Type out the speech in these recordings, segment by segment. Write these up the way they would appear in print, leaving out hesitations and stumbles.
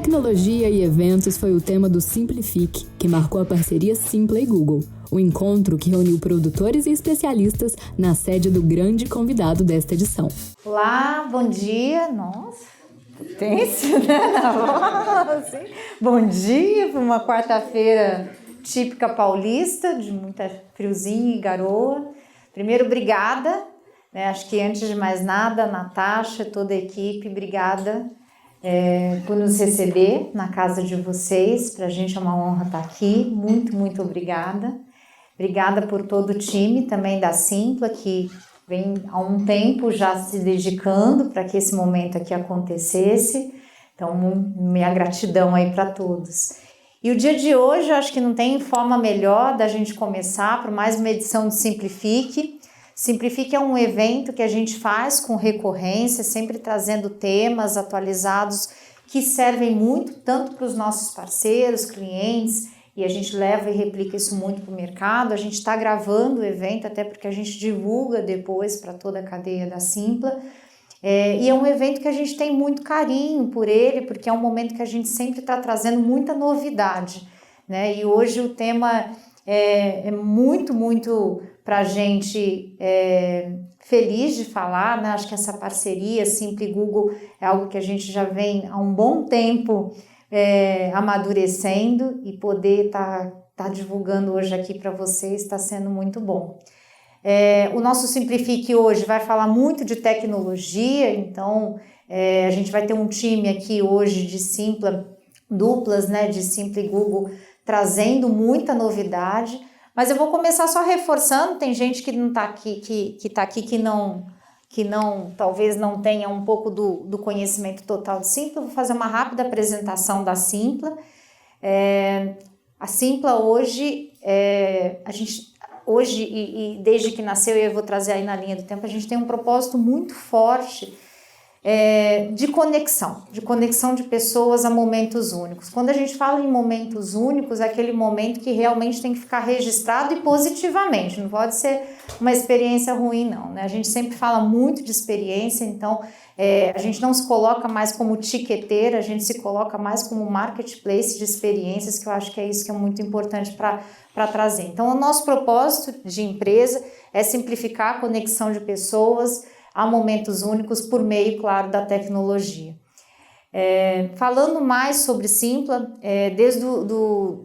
Tecnologia e eventos foi o tema do Simplifique, que marcou a parceria Simpla e Google. O encontro que reuniu produtores e especialistas na sede do grande convidado desta edição. Olá, bom dia. Nossa, potência, né? Bom dia para uma quarta-feira típica paulista, de muita friozinho e garoa. Primeiro, obrigada. Acho que antes de mais nada, a Natasha, toda a equipe, obrigada por nos receber na casa de vocês. Para a gente é uma honra estar aqui. Muito, muito obrigada. Obrigada por todo o time também da Simpla, que vem há um tempo já se dedicando para que esse momento aqui acontecesse. Então, minha gratidão aí para todos. E o dia de hoje, acho que não tem forma melhor da gente começar por mais uma edição de Simplifique. Simplifique é um evento que a gente faz com recorrência, sempre trazendo temas atualizados que servem muito tanto para os nossos parceiros, clientes, e a gente leva e replica isso muito para o mercado. A gente está gravando o evento, até porque a gente divulga depois para toda a cadeia da Simpla. E é um evento que a gente tem muito carinho por ele, porque é um momento que a gente sempre está trazendo muita novidade, né? E hoje o tema é muito, muito para a gente feliz de falar, né? Acho que essa parceria Simpla e Google é algo que a gente já vem há um bom tempo amadurecendo, e poder tá divulgando hoje aqui para vocês está sendo muito bom. O nosso Simplifique hoje vai falar muito de tecnologia, então a gente vai ter um time aqui hoje de Simpla, duplas, né, de Simpla e Google, trazendo muita novidade, mas eu vou começar só reforçando. Tem gente que não está aqui, que está aqui, que não talvez não tenha um pouco do conhecimento total de Simpla. Eu vou fazer uma rápida apresentação da Simpla. A Simpla hoje, hoje e desde que nasceu, e eu vou trazer aí na linha do tempo, a gente tem um propósito muito forte de conexão de pessoas a momentos únicos. Quando a gente fala em momentos únicos, é aquele momento que realmente tem que ficar registrado e positivamente, não pode ser uma experiência ruim, não, né? A gente sempre fala muito de experiência, então a gente não se coloca mais como tiqueteira, a gente se coloca mais como marketplace de experiências, que eu acho que é isso que é muito importante para trazer. Então, o nosso propósito de empresa é simplificar a conexão de pessoas a momentos únicos por meio, claro, da tecnologia. Falando mais sobre Simpla,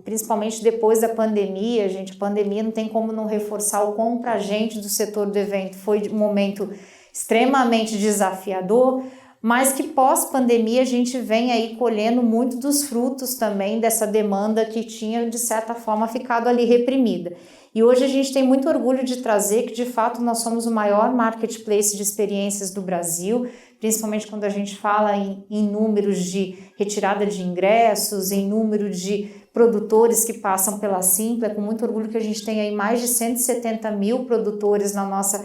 principalmente depois da pandemia, a pandemia não tem como não reforçar o quão para a gente do setor do evento foi um momento extremamente desafiador, mas que pós-pandemia a gente vem aí colhendo muito dos frutos também dessa demanda que tinha, de certa forma, ficado ali reprimida. E hoje a gente tem muito orgulho de trazer que, de fato, nós somos o maior marketplace de experiências do Brasil, principalmente quando a gente fala em números de retirada de ingressos, em número de produtores que passam pela Simpla. É com muito orgulho que a gente tem aí mais de 170 mil produtores na nossa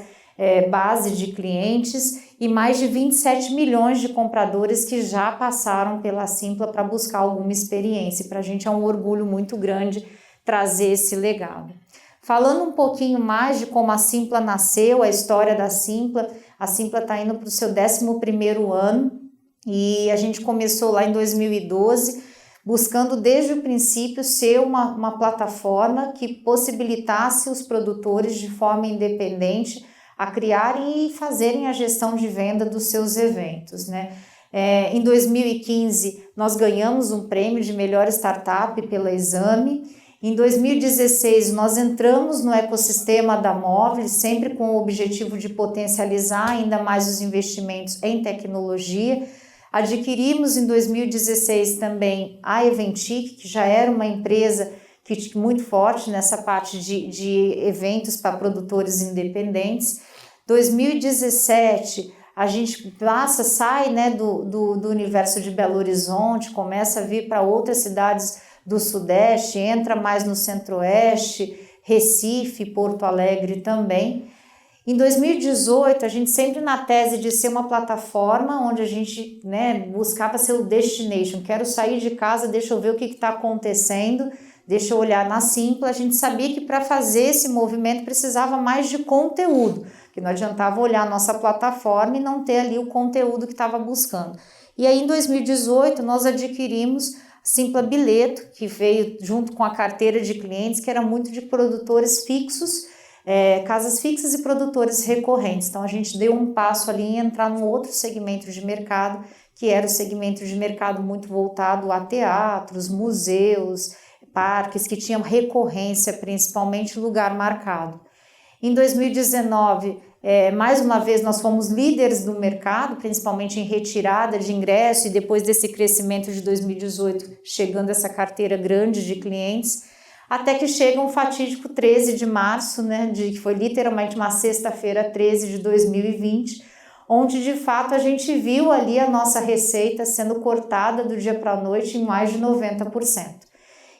base de clientes e mais de 27 milhões de compradores que já passaram pela Simpla para buscar alguma experiência. Para a gente é um orgulho muito grande trazer esse legado. Falando um pouquinho mais de como a Simpla nasceu, a história da Simpla, a Simpla está indo para o seu 11º ano, e a gente começou lá em 2012, buscando desde o princípio ser uma plataforma que possibilitasse os produtores de forma independente a criarem e fazerem a gestão de venda dos seus eventos, né? Em 2015, nós ganhamos um prêmio de melhor startup pela Exame. Em 2016, nós entramos no ecossistema da Móvel, sempre com o objetivo de potencializar ainda mais os investimentos em tecnologia. Adquirimos em 2016 também a Eventic, que já era uma empresa muito forte nessa parte de eventos para produtores independentes. 2017, a gente sai, né, do universo de Belo Horizonte, começa a vir para outras cidades do Sudeste, entra mais no Centro-Oeste, Recife, Porto Alegre também. Em 2018, a gente sempre na tese de ser uma plataforma onde a gente, né, buscava ser o destination. Quero sair de casa, deixa eu ver o que está acontecendo, deixa eu olhar na Simpla. A gente sabia que para fazer esse movimento precisava mais de conteúdo, que não adiantava olhar a nossa plataforma e não ter ali o conteúdo que estava buscando. E aí em 2018 nós adquirimos Simpla Bileto, que veio junto com a carteira de clientes, que era muito de produtores fixos, casas fixas e produtores recorrentes. Então a gente deu um passo ali em entrar num outro segmento de mercado, que era o segmento de mercado muito voltado a teatros, museus, parques, que tinham recorrência, principalmente lugar marcado. Em 2019, mais uma vez, nós fomos líderes do mercado, principalmente em retirada de ingresso, e depois desse crescimento de 2018, chegando essa carteira grande de clientes, até que chega um fatídico 13 de março, né, que foi literalmente uma sexta-feira 13 de 2020, onde de fato a gente viu ali a nossa receita sendo cortada do dia para a noite em mais de 90%.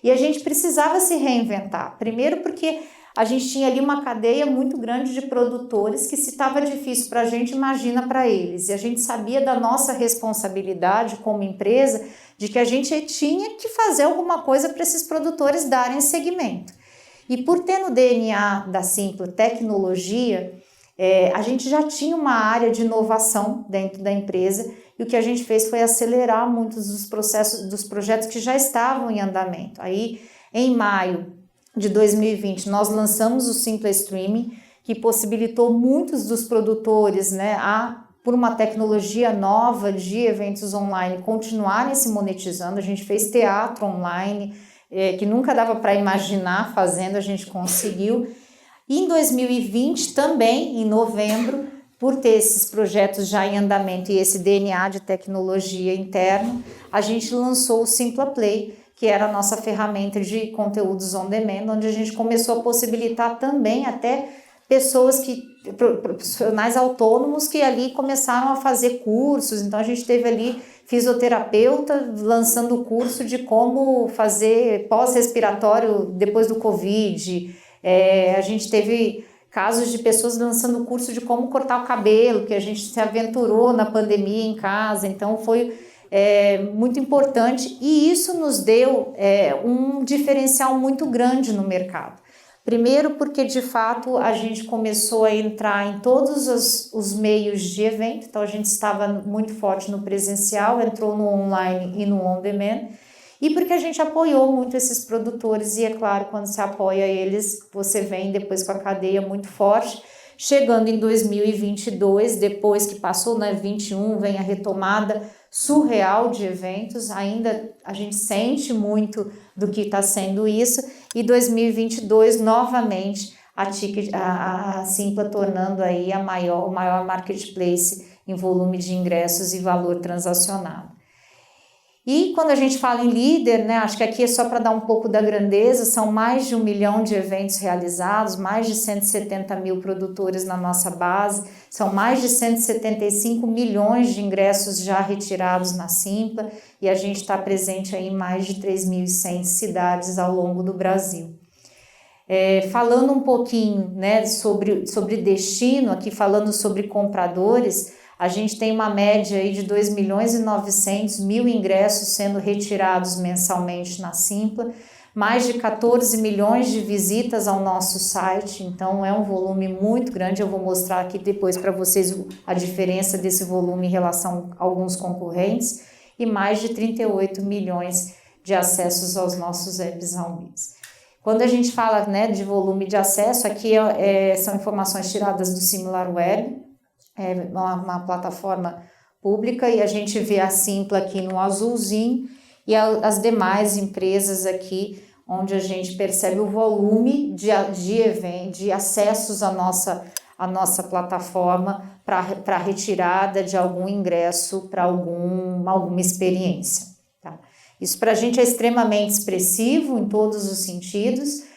E a gente precisava se reinventar, primeiro porque a gente tinha ali uma cadeia muito grande de produtores que, se estava difícil para a gente, imagina para eles. E a gente sabia da nossa responsabilidade como empresa, de que a gente tinha que fazer alguma coisa para esses produtores darem seguimento. E por ter no DNA da Simpla tecnologia, a gente já tinha uma área de inovação dentro da empresa, e o que a gente fez foi acelerar muitos dos processos, dos projetos que já estavam em andamento. Aí, em maio de 2020, nós lançamos o Simpla Streaming, que possibilitou muitos dos produtores, né, por uma tecnologia nova de eventos online, continuarem se monetizando. A gente fez teatro online, que nunca dava para imaginar fazendo, a gente conseguiu. E em 2020, também, em novembro, por ter esses projetos já em andamento e esse DNA de tecnologia interno, a gente lançou o Simpla Play, que era a nossa ferramenta de conteúdos on demand, onde a gente começou a possibilitar também até pessoas profissionais autônomos que ali começaram a fazer cursos. Então a gente teve ali fisioterapeuta lançando o curso de como fazer pós-respiratório depois do Covid. A gente teve casos de pessoas lançando o curso de como cortar o cabelo, que a gente se aventurou na pandemia em casa. Então foi muito importante, e isso nos deu um diferencial muito grande no mercado. Primeiro porque de fato a gente começou a entrar em todos os meios de evento, então a gente estava muito forte no presencial, entrou no online e no on demand, e porque a gente apoiou muito esses produtores, e é claro, quando se apoia eles, você vem depois com a cadeia muito forte. Chegando em 2022, depois que passou, né, 21, vem a retomada surreal de eventos, ainda a gente sente muito do que está sendo isso, e 2022 novamente a Simpla tornando aí o maior marketplace em volume de ingressos e valor transacionado. E quando a gente fala em líder, né, acho que aqui é só para dar um pouco da grandeza, são mais de 1 milhão de eventos realizados, mais de 170 mil produtores na nossa base, são mais de 175 milhões de ingressos já retirados na Simpla, e a gente está presente aí em mais de 3.100 cidades ao longo do Brasil. Falando um pouquinho, né, sobre destino, aqui falando sobre compradores, a gente tem uma média aí de 2.900.000 ingressos sendo retirados mensalmente na Simpla, mais de 14 milhões de visitas ao nosso site, então é um volume muito grande. Eu vou mostrar aqui depois para vocês a diferença desse volume em relação a alguns concorrentes, e mais de 38 milhões de acessos aos nossos apps ao mês. Quando a gente fala, né, de volume de acesso, aqui são informações tiradas do Similarweb, uma plataforma pública, e a gente vê a Simpla aqui no azulzinho e as demais empresas aqui, onde a gente percebe o volume de acessos à nossa plataforma para retirada de algum ingresso, para alguma experiência. Tá? Isso para a gente é extremamente expressivo em todos os sentidos.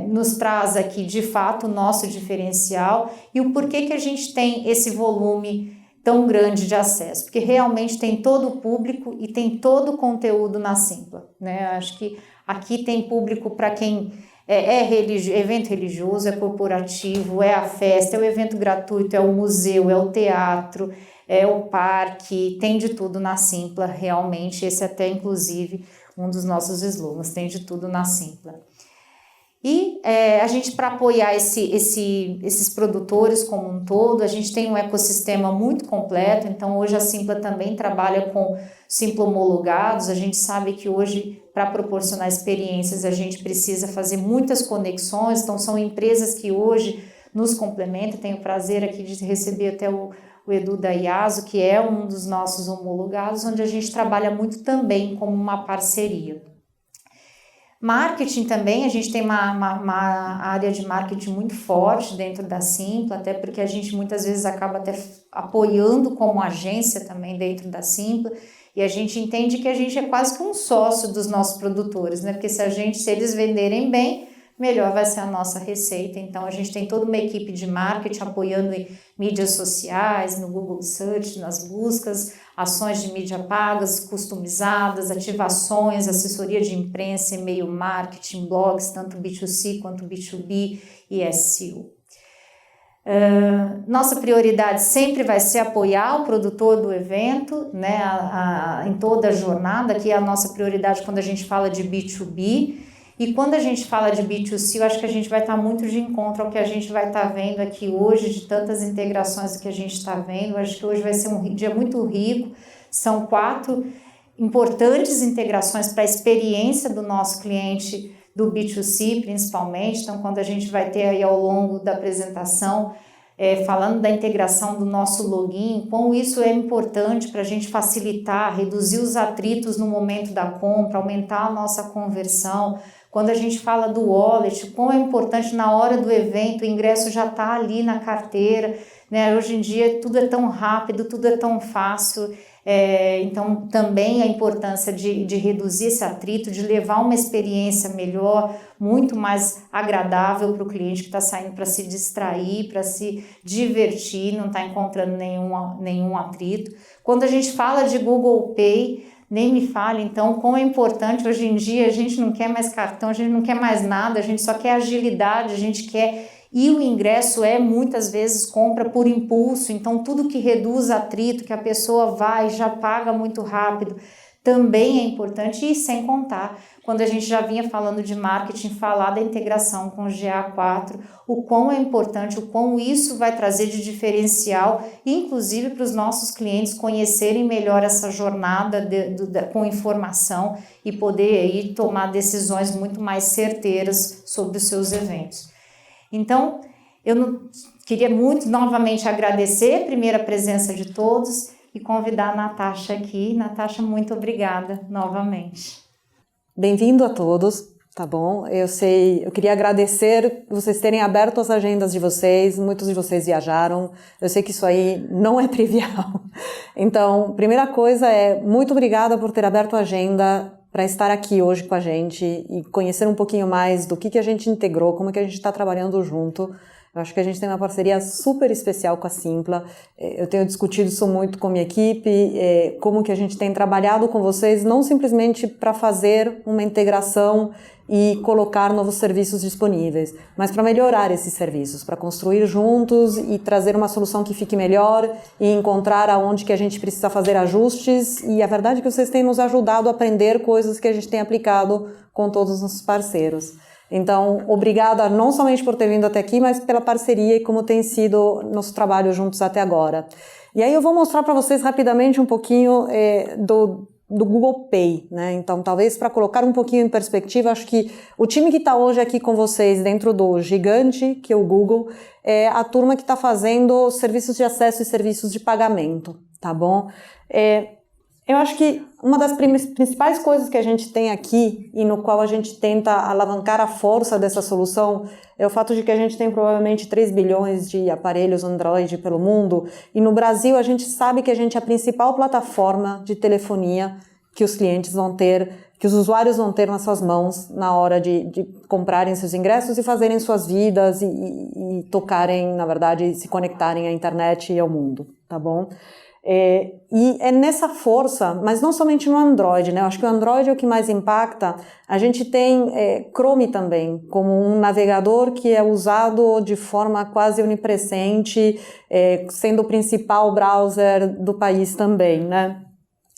Nos traz aqui de fato o nosso diferencial e o porquê que a gente tem esse volume tão grande de acesso, porque realmente tem todo o público e tem todo o conteúdo na Simpla, né? Acho que aqui tem público para quem evento religioso, é corporativo, é a festa, é o evento gratuito, é o museu, é o teatro, é o parque, tem de tudo na Simpla, realmente. Esse até inclusive um dos nossos slogans, tem de tudo na Simpla. E a gente, para apoiar esses produtores como um todo, a gente tem um ecossistema muito completo. Então hoje a Simpla também trabalha com Simpla homologados. A gente sabe que hoje, para proporcionar experiências, a gente precisa fazer muitas conexões. Então são empresas que hoje nos complementam. Tenho o prazer aqui de receber até o Edu da IASO, que é um dos nossos homologados, onde a gente trabalha muito também como uma parceria. Marketing também, a gente tem uma área de marketing muito forte dentro da Simpla, até porque a gente muitas vezes acaba até apoiando como agência também dentro da Simpla, e a gente entende que a gente é quase que um sócio dos nossos produtores, né? Porque se eles venderem bem, melhor vai ser a nossa receita. Então a gente tem toda uma equipe de marketing apoiando em mídias sociais, no Google Search, nas buscas, ações de mídia pagas, customizadas, ativações, assessoria de imprensa, e-mail marketing, blogs, tanto B2C quanto B2B e SEO. Nossa prioridade sempre vai ser apoiar o produtor do evento, né, em toda a jornada, que é a nossa prioridade quando a gente fala de B2B. E quando a gente fala de B2C, eu acho que a gente vai estar muito de encontro ao que a gente vai estar vendo aqui hoje, de tantas integrações que a gente está vendo. Eu acho que hoje vai ser um dia muito rico. São 4 importantes integrações para a experiência do nosso cliente do B2C, principalmente. Então, quando a gente vai ter aí ao longo da apresentação, falando da integração do nosso login, como isso é importante para a gente facilitar, reduzir os atritos no momento da compra, aumentar a nossa conversão. Quando a gente fala do wallet, como é importante na hora do evento, o ingresso já está ali na carteira, né? Hoje em dia tudo é tão rápido, tudo é tão fácil, então também a importância de reduzir esse atrito, de levar uma experiência melhor, muito mais agradável para o cliente que está saindo para se distrair, para se divertir, não está encontrando nenhum atrito. Quando a gente fala de Google Pay, nem me fale, então, como é importante hoje em dia, a gente não quer mais cartão, a gente não quer mais nada, a gente só quer agilidade, a gente quer... E o ingresso muitas vezes, compra por impulso, então tudo que reduz atrito, que a pessoa vai, já paga muito rápido, também é importante, e sem contar, quando a gente já vinha falando de marketing, falar da integração com o GA4, o quão é importante, o quão isso vai trazer de diferencial, inclusive para os nossos clientes conhecerem melhor essa jornada com informação e poder aí tomar decisões muito mais certeiras sobre os seus eventos. Então, queria muito novamente agradecer a primeira presença de todos e convidar a Natasha aqui. Natasha, muito obrigada novamente. Bem-vindo a todos, tá bom? Eu queria agradecer vocês terem aberto as agendas de vocês, muitos de vocês viajaram, eu sei que isso aí não é trivial. Então, primeira coisa muito obrigada por ter aberto a agenda para estar aqui hoje com a gente e conhecer um pouquinho mais do que a gente integrou, como que a gente está trabalhando junto. Eu acho que a gente tem uma parceria super especial com a Simpla. Eu tenho discutido isso muito com a minha equipe, como que a gente tem trabalhado com vocês, não simplesmente para fazer uma integração e colocar novos serviços disponíveis, mas para melhorar esses serviços, para construir juntos e trazer uma solução que fique melhor e encontrar aonde que a gente precisa fazer ajustes. E a verdade é que vocês têm nos ajudado a aprender coisas que a gente tem aplicado com todos os nossos parceiros. Então, obrigada não somente por ter vindo até aqui, mas pela parceria e como tem sido nosso trabalho juntos até agora. E aí eu vou mostrar para vocês rapidamente um pouquinho do Google Pay, né? Então, talvez para colocar um pouquinho em perspectiva, acho que o time que está hoje aqui com vocês dentro do gigante, que é o Google, é a turma que está fazendo serviços de acesso e serviços de pagamento, tá bom? Eu acho que uma das principais coisas que a gente tem aqui e no qual a gente tenta alavancar a força dessa solução é o fato de que a gente tem provavelmente 3 bilhões de aparelhos Android pelo mundo e no Brasil a gente sabe que a gente é a principal plataforma de telefonia que os clientes vão ter, que os usuários vão ter nas suas mãos na hora de comprarem seus ingressos e fazerem suas vidas e tocarem, na verdade, se conectarem à internet e ao mundo, tá bom? E é nessa força, mas não somente no Android, né? Eu acho que o Android é o que mais impacta. A gente tem Chrome também, como um navegador que é usado de forma quase onipresente, sendo o principal browser do país também, né?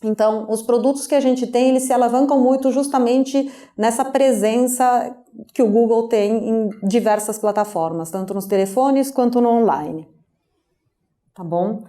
Então, os produtos que a gente tem, eles se alavancam muito justamente nessa presença que o Google tem em diversas plataformas, tanto nos telefones quanto no online. Tá bom?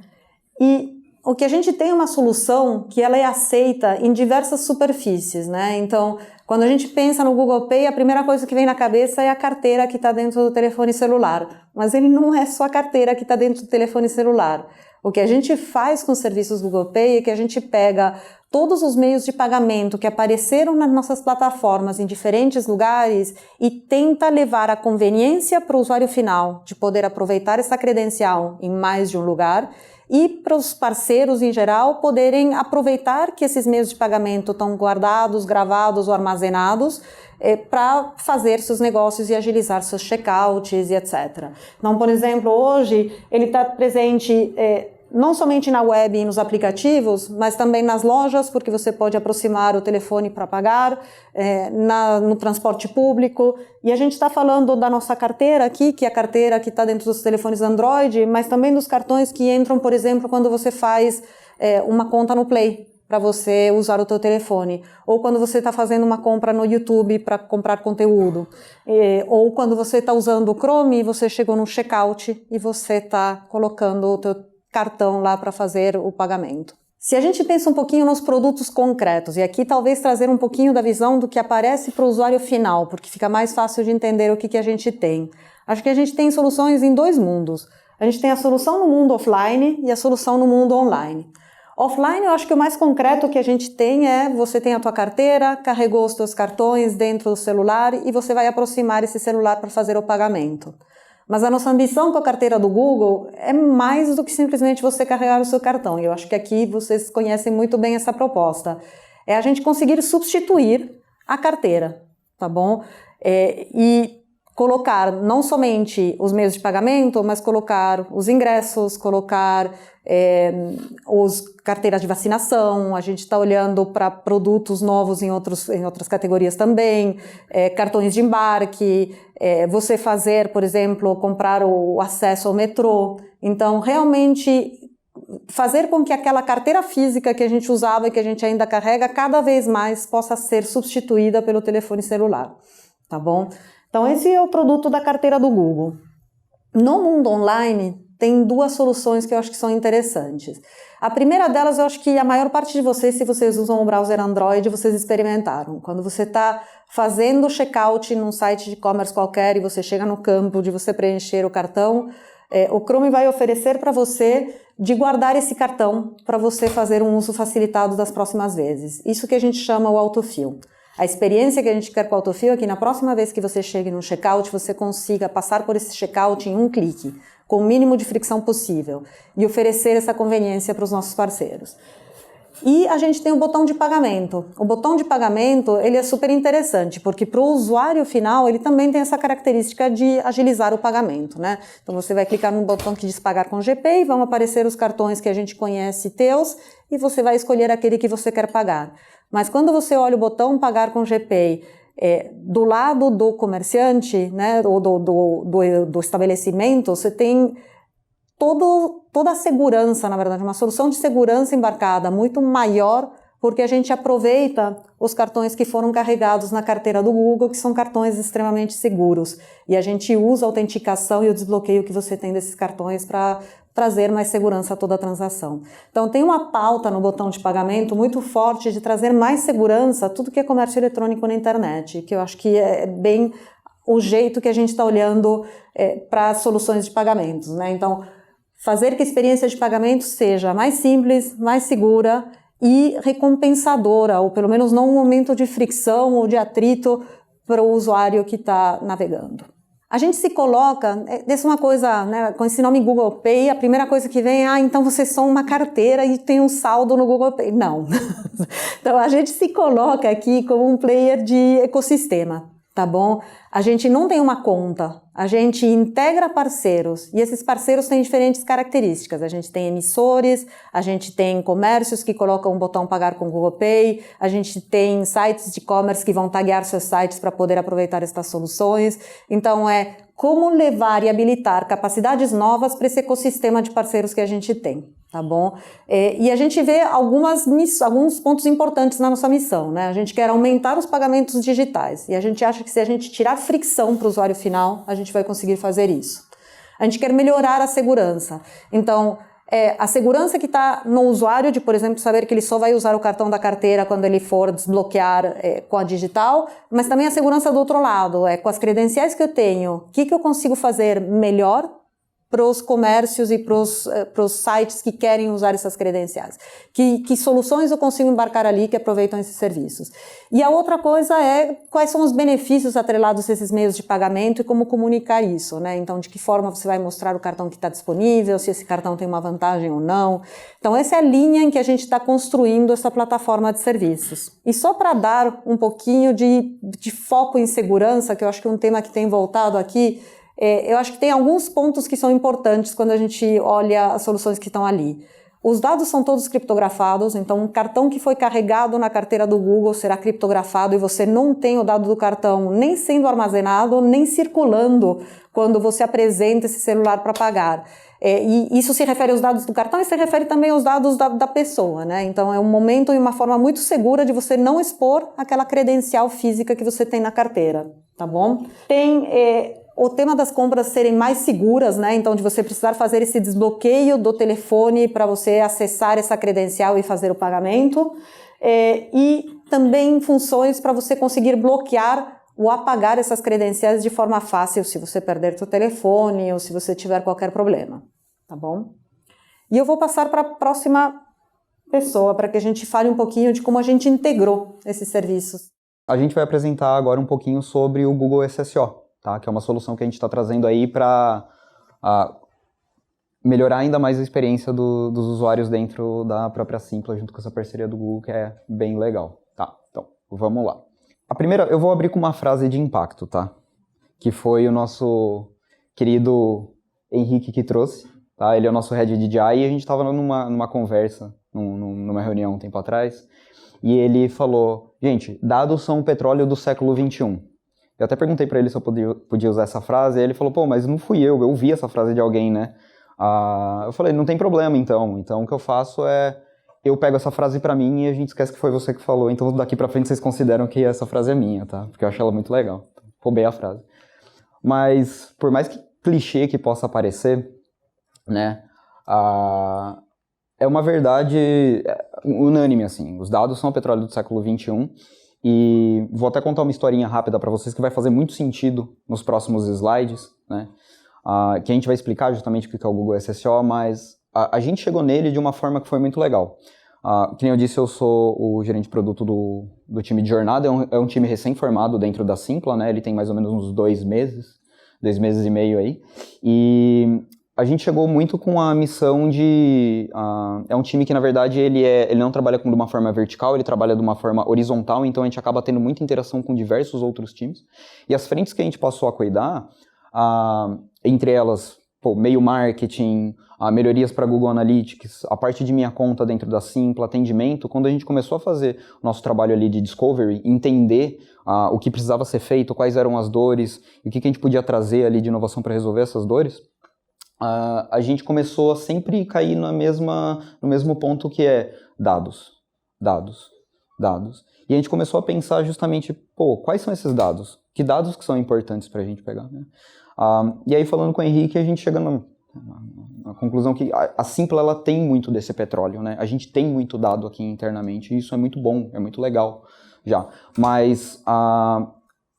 E o que a gente tem é uma solução que ela é aceita em diversas superfícies, né? Então, quando a gente pensa no Google Pay, a primeira coisa que vem na cabeça é a carteira que está dentro do telefone celular. Mas ele não é só a carteira que está dentro do telefone celular. O que a gente faz com os serviços Google Pay é que a gente pega todos os meios de pagamento que apareceram nas nossas plataformas em diferentes lugares e tenta levar a conveniência para o usuário final de poder aproveitar essa credencial em mais de um lugar e para os parceiros em geral poderem aproveitar que esses meios de pagamento estão guardados, gravados ou armazenados para fazer seus negócios e agilizar seus checkouts e etc. Então, por exemplo, hoje ele está presente não somente na web e nos aplicativos, mas também nas lojas, porque você pode aproximar o telefone para pagar, no transporte público. E a gente está falando da nossa carteira aqui, que é a carteira que está dentro dos telefones Android, mas também dos cartões que entram, por exemplo, quando você faz uma conta no Play, para você usar o teu telefone, ou quando você está fazendo uma compra no YouTube para comprar conteúdo, ou quando você está usando o Chrome e você chegou no checkout e você está colocando o teu cartão lá para fazer o pagamento. Se a gente pensa um pouquinho nos produtos concretos, e aqui talvez trazer um pouquinho da visão do que aparece para o usuário final, porque fica mais fácil de entender o que a gente tem. Acho que a gente tem soluções em dois mundos. A gente tem a solução no mundo offline e a solução no mundo online. Offline, eu acho que o mais concreto que a gente tem é você tem a tua carteira, carregou os teus cartões dentro do celular e você vai aproximar esse celular para fazer o pagamento. Mas a nossa ambição com a carteira do Google é mais do que simplesmente você carregar o seu cartão. E eu acho que aqui vocês conhecem muito bem essa proposta. É a gente conseguir substituir a carteira, tá bom? E colocar não somente os meios de pagamento, mas colocar os ingressos, colocar os carteiras de vacinação. A gente está olhando para produtos novos em outras categorias também, cartões de embarque, você fazer, por exemplo, comprar o acesso ao metrô. Então, realmente fazer com que aquela carteira física que a gente usava e que a gente ainda carrega cada vez mais possa ser substituída pelo telefone celular, tá bom? Então, esse é o produto da carteira do Google. No mundo online, tem duas soluções que eu acho que são interessantes. A primeira delas, eu acho que a maior parte de vocês, se vocês usam o browser Android, vocês experimentaram. Quando você está fazendo checkout num site de e-commerce qualquer e você chega no campo de você preencher o cartão, o Chrome vai oferecer para você de guardar esse cartão para você fazer um uso facilitado das próximas vezes. Isso que a gente chama o autofill. A experiência que a gente quer com o autofill é que na próxima vez que você chegue no checkout, você consiga passar por esse checkout em um clique, com o mínimo de fricção possível, e oferecer essa conveniência para os nossos parceiros. E a gente tem o botão de pagamento. O botão de pagamento, ele é super interessante, porque para o usuário final, ele também tem essa característica de agilizar o pagamento, né? Então você vai clicar no botão que diz pagar com GPay, vão aparecer os cartões que a gente conhece teus, e você vai escolher aquele que você quer pagar. Mas quando você olha o botão pagar com GPay, do lado do comerciante, né, ou do estabelecimento, você tem toda a segurança, na verdade, uma solução de segurança embarcada muito maior, porque a gente aproveita os cartões que foram carregados na carteira do Google, que são cartões extremamente seguros, e a gente usa a autenticação e o desbloqueio que você tem desses cartões para trazer mais segurança a toda a transação. Então tem uma pauta no botão de pagamento muito forte de trazer mais segurança a tudo que é comércio eletrônico na internet, que eu acho que é bem o jeito que a gente está olhando para soluções de pagamentos, né? Então, fazer que a experiência de pagamento seja mais simples, mais segura e recompensadora, ou pelo menos não um momento de fricção ou de atrito para o usuário que está navegando. A gente se coloca, essa é uma coisa, né, com esse nome Google Pay, a primeira coisa que vem é, então vocês são uma carteira e tem um saldo no Google Pay. Não. Então a gente se coloca aqui como um player de ecossistema, tá bom? A gente não tem uma conta, a gente integra parceiros e esses parceiros têm diferentes características. A gente tem emissores, a gente tem comércios que colocam um botão pagar com Google Pay, a gente tem sites de e-commerce que vão taguear seus sites para poder aproveitar estas soluções. Então como levar e habilitar capacidades novas para esse ecossistema de parceiros que a gente tem, tá bom? E a gente vê alguns pontos importantes na nossa missão, né? A gente quer aumentar os pagamentos digitais e a gente acha que se a gente tirar fricção para o usuário final, a gente vai conseguir fazer isso. A gente quer melhorar a segurança. Então, a segurança que está no usuário de, por exemplo, saber que ele só vai usar o cartão da carteira quando ele for desbloquear com a digital, mas também a segurança do outro lado, com as credenciais que eu tenho, o que eu consigo fazer melhor para os comércios e para os sites que querem usar essas credenciais. Que soluções eu consigo embarcar ali que aproveitam esses serviços. E a outra coisa é quais são os benefícios atrelados a esses meios de pagamento e como comunicar isso, né? Então, de que forma você vai mostrar o cartão que está disponível, se esse cartão tem uma vantagem ou não. Então, essa é a linha em que a gente está construindo essa plataforma de serviços. E só para dar um pouquinho de foco em segurança, que eu acho que é um tema que tem voltado aqui, eu acho que tem alguns pontos que são importantes quando a gente olha as soluções que estão ali. Os dados são todos criptografados, então um cartão que foi carregado na carteira do Google será criptografado e você não tem o dado do cartão nem sendo armazenado, nem circulando quando você apresenta esse celular para pagar. E isso se refere aos dados do cartão e se refere também aos dados da pessoa, né? Então é um momento e uma forma muito segura de você não expor aquela credencial física que você tem na carteira, tá bom? Tem o tema das compras serem mais seguras, né? Então, de você precisar fazer esse desbloqueio do telefone para você acessar essa credencial e fazer o pagamento. E também funções para você conseguir bloquear ou apagar essas credenciais de forma fácil se você perder seu telefone ou se você tiver qualquer problema, tá bom? E eu vou passar para a próxima pessoa para que a gente fale um pouquinho de como a gente integrou esses serviços. A gente vai apresentar agora um pouquinho sobre o Google SSO. Tá? Que é uma solução que a gente está trazendo aí para melhorar ainda mais a experiência dos usuários dentro da própria Simpla, junto com essa parceria do Google, que é bem legal. Tá, então, vamos lá. A primeira, eu vou abrir com uma frase de impacto, tá? Que foi o nosso querido Henrique que trouxe, tá? Ele é o nosso Head de DJI e a gente estava numa conversa, numa reunião um tempo atrás, e ele falou, gente, dados são o petróleo do século XXI. Eu até perguntei para ele se eu podia usar essa frase, e ele falou, pô, mas não fui eu ouvi essa frase de alguém, né? Eu falei, não tem problema então o que eu faço é, eu pego essa frase para mim e a gente esquece que foi você que falou, então daqui para frente vocês consideram que essa frase é minha, tá? Porque eu acho ela muito legal, roubei a frase. Mas, por mais que clichê que possa parecer, né, é uma verdade unânime, assim, os dados são o petróleo do século XXI, e vou até contar uma historinha rápida para vocês que vai fazer muito sentido nos próximos slides, né? Que a gente vai explicar justamente o que é o Google SSO, mas a gente chegou nele de uma forma que foi muito legal. Que nem eu disse, eu sou o gerente de produto do time de jornada, é um time recém-formado dentro da Simpla, né? Ele tem mais ou menos uns 2 meses e meio aí, e a gente chegou muito com a missão de... é um time que, na verdade, ele não trabalha de uma forma vertical, ele trabalha de uma forma horizontal, então a gente acaba tendo muita interação com diversos outros times. E as frentes que a gente passou a cuidar, entre elas, meio marketing, melhorias para Google Analytics, a parte de minha conta dentro da Simpla, atendimento, quando a gente começou a fazer o nosso trabalho ali de discovery, entender o que precisava ser feito, quais eram as dores, e o que a gente podia trazer ali de inovação para resolver essas dores, a gente começou a sempre cair no mesmo ponto que é dados. E a gente começou a pensar justamente, quais são esses dados? Que dados que são importantes para a gente pegar, né? E aí, falando com o Henrique, a gente chega na conclusão que a Simpla, ela tem muito desse petróleo, né? A gente tem muito dado aqui internamente, e isso é muito bom, é muito legal já. Mas...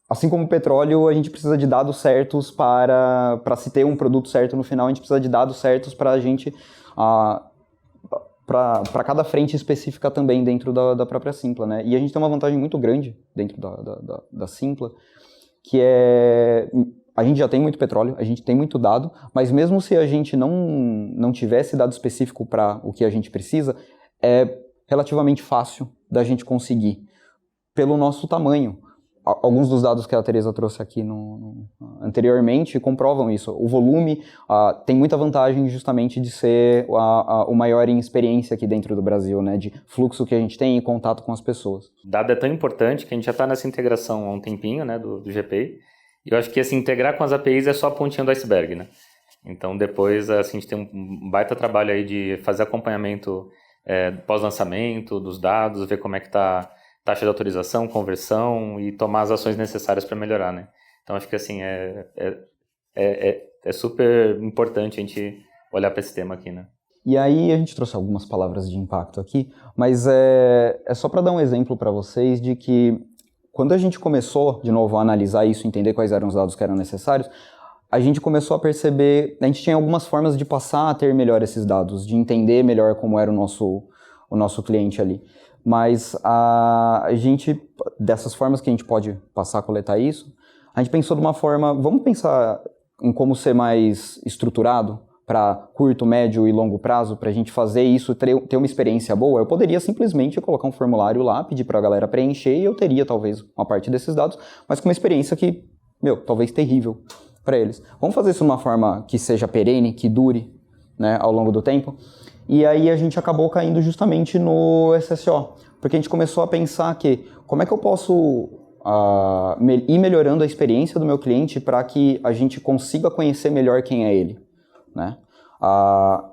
assim como o petróleo, a gente precisa de dados certos para se ter um produto certo no final, a gente precisa de dados certos para a gente, para cada frente específica também dentro da própria Simpla, né? E a gente tem uma vantagem muito grande dentro da Simpla, que é, a gente já tem muito petróleo, a gente tem muito dado, mas mesmo se a gente não tivesse dado específico para o que a gente precisa, é relativamente fácil da gente conseguir, pelo nosso tamanho. Alguns dos dados que a Teresa trouxe aqui anteriormente comprovam isso. O volume tem muita vantagem justamente de ser o maior em experiência aqui dentro do Brasil, né? De fluxo que a gente tem em contato com as pessoas. Dado é tão importante que a gente já está nessa integração há um tempinho, né, do GPI. E eu acho que assim, integrar com as APIs é só a pontinha do iceberg, né? Então depois a gente tem um baita trabalho aí de fazer acompanhamento pós-lançamento dos dados, ver como é que está taxa de autorização, conversão e tomar as ações necessárias para melhorar, né? Então acho que assim é super importante a gente olhar para esse tema aqui, né? E aí a gente trouxe algumas palavras de impacto aqui, mas é só para dar um exemplo para vocês de que quando a gente começou, de novo, a analisar isso, entender quais eram os dados que eram necessários, a gente começou a perceber, a gente tinha algumas formas de passar a ter melhor esses dados, de entender melhor como era o nosso cliente ali. Mas a gente, dessas formas que a gente pode passar a coletar isso, a gente pensou de uma forma, vamos pensar em como ser mais estruturado para curto, médio e longo prazo, para a gente fazer isso, ter uma experiência boa. Eu poderia simplesmente colocar um formulário lá, pedir para a galera preencher e eu teria talvez uma parte desses dados, mas com uma experiência que, talvez terrível para eles. Vamos fazer isso de uma forma que seja perene, que dure, né, ao longo do tempo. E aí a gente acabou caindo justamente no SSO, porque a gente começou a pensar que como é que eu posso ir melhorando a experiência do meu cliente para que a gente consiga conhecer melhor quem é ele, né?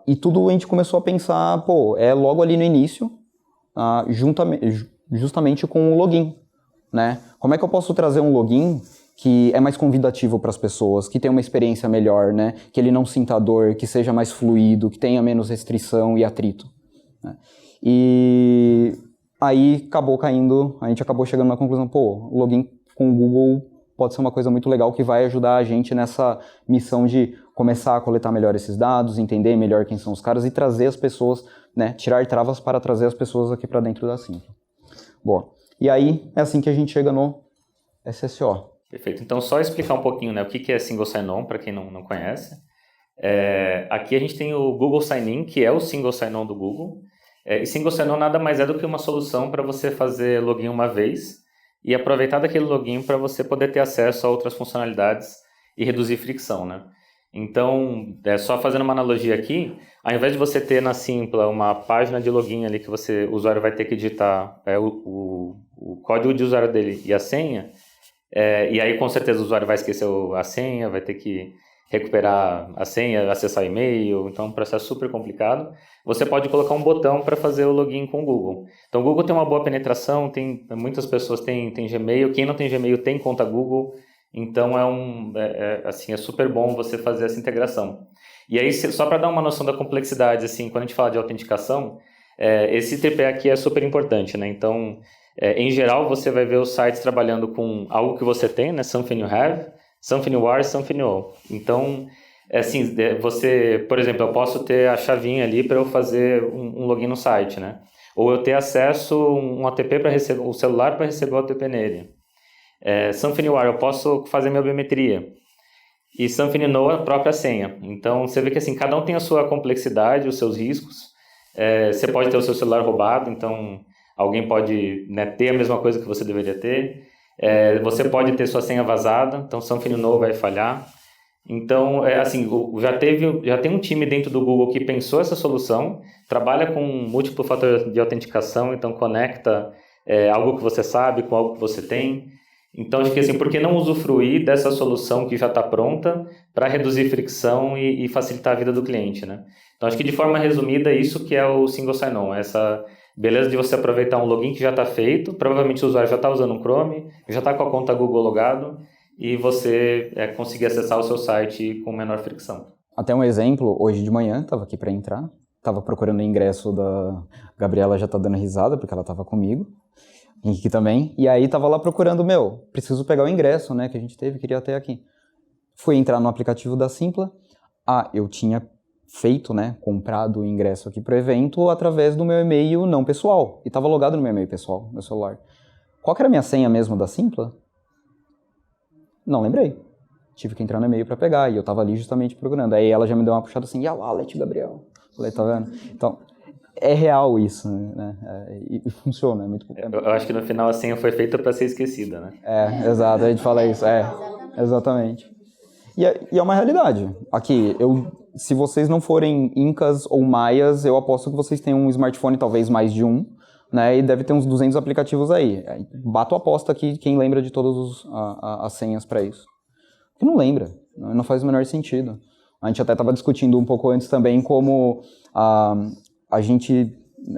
E tudo a gente começou a pensar, logo ali no início, justamente com o login, né? Como é que eu posso trazer um login que é mais convidativo para as pessoas, que tenha uma experiência melhor, né? Que ele não sinta dor, que seja mais fluido, que tenha menos restrição e atrito, né? E aí a gente acabou chegando na conclusão, o login com o Google pode ser uma coisa muito legal que vai ajudar a gente nessa missão de começar a coletar melhor esses dados, entender melhor quem são os caras e trazer as pessoas, né? Tirar travas para trazer as pessoas aqui para dentro da Simpla. Boa. E aí é assim que a gente chega no SSO. Perfeito. Então, só explicar um pouquinho, né, o que é Single Sign-On, para quem não conhece. Aqui a gente tem o Google Sign-In, que é o Single Sign-On do Google. E Single Sign-On nada mais é do que uma solução para você fazer login uma vez e aproveitar daquele login para você poder ter acesso a outras funcionalidades e reduzir fricção, né? Então, só fazendo uma analogia aqui, ao invés de você ter na Simpla uma página de login ali que o usuário vai ter que digitar o código de usuário dele e a senha, e aí com certeza o usuário vai esquecer a senha, vai ter que recuperar a senha, acessar o e-mail, então é um processo super complicado. Você pode colocar um botão para fazer o login com o Google. Então o Google tem uma boa penetração, muitas pessoas têm Gmail, quem não tem Gmail tem conta Google, então é super bom você fazer essa integração. E aí, só para dar uma noção da complexidade, assim, quando a gente fala de autenticação, esse tripé aqui é super importante, né? Então, em geral, você vai ver os sites trabalhando com algo que você tem, né? Something you have, something you are, something you owe. Então, assim, você, por exemplo, eu posso ter a chavinha ali para eu fazer um login no site, né? Ou eu ter acesso a um OTP para receber, o celular para receber o OTP nele. Something you are, eu posso fazer minha biometria. E something you know, a própria senha. Então, você vê que assim, cada um tem a sua complexidade, os seus riscos. Você pode ter o seu celular roubado, então alguém pode, né, ter a mesma coisa que você deveria ter. Você pode ter sua senha vazada, então something you know vai falhar. Então, assim, já tem um time dentro do Google que pensou essa solução, trabalha com múltiplo fator de autenticação, então conecta algo que você sabe com algo que você tem. Então, acho que assim, por que não usufruir dessa solução que já está pronta para reduzir fricção e facilitar a vida do cliente, né? Então, acho que de forma resumida, isso que é o Single Sign-On, essa beleza de você aproveitar um login que já está feito, provavelmente o usuário já está usando um Chrome, já está com a conta Google logado, e você conseguir acessar o seu site com menor fricção. Até um exemplo, hoje de manhã, estava aqui para entrar, estava procurando o ingresso da Gabriela, já está dando risada, porque ela estava comigo, Henrique também, e aí estava lá procurando, preciso pegar o ingresso, né, que a gente teve, queria até aqui. Fui entrar no aplicativo da Simpla, eu tinha feito, né, comprado o ingresso aqui para o evento através do meu e-mail não pessoal, e estava logado no meu e-mail pessoal, no celular. Qual que era a minha senha mesmo da Simpla? Não lembrei. Tive que entrar no e-mail para pegar, e eu estava ali justamente procurando. Aí ela já me deu uma puxada assim, e a wallet, Gabriel? Falei, tá vendo? Então, é real isso, né? E funciona, é muito... Eu acho que no final a senha foi feita para ser esquecida, né? Exato, a gente fala isso, exatamente. E é uma realidade. Aqui, se vocês não forem incas ou maias, eu aposto que vocês têm um smartphone, talvez mais de um, né, e deve ter uns 200 aplicativos aí. Bato a aposta aqui quem lembra de todas as senhas para isso. Quem não lembra, não faz o menor sentido. A gente até estava discutindo um pouco antes também como a gente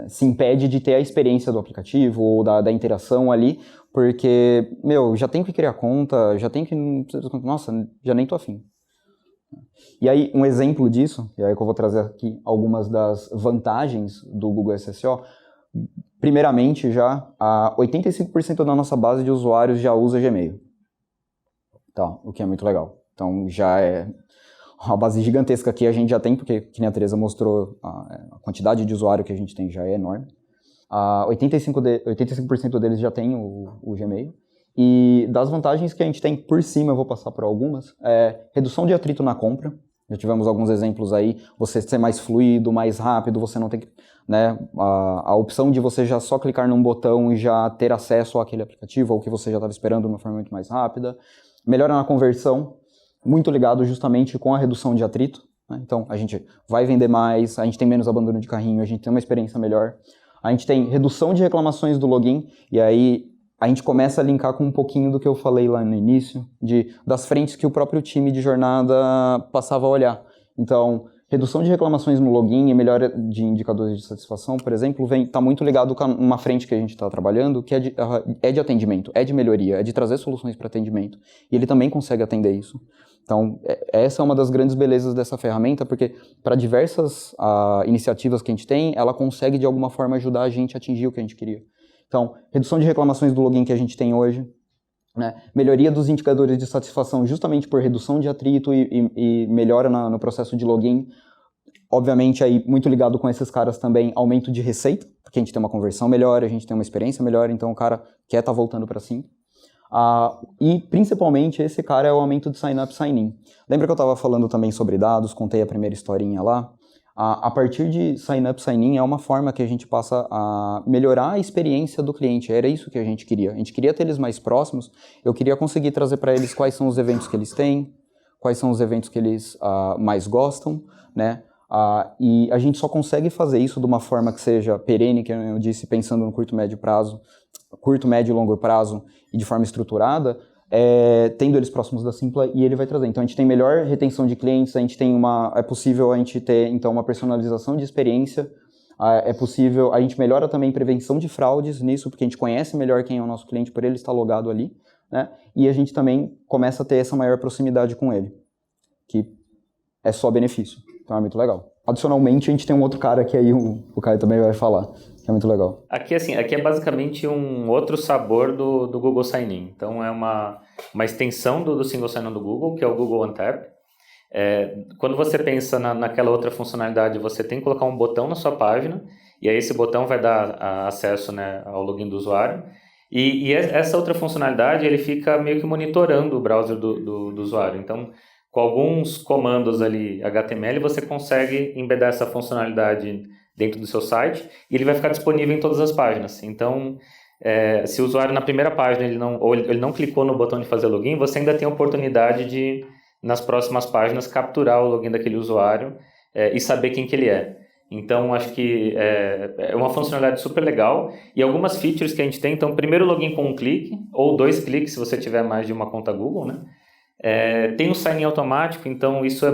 se impede de ter a experiência do aplicativo ou da interação ali, porque, já tenho que criar conta, já tenho que... Nossa, já nem tô afim. E aí, um exemplo disso, e aí que eu vou trazer aqui algumas das vantagens do Google SSO, primeiramente, já 85% da nossa base de usuários já usa Gmail. Tá, o que é muito legal. Então, já é uma base gigantesca que a gente já tem, porque, que nem a Teresa mostrou, a quantidade de usuário que a gente tem já é enorme. 85% deles já tem o Gmail. E das vantagens que a gente tem por cima, eu vou passar por algumas, redução de atrito na compra. Já tivemos alguns exemplos aí, você ser mais fluido, mais rápido, você não tem que... Né, a opção de você já só clicar num botão e já ter acesso àquele aplicativo, ou que você já estava esperando de uma forma muito mais rápida. Melhora na conversão, muito ligado justamente com a redução de atrito. Né? Então, a gente vai vender mais, a gente tem menos abandono de carrinho, a gente tem uma experiência melhor. A gente tem redução de reclamações do login, e aí a gente começa a linkar com um pouquinho do que eu falei lá no início, das frentes que o próprio time de jornada passava a olhar. Então, redução de reclamações no login e melhora de indicadores de satisfação, por exemplo, está muito ligado com uma frente que a gente está trabalhando, que é de atendimento, é de melhoria, é de trazer soluções para atendimento. E ele também consegue atender isso. Então, essa é uma das grandes belezas dessa ferramenta, porque para diversas iniciativas que a gente tem, ela consegue de alguma forma ajudar a gente a atingir o que a gente queria. Então, redução de reclamações do login que a gente tem hoje, né? Melhoria dos indicadores de satisfação justamente por redução de atrito e melhora no processo de login. Obviamente, aí, muito ligado com esses caras também, aumento de receita, porque a gente tem uma conversão melhor, a gente tem uma experiência melhor, então o cara quer estar voltando para sim. E, principalmente, esse cara é o aumento de sign-up, sign-in. Lembra que eu estava falando também sobre dados, contei a primeira historinha lá? A partir de sign-up, sign-in é uma forma que a gente passa a melhorar a experiência do cliente. Era isso que a gente queria. A gente queria ter eles mais próximos. Eu queria conseguir trazer para eles quais são os eventos que eles têm, quais são os eventos que eles mais gostam, né? E a gente só consegue fazer isso de uma forma que seja perene, que eu disse, pensando no curto, médio, e longo prazo e de forma estruturada, tendo eles próximos da Simpla, e ele vai trazer. Então a gente tem melhor retenção de clientes, a gente tem é possível a gente ter então uma personalização de experiência, é possível, a gente melhora também prevenção de fraudes nisso, porque a gente conhece melhor quem é o nosso cliente por ele estar logado ali, né? E a gente também começa a ter essa maior proximidade com ele, que é só benefício. Então é muito legal. Adicionalmente, a gente tem um outro cara que aí o Caio também vai falar, que é muito legal. Aqui é basicamente um outro sabor do Google Sign-In. Então, é uma extensão do Single Sign-On do Google, que é o Google OneTap. Quando você pensa naquela outra funcionalidade, você tem que colocar um botão na sua página, e aí esse botão vai dar acesso, né, ao login do usuário. E essa outra funcionalidade, ele fica meio que monitorando o browser do usuário. Então, com alguns comandos ali HTML, você consegue embedar essa funcionalidade dentro do seu site e ele vai ficar disponível em todas as páginas. Então, se o usuário na primeira página ele não clicou no botão de fazer login, você ainda tem a oportunidade de, nas próximas páginas, capturar o login daquele usuário e saber quem que ele é. Então, acho que é uma funcionalidade super legal. E algumas features que a gente tem, então, primeiro login com um clique, ou 2 cliques se você tiver mais de uma conta Google, né? Tem o sign-in automático, então isso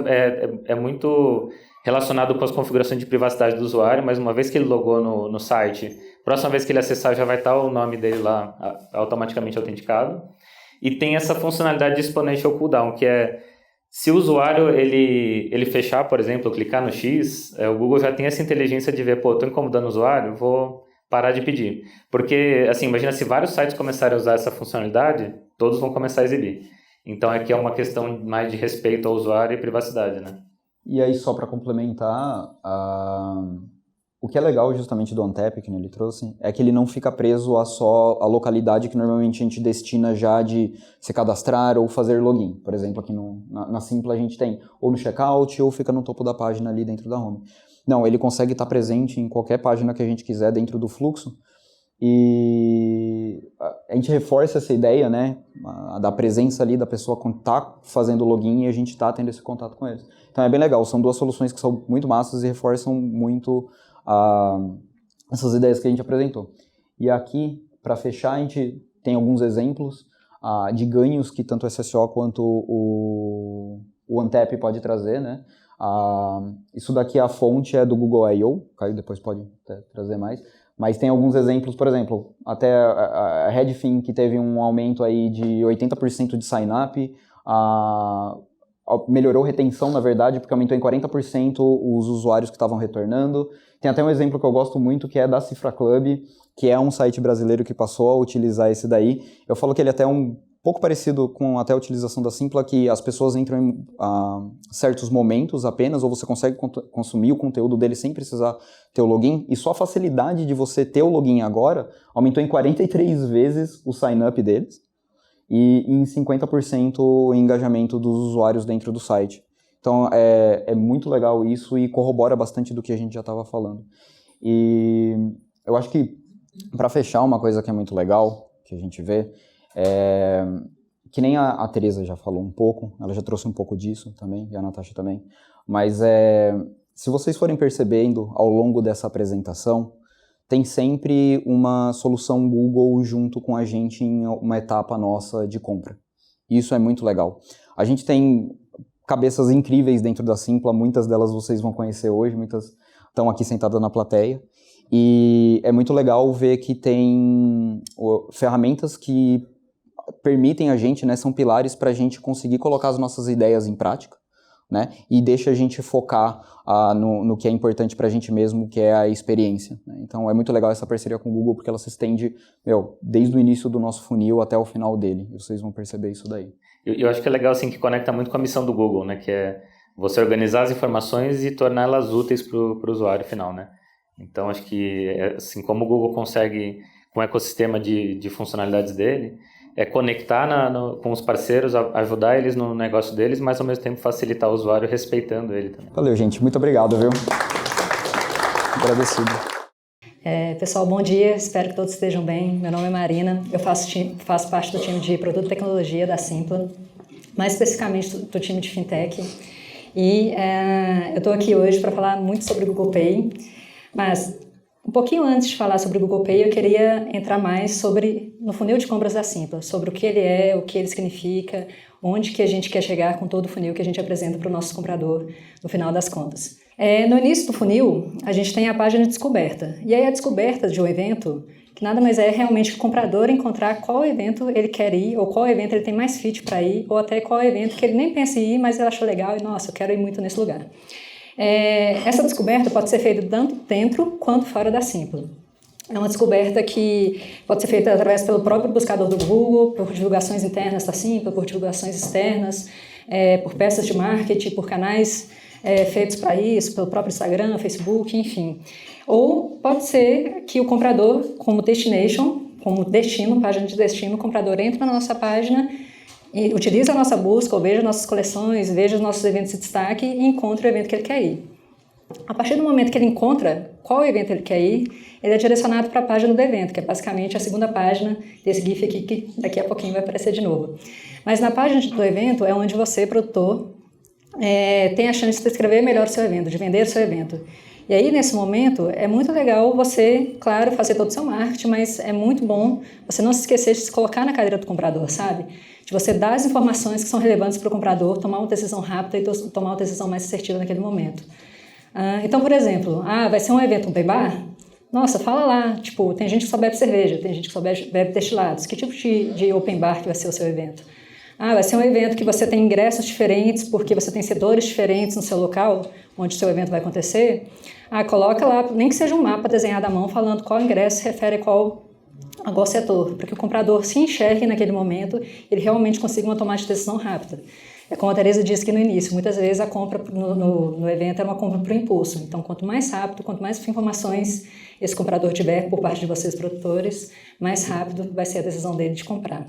é muito relacionado com as configurações de privacidade do usuário, mas uma vez que ele logou no site, próxima vez que ele acessar já vai estar o nome dele lá automaticamente autenticado. E tem essa funcionalidade de Exponential Cooldown, que se o usuário ele fechar, por exemplo, clicar no X, o Google já tem essa inteligência de ver, estou incomodando o usuário, vou parar de pedir. Porque, assim, imagina se vários sites começarem a usar essa funcionalidade, todos vão começar a exibir. Então, aqui é uma questão mais de respeito ao usuário e privacidade, né? E aí, só para complementar, o que é legal justamente do OneTap, que ele trouxe, é que ele não fica preso a só a localidade que normalmente a gente destina já de se cadastrar ou fazer login. Por exemplo, aqui na Simpla a gente tem ou no checkout ou fica no topo da página ali dentro da home. Não, ele consegue estar presente em qualquer página que a gente quiser dentro do fluxo. E a gente reforça essa ideia, né, da presença ali da pessoa quando está fazendo o login e a gente está tendo esse contato com eles. Então é bem legal, são 2 soluções que são muito massas e reforçam muito essas ideias que a gente apresentou. E aqui, para fechar, a gente tem alguns exemplos de ganhos que tanto o SSO quanto o o OneTap pode trazer, né? Isso daqui, a fonte é do Google I.O., o Caio depois pode trazer mais, mas tem alguns exemplos, por exemplo, até a Redfin, que teve um aumento aí de 80% de sign-up, melhorou retenção, na verdade, porque aumentou em 40% os usuários que estavam retornando. Tem até um exemplo que eu gosto muito, que é da Cifra Club, que é um site brasileiro que passou a utilizar esse daí. Eu falo que ele até é um pouco parecido com até a utilização da Simpla, que as pessoas entram em certos momentos apenas, ou você consegue consumir o conteúdo dele sem precisar ter o login, e só a facilidade de você ter o login agora aumentou em 43 vezes o sign-up deles, e em 50% o engajamento dos usuários dentro do site. Então é muito legal isso e corrobora bastante do que a gente já estava falando. E eu acho que, para fechar, uma coisa que é muito legal, que a gente vê, que nem a Teresa já falou um pouco, ela já trouxe um pouco disso também, e a Natasha também, mas se vocês forem percebendo ao longo dessa apresentação, tem sempre uma solução Google junto com a gente em uma etapa nossa de compra. Isso é muito legal. A gente tem cabeças incríveis dentro da Simpla, muitas delas vocês vão conhecer hoje, muitas estão aqui sentadas na plateia, e é muito legal ver que tem ferramentas que permitem a gente, né, são pilares para a gente conseguir colocar as nossas ideias em prática, né, e deixa a gente focar no que é importante para a gente mesmo, que é a experiência, né? Então é muito legal essa parceria com o Google, porque ela se estende, desde o início do nosso funil até o final dele, e vocês vão perceber isso daí. Eu acho que é legal, assim, que conecta muito com a missão do Google, né, que é você organizar as informações e torná-las úteis para o usuário final, né. Então acho que, assim, como o Google consegue, com o ecossistema de funcionalidades dele, conectar com os parceiros, ajudar eles no negócio deles, mas ao mesmo tempo facilitar o usuário respeitando ele também. Valeu, gente. Muito obrigado, viu? Agradecido. Pessoal, bom dia. Espero que todos estejam bem. Meu nome é Marina. Eu faço parte do time de Produto e Tecnologia da Simpla, mais especificamente do time de Fintech. E eu estou aqui hoje para falar muito sobre o Google Pay, mas um pouquinho antes de falar sobre o Google Pay, eu queria entrar mais no funil de compras da Simpla, sobre o que ele é, o que ele significa, onde que a gente quer chegar com todo o funil que a gente apresenta para o nosso comprador no final das contas. No início do funil, a gente tem a página de descoberta. E aí a descoberta de um evento, que nada mais é realmente o comprador encontrar qual evento ele quer ir, ou qual evento ele tem mais fit para ir, ou até qual evento que ele nem pensa em ir, mas ele achou legal e, nossa, eu quero ir muito nesse lugar. Essa descoberta pode ser feita tanto dentro quanto fora da Simpla. É uma descoberta que pode ser feita através pelo próprio buscador do Google, por divulgações internas da Simpla, por divulgações externas, por peças de marketing, por canais feitos para isso, pelo próprio Instagram, Facebook, enfim. Ou pode ser que o comprador, como destination, como destino, página de destino, o comprador entra na nossa página e utiliza a nossa busca, ou veja nossas coleções, veja os nossos eventos de destaque e encontra o evento que ele quer ir. A partir do momento que ele encontra qual evento ele quer ir, ele é direcionado para a página do evento, que é basicamente a segunda página desse GIF aqui, que daqui a pouquinho vai aparecer de novo. Mas na página do evento é onde você, produtor, tem a chance de descrever melhor o seu evento, de vender o seu evento. E aí, nesse momento, é muito legal você, claro, fazer todo o seu marketing, mas é muito bom você não se esquecer de se colocar na cadeira do comprador, sabe? De você dar as informações que são relevantes para o comprador, tomar uma decisão rápida e tomar uma decisão mais assertiva naquele momento. Então, por exemplo, vai ser um evento open bar? Nossa, fala lá, tipo, tem gente que só bebe cerveja, tem gente que só bebe destilados. Que tipo de open bar que vai ser o seu evento? Vai ser um evento que você tem ingressos diferentes, porque você tem setores diferentes no seu local, onde o seu evento vai acontecer. Coloca lá, nem que seja um mapa desenhado à mão, falando qual ingresso se refere a qual setor, para que o comprador se enxergue naquele momento e ele realmente consiga uma tomada de decisão rápida. Como a Teresa disse aqui no início, muitas vezes a compra no evento é uma compra por impulso. Então, quanto mais rápido, quanto mais informações esse comprador tiver por parte de vocês, produtores, mais rápido vai ser a decisão dele de comprar.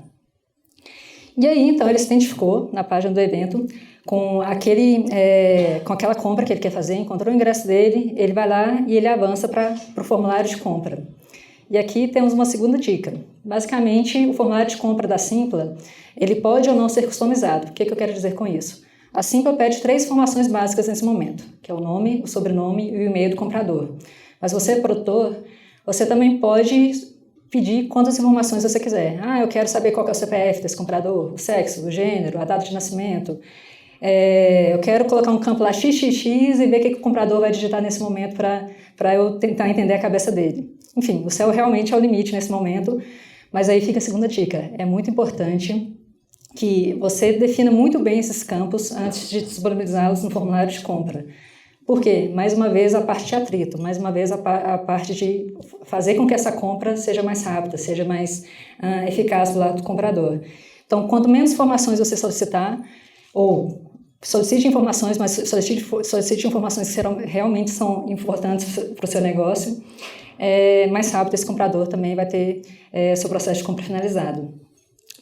E aí, então, ele se identificou na página do evento com aquela compra que ele quer fazer, encontrou o ingresso dele, ele vai lá e ele avança para o formulário de compra. E aqui temos uma segunda dica. Basicamente, o formulário de compra da Simpla, ele pode ou não ser customizado. O que eu quero dizer com isso? A Simpla pede 3 informações básicas nesse momento, que é o nome, o sobrenome e o e-mail do comprador. Mas você, produtor, você também pode pedir quantas informações você quiser. Eu quero saber qual que é o CPF desse comprador, o sexo, o gênero, a data de nascimento. eu quero colocar um campo lá XXX e ver o que o comprador vai digitar nesse momento para eu tentar entender a cabeça dele. Enfim, o céu realmente é o limite nesse momento, mas aí fica a segunda dica. É muito importante que você defina muito bem esses campos antes de disponibilizá-los no formulário de compra. Por quê? Mais uma vez a parte de atrito, mais uma vez a parte de fazer com que essa compra seja mais rápida, seja mais eficaz do lado do comprador. Então, quanto menos informações você solicitar, ou solicite informações, mas solicite informações que realmente são importantes para o seu negócio, mais rápido esse comprador também vai ter seu processo de compra finalizado.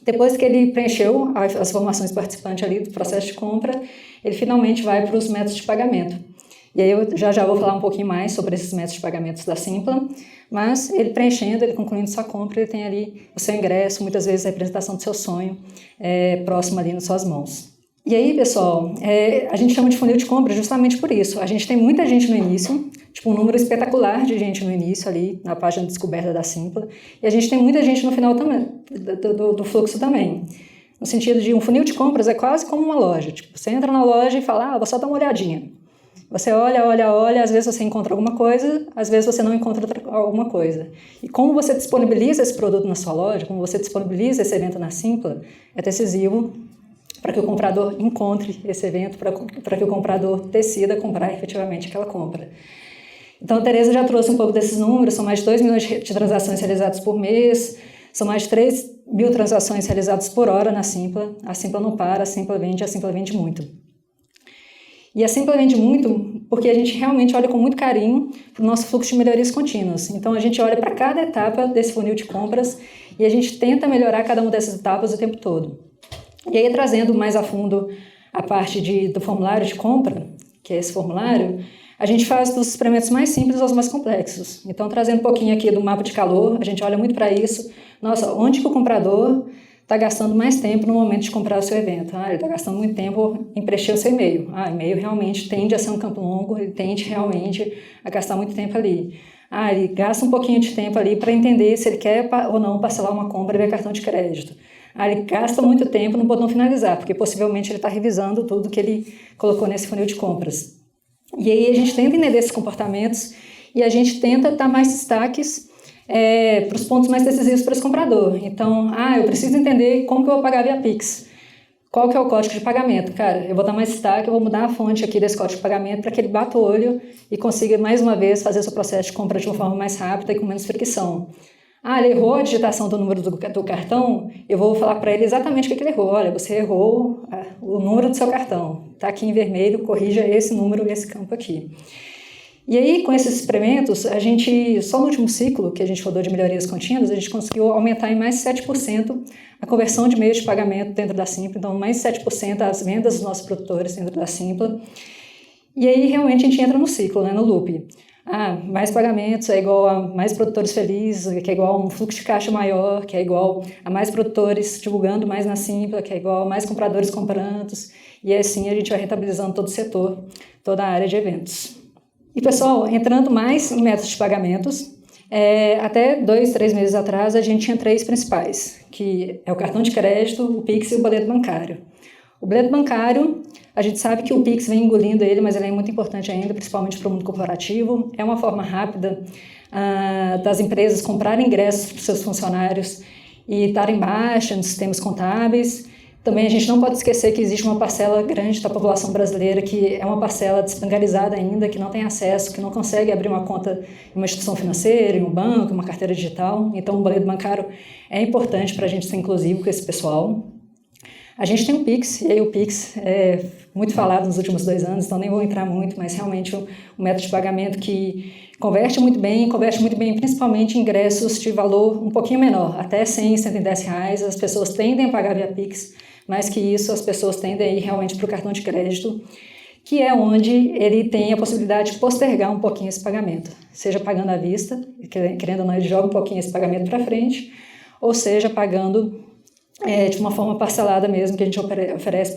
Depois que ele preencheu as informações participantes ali do processo de compra, ele finalmente vai para os métodos de pagamento. E aí eu já vou falar um pouquinho mais sobre esses métodos de pagamentos da Simpla, mas ele preenchendo, ele concluindo sua compra, ele tem ali o seu ingresso, muitas vezes a representação do seu sonho próximo ali nas suas mãos. E aí, pessoal, a gente chama de funil de compra justamente por isso. A gente tem muita gente no início, tipo um número espetacular de gente no início ali, na página de descoberta da Simpla, e a gente tem muita gente no final também, do fluxo também. No sentido de um funil de compras é quase como uma loja. Tipo, você entra na loja e fala, vou só dar uma olhadinha. Você olha, às vezes você encontra alguma coisa, às vezes você não encontra alguma coisa. E como você disponibiliza esse produto na sua loja, como você disponibiliza esse evento na Simpla, é decisivo para que o comprador encontre esse evento, para que o comprador decida comprar efetivamente aquela compra. Então, a Tereza já trouxe um pouco desses números, são mais de 2 milhões de transações realizadas por mês, são mais de 3 mil transações realizadas por hora na Simpla. A Simpla não para, a Simpla vende muito. E a Simpla vende muito porque a gente realmente olha com muito carinho para o nosso fluxo de melhorias contínuas. Então, a gente olha para cada etapa desse funil de compras e a gente tenta melhorar cada uma dessas etapas o tempo todo. E aí, trazendo mais a fundo a parte do formulário de compra, que é esse formulário, a gente faz dos experimentos mais simples aos mais complexos. Então, trazendo um pouquinho aqui do mapa de calor, a gente olha muito para isso. Nossa, onde que o comprador está gastando mais tempo no momento de comprar o seu evento? Ele está gastando muito tempo em preencher o seu e-mail. E-mail realmente tende a ser um campo longo, ele tende realmente a gastar muito tempo ali. Ele gasta um pouquinho de tempo ali para entender se ele quer ou não parcelar uma compra via cartão de crédito. Ele gasta muito tempo no botão finalizar, porque possivelmente ele está revisando tudo que ele colocou nesse funil de compras. E aí a gente tenta entender esses comportamentos e a gente tenta dar mais destaques para os pontos mais decisivos para esse comprador. Então, eu preciso entender como que eu vou pagar via Pix. Qual que é o código de pagamento? Cara, eu vou dar mais destaque, eu vou mudar a fonte aqui desse código de pagamento para que ele bata o olho e consiga, mais uma vez, fazer o seu processo de compra de uma forma mais rápida e com menos fricção. Ele errou a digitação do número do cartão, eu vou falar para ele exatamente o que ele errou. Olha, você errou o número do seu cartão. Está aqui em vermelho, corrija esse número nesse campo aqui. E aí, com esses experimentos, a gente, só no último ciclo que a gente rodou de melhorias contínuas, a gente conseguiu aumentar em mais 7% a conversão de meios de pagamento dentro da Simpla, então mais 7% as vendas dos nossos produtores dentro da Simpla. E aí, realmente, a gente entra no ciclo, no loop. Mais pagamentos é igual a mais produtores felizes, que é igual a um fluxo de caixa maior, que é igual a mais produtores divulgando mais na Simpla, que é igual a mais compradores comprando, e assim a gente vai rentabilizando todo o setor, toda a área de eventos. E, pessoal, entrando mais em métodos de pagamentos, até 2-3 meses atrás, a gente tinha 3 principais, que é o cartão de crédito, o Pix e o boleto bancário. O boleto bancário, a gente sabe que o Pix vem engolindo ele, mas ele é muito importante ainda, principalmente para o mundo corporativo. É uma forma rápida das empresas comprarem ingressos para os seus funcionários e estarem baixa nos sistemas contábeis. Também a gente não pode esquecer que existe uma parcela grande da população brasileira que é uma parcela desbancarizada ainda, que não tem acesso, que não consegue abrir uma conta em uma instituição financeira, em um banco, em uma carteira digital. Então, o boleto bancário é importante para a gente ser inclusivo com esse pessoal. A gente tem o Pix, e aí o Pix é muito falado nos últimos 2 anos, então nem vou entrar muito, mas realmente um método de pagamento que converte muito bem principalmente ingressos de valor um pouquinho menor, até 100, 110 reais, as pessoas tendem a pagar via Pix, mais que isso, as pessoas tendem a ir realmente para o cartão de crédito, que é onde ele tem a possibilidade de postergar um pouquinho esse pagamento, seja pagando à vista, querendo ou não, ele joga um pouquinho esse pagamento para frente, ou seja, pagando de uma forma parcelada mesmo, que a gente oferece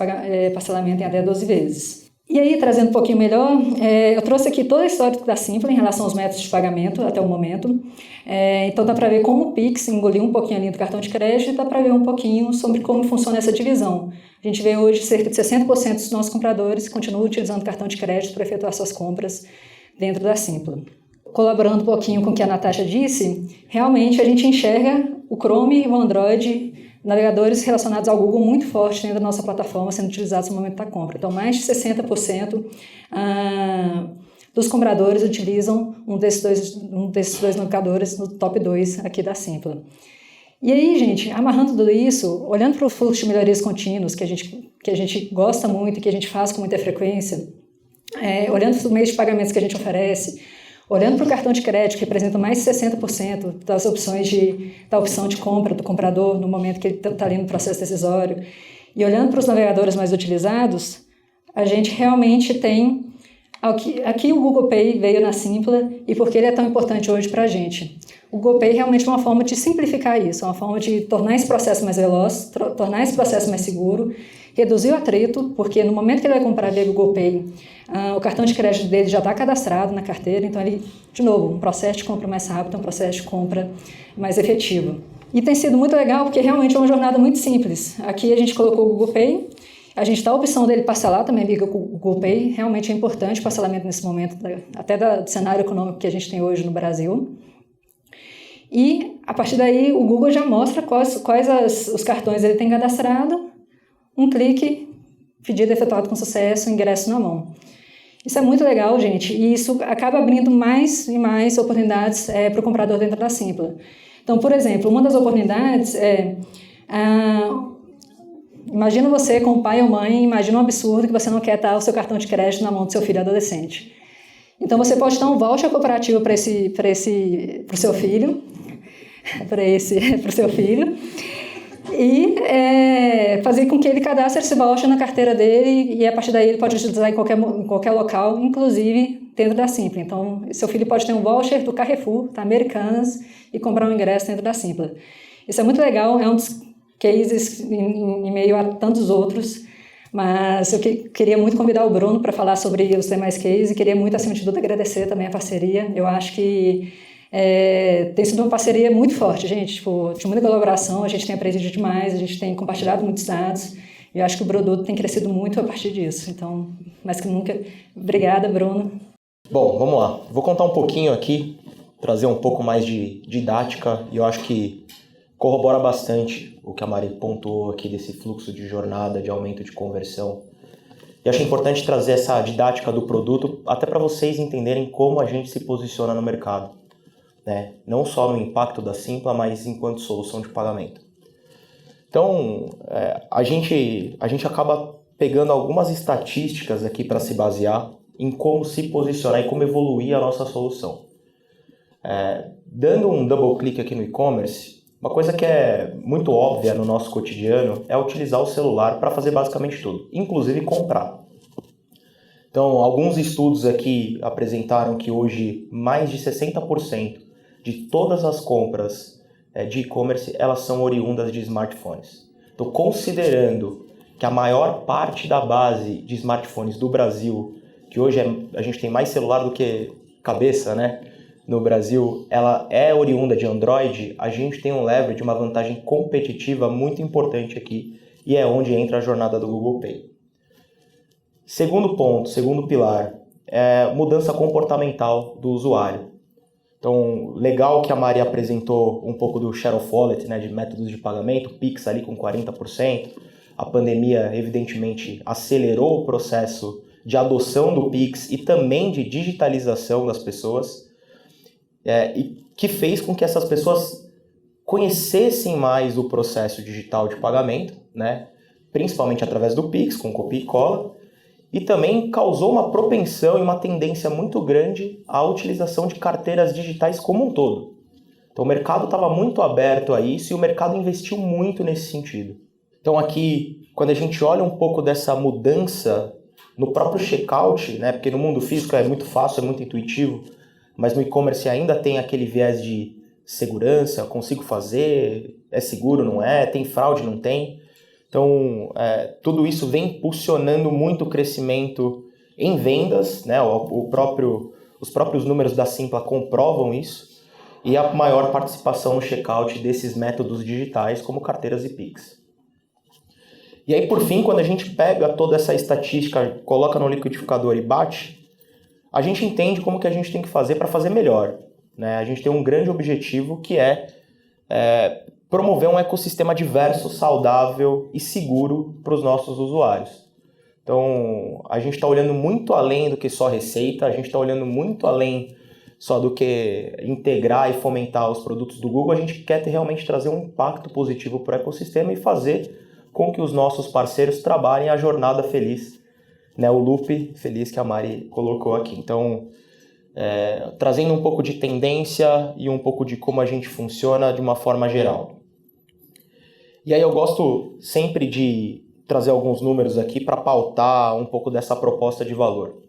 parcelamento em até 12 vezes. E aí, trazendo um pouquinho melhor, eu trouxe aqui toda a história da Simpla em relação aos métodos de pagamento até o momento. Então, dá para ver como o Pix engoliu um pouquinho ali do cartão de crédito e dá para ver um pouquinho sobre como funciona essa divisão. A gente vê hoje cerca de 60% dos nossos compradores continuam utilizando cartão de crédito para efetuar suas compras dentro da Simpla. Colaborando um pouquinho com o que a Natasha disse, realmente a gente enxerga o Chrome e o Android, navegadores relacionados ao Google muito forte dentro da nossa plataforma sendo utilizados no momento da compra. Então, mais de 60% dos compradores utilizam um desses dois navegadores no top 2 aqui da Simpla. E aí, gente, amarrando tudo isso, olhando para o fluxo de melhorias contínuos que a gente gosta muito e que a gente faz com muita frequência, olhando para os meios de pagamentos que a gente oferece, olhando para o cartão de crédito, que representa mais de 60% das opções da opção de compra do comprador no momento que ele está ali no processo decisório, e olhando para os navegadores mais utilizados, a gente realmente tem... Aqui o Google Pay veio na Simpla e por que ele é tão importante hoje para a gente. O Google Pay realmente é uma forma de simplificar isso, é uma forma de tornar esse processo mais veloz, tornar esse processo mais seguro, reduzir o atrito, porque no momento que ele vai comprar via Google Pay, o cartão de crédito dele já está cadastrado na carteira, então ele, de novo, um processo de compra mais rápido, um processo de compra mais efetivo. E tem sido muito legal porque realmente é uma jornada muito simples. Aqui a gente colocou o Google Pay, a gente dá a opção dele parcelar também via Google Pay, realmente é importante o parcelamento nesse momento, até do cenário econômico que a gente tem hoje no Brasil. E, a partir daí, o Google já mostra quais os cartões ele tem cadastrado, um clique, pedido efetuado com sucesso, ingresso na mão. Isso é muito legal, gente, e isso acaba abrindo mais e mais oportunidades para o comprador dentro da Simpla. Então, por exemplo, uma das oportunidades imagina você com o pai ou mãe, imagina um absurdo que você não quer estar o seu cartão de crédito na mão do seu filho adolescente. Então, você pode dar um voucher cooperativo para o seu filho, para o seu filho, e fazer com que ele cadastre esse voucher na carteira dele e a partir daí ele pode utilizar em qualquer local, inclusive dentro da Simpla. Então, seu filho pode ter um voucher do Carrefour, da Americanas, e comprar um ingresso dentro da Simpla. Isso é muito legal, é um dos cases em meio a tantos outros, mas eu queria muito convidar o Bruno para falar sobre os demais cases e queria muito, acima de tudo, agradecer também a parceria. Eu acho que tem sido uma parceria muito forte, gente, de muita colaboração, a gente tem aprendido demais, a gente tem compartilhado muitos dados e eu acho que o produto tem crescido muito a partir disso. Então, mais que nunca, obrigada, Bruno. Bom, vamos lá. Vou contar um pouquinho aqui, trazer um pouco mais de didática e eu acho que corrobora bastante o que a Mari pontuou aqui desse fluxo de jornada, de aumento de conversão. E acho importante trazer essa didática do produto até para vocês entenderem como a gente se posiciona no mercado, né? Não só no impacto da Simpla, mas enquanto solução de pagamento. Então, a gente acaba pegando algumas estatísticas aqui para se basear em como se posicionar e como evoluir a nossa solução. Dando um double clique aqui no e-commerce, uma coisa que é muito óbvia no nosso cotidiano é utilizar o celular para fazer basicamente tudo, inclusive comprar. Então, alguns estudos aqui apresentaram que hoje mais de 60% de todas as compras de e-commerce elas são oriundas de smartphones. Então, considerando que a maior parte da base de smartphones do Brasil, que hoje a gente tem mais celular do que cabeça, né? No Brasil, ela é oriunda de Android, a gente tem um leverage, uma vantagem competitiva muito importante aqui, e é onde entra a jornada do Google Pay. Segundo ponto, segundo pilar, é mudança comportamental do usuário. Então, legal que a Mari apresentou um pouco do share of wallet, né, de métodos de pagamento, Pix ali com 40%, a pandemia evidentemente acelerou o processo de adoção do Pix e também de digitalização das pessoas, e que fez com que essas pessoas conhecessem mais o processo digital de pagamento, né? Principalmente através do Pix, com copia e cola, e também causou uma propensão e uma tendência muito grande à utilização de carteiras digitais como um todo. Então o mercado estava muito aberto a isso e o mercado investiu muito nesse sentido. Então aqui, quando a gente olha um pouco dessa mudança no próprio checkout, né? Porque no mundo físico é muito fácil, é muito intuitivo, mas no e-commerce ainda tem aquele viés de segurança, consigo fazer, é seguro, não é, tem fraude, não tem. Então, tudo isso vem impulsionando muito o crescimento em vendas, né? Os próprios números da Simpla comprovam isso, e a maior participação no checkout desses métodos digitais, como carteiras e Pix. E aí, por fim, quando a gente pega toda essa estatística, coloca no liquidificador e bate, a gente entende como que a gente tem que fazer para fazer melhor, né? A gente tem um grande objetivo que é promover um ecossistema diverso, saudável e seguro para os nossos usuários. Então, a gente está olhando muito além do que só receita, a gente está olhando muito além só do que integrar e fomentar os produtos do Google. A gente quer realmente trazer um impacto positivo para o ecossistema e fazer com que os nossos parceiros trabalhem a jornada feliz, né? O loop feliz que a Mari colocou aqui. Então, trazendo um pouco de tendência e um pouco de como a gente funciona de uma forma geral. E aí eu gosto sempre de trazer alguns números aqui para pautar um pouco dessa proposta de valor.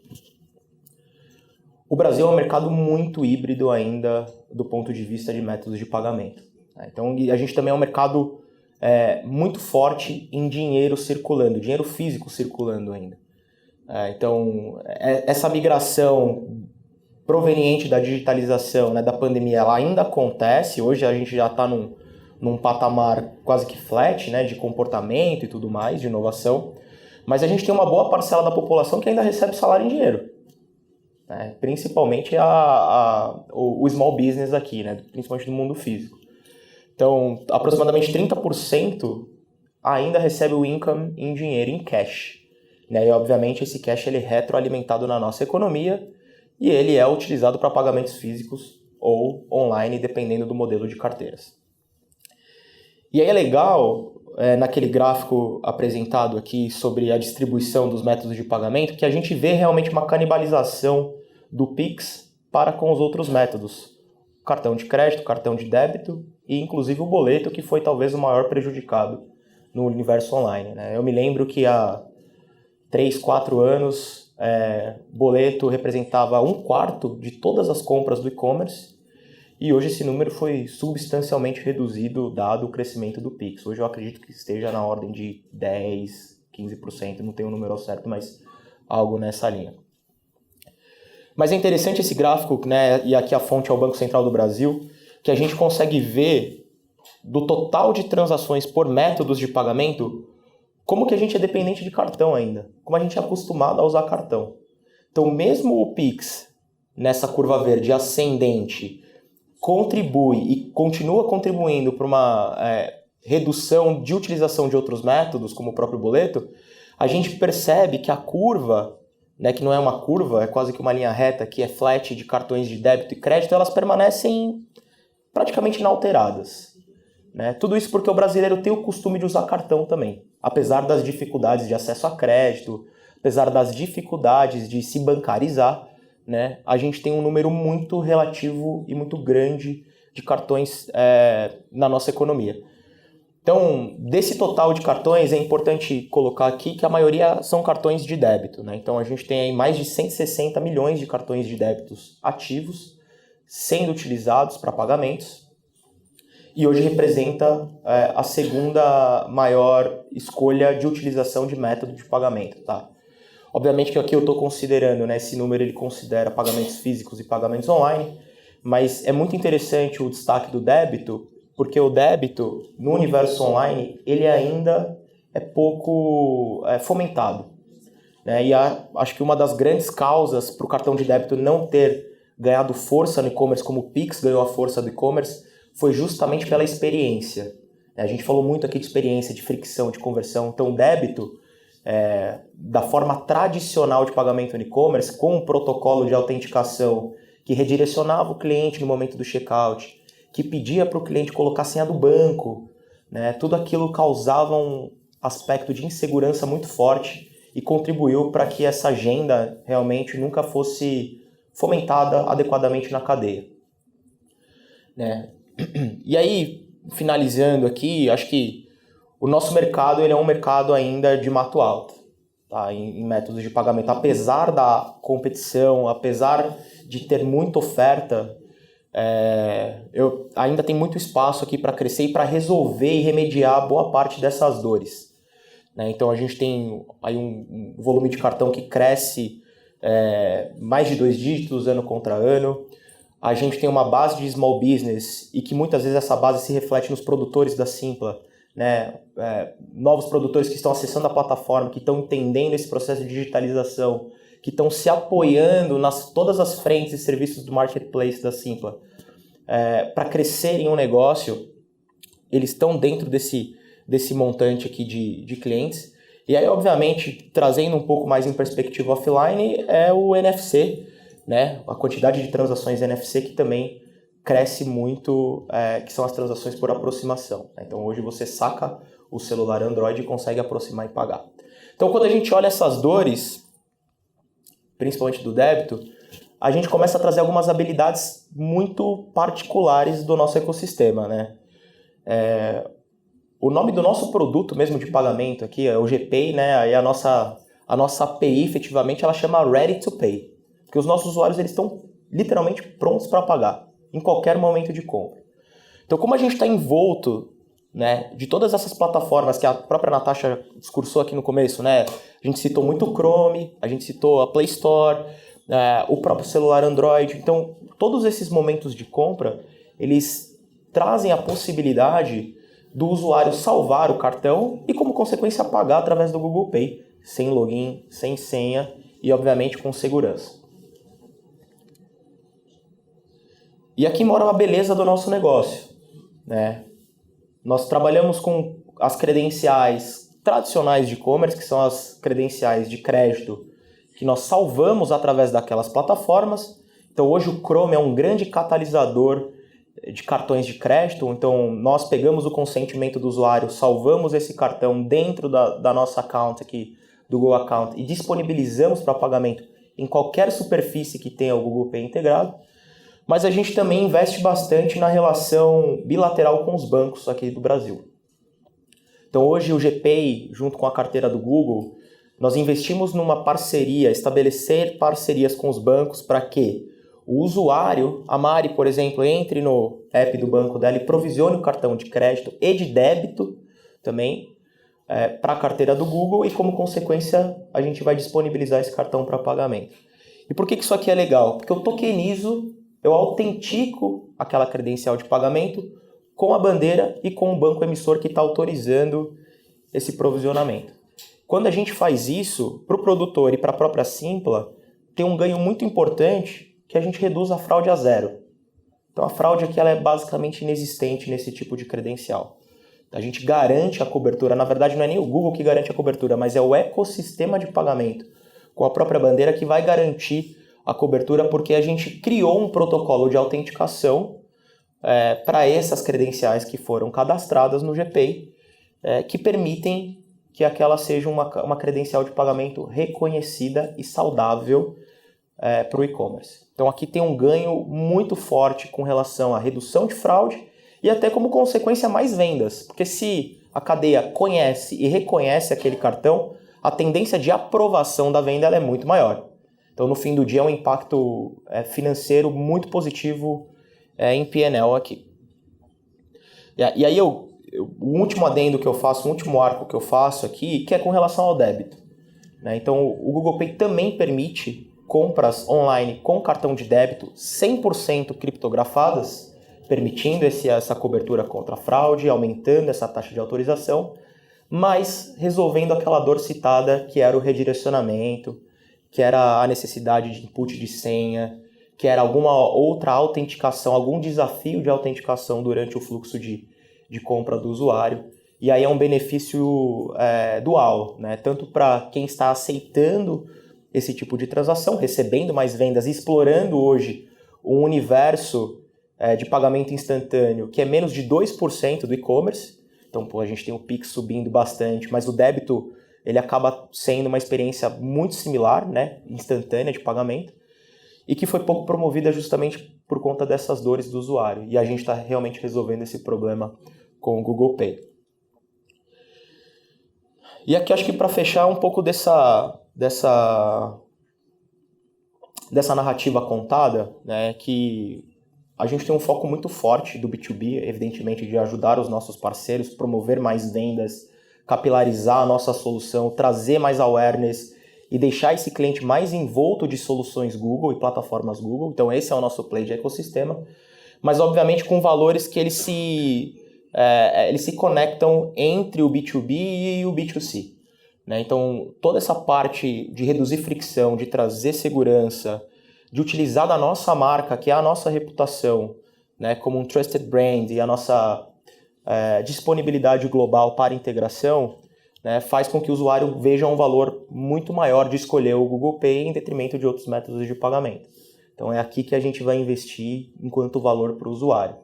O Brasil é um mercado muito híbrido ainda do ponto de vista de métodos de pagamento. Então a gente também é um mercado muito forte em dinheiro circulando, dinheiro físico circulando ainda. Então essa migração proveniente da digitalização, né, da pandemia, ela ainda acontece. Hoje a gente já está num patamar quase que flat, né, de comportamento e tudo mais, de inovação, mas a gente tem uma boa parcela da população que ainda recebe salário em dinheiro, né, principalmente o small business aqui, né, principalmente no mundo físico. Então, aproximadamente 30% ainda recebe o income em dinheiro, em cash, né, e obviamente esse cash ele é retroalimentado na nossa economia e ele é utilizado para pagamentos físicos ou online, dependendo do modelo de carteiras. E aí é legal, naquele gráfico apresentado aqui sobre a distribuição dos métodos de pagamento, que a gente vê realmente uma canibalização do Pix para com os outros métodos. Cartão de crédito, cartão de débito e inclusive o boleto, que foi talvez o maior prejudicado no universo online, né? Eu me lembro que há 3, 4 anos, boleto representava 1/4 de todas as compras do e-commerce, e hoje esse número foi substancialmente reduzido dado o crescimento do Pix. Hoje eu acredito que esteja na ordem de 10, 15%, não tenho o número certo, mas algo nessa linha. Mas é interessante esse gráfico, né, e aqui a fonte é o Banco Central do Brasil, que a gente consegue ver do total de transações por métodos de pagamento, como que a gente é dependente de cartão ainda, como a gente é acostumado a usar cartão. Então, mesmo o Pix, nessa curva verde ascendente, contribui e continua contribuindo para uma redução de utilização de outros métodos, como o próprio boleto, a gente percebe que a curva, né, que não é uma curva, é quase que uma linha reta, que é flat de cartões de débito e crédito, elas permanecem praticamente inalteradas, né? Tudo isso porque o brasileiro tem o costume de usar cartão também. Apesar das dificuldades de acesso a crédito, apesar das dificuldades de se bancarizar, né, a gente tem um número muito relativo e muito grande de cartões na nossa economia. Então, desse total de cartões, é importante colocar aqui que a maioria são cartões de débito, né? Então, a gente tem aí mais de 160 milhões de cartões de débitos ativos sendo utilizados para pagamentos, e hoje representa a segunda maior escolha de utilização de método de pagamento, tá? Obviamente que aqui eu estou considerando, né, esse número ele considera pagamentos físicos e pagamentos online, mas é muito interessante o destaque do débito, porque o débito no universo online ele ainda é pouco fomentado, né? E acho que uma das grandes causas para o cartão de débito não ter ganhado força no e-commerce como o Pix ganhou a força do e-commerce foi justamente pela experiência. A gente falou muito aqui de experiência, de fricção, de conversão. Então, o débito, da forma tradicional de pagamento no e-commerce, com um protocolo de autenticação que redirecionava o cliente no momento do checkout, que pedia para o cliente colocar a senha do banco, né? Tudo aquilo causava um aspecto de insegurança muito forte e contribuiu para que essa agenda realmente nunca fosse fomentada adequadamente na cadeia, né? E aí, finalizando aqui, acho que o nosso mercado ele é um mercado ainda de mato alto, tá? Em métodos de pagamento. Apesar da competição, apesar de ter muita oferta, ainda tem muito espaço aqui para crescer e para resolver e remediar boa parte dessas dores, né? Então a gente tem aí um volume de cartão que cresce mais de 2 dígitos, ano contra ano. A gente tem uma base de small business e que muitas vezes essa base se reflete nos produtores da Simpla, né? Novos produtores que estão acessando a plataforma, que estão entendendo esse processo de digitalização, que estão se apoiando nas todas as frentes e serviços do marketplace da Simpla para crescer em um negócio. Eles estão dentro desse montante aqui de clientes. E aí, obviamente, trazendo um pouco mais em perspectiva offline, é o NFC, né? A quantidade de transações NFC que também cresce muito, que são as transações por aproximação. Então, hoje você saca o celular Android e consegue aproximar e pagar. Então, quando a gente olha essas dores, principalmente do débito, a gente começa a trazer algumas habilidades muito particulares do nosso ecossistema, né? O nome do nosso produto mesmo de pagamento aqui é o GPay, né? Aí a nossa API, efetivamente, ela chama Ready to Pay. Porque os nossos usuários eles estão literalmente prontos para pagar em qualquer momento de compra. Então, como a gente está envolto, né, de todas essas plataformas que a própria Natasha discursou aqui no começo, né? A gente citou muito o Chrome, a gente citou a Play Store, o próprio celular Android. Então, todos esses momentos de compra, eles trazem a possibilidade do usuário salvar o cartão e, como consequência, pagar através do Google Pay, sem login, sem senha e, obviamente, com segurança. E aqui mora a beleza do nosso negócio, né? Nós trabalhamos com as credenciais tradicionais de e-commerce, que são as credenciais de crédito, que nós salvamos através daquelas plataformas. Então, hoje o Chrome é um grande catalisador de cartões de crédito. Então, nós pegamos o consentimento do usuário, salvamos esse cartão dentro da nossa account aqui, do Google Account, e disponibilizamos para pagamento em qualquer superfície que tenha o Google Pay integrado. Mas a gente também investe bastante na relação bilateral com os bancos aqui do Brasil. Então, hoje o GPay, junto com a carteira do Google, nós investimos numa parceria, estabelecer parcerias com os bancos para que o usuário, a Mari, por exemplo, entre no app do banco dela e provisione o cartão de crédito e de débito também para a carteira do Google e, como consequência, a gente vai disponibilizar esse cartão para pagamento. E por que isso aqui é legal? Porque eu tokenizo, eu autentico aquela credencial de pagamento com a bandeira e com o banco emissor que está autorizando esse provisionamento. Quando a gente faz isso, para o produtor e para a própria Simpla, tem um ganho muito importante, que a gente reduz a fraude a zero. Então a fraude aqui ela é basicamente inexistente nesse tipo de credencial. A gente garante a cobertura, na verdade não é nem o Google que garante a cobertura, mas é o ecossistema de pagamento com a própria bandeira que vai garantir a cobertura, porque a gente criou um protocolo de autenticação para essas credenciais que foram cadastradas no GPay, que permitem que aquela seja uma credencial de pagamento reconhecida e saudável para o e-commerce. Então aqui tem um ganho muito forte com relação à redução de fraude e até como consequência mais vendas, porque se a cadeia conhece e reconhece aquele cartão, a tendência de aprovação da venda ela é muito maior. Então no fim do dia é um impacto financeiro muito positivo em P&L aqui. E aí o último adendo que eu faço, o último arco que eu faço aqui, que é com relação ao débito, né? Então o Google Pay também permite compras online com cartão de débito 100% criptografadas, permitindo essa cobertura contra a fraude, aumentando essa taxa de autorização, mas resolvendo aquela dor citada que era o redirecionamento, que era a necessidade de input de senha, que era alguma outra autenticação, algum desafio de autenticação durante o fluxo de compra do usuário. E aí é um benefício dual, né? Tanto para quem está aceitando esse tipo de transação, recebendo mais vendas, explorando hoje um universo de pagamento instantâneo que é menos de 2% do e-commerce. Então, a gente tem o Pix subindo bastante, mas o débito ele acaba sendo uma experiência muito similar, né? Instantânea de pagamento, e que foi pouco promovida justamente por conta dessas dores do usuário. E a gente está realmente resolvendo esse problema com o Google Pay. E aqui acho que para fechar um pouco dessa narrativa contada, né, que a gente tem um foco muito forte do B2B, evidentemente, de ajudar os nossos parceiros, promover mais vendas, capilarizar a nossa solução, trazer mais awareness e deixar esse cliente mais envolto de soluções Google e plataformas Google. Então esse é o nosso play de ecossistema, mas obviamente com valores que eles se conectam entre o B2B e o B2C. Né? Então toda essa parte de reduzir fricção, de trazer segurança, de utilizar da nossa marca, que é a nossa reputação, né, como um trusted brand e a nossa disponibilidade global para integração, né, faz com que o usuário veja um valor muito maior de escolher o Google Pay em detrimento de outros métodos de pagamento. Então é aqui que a gente vai investir enquanto valor para o usuário.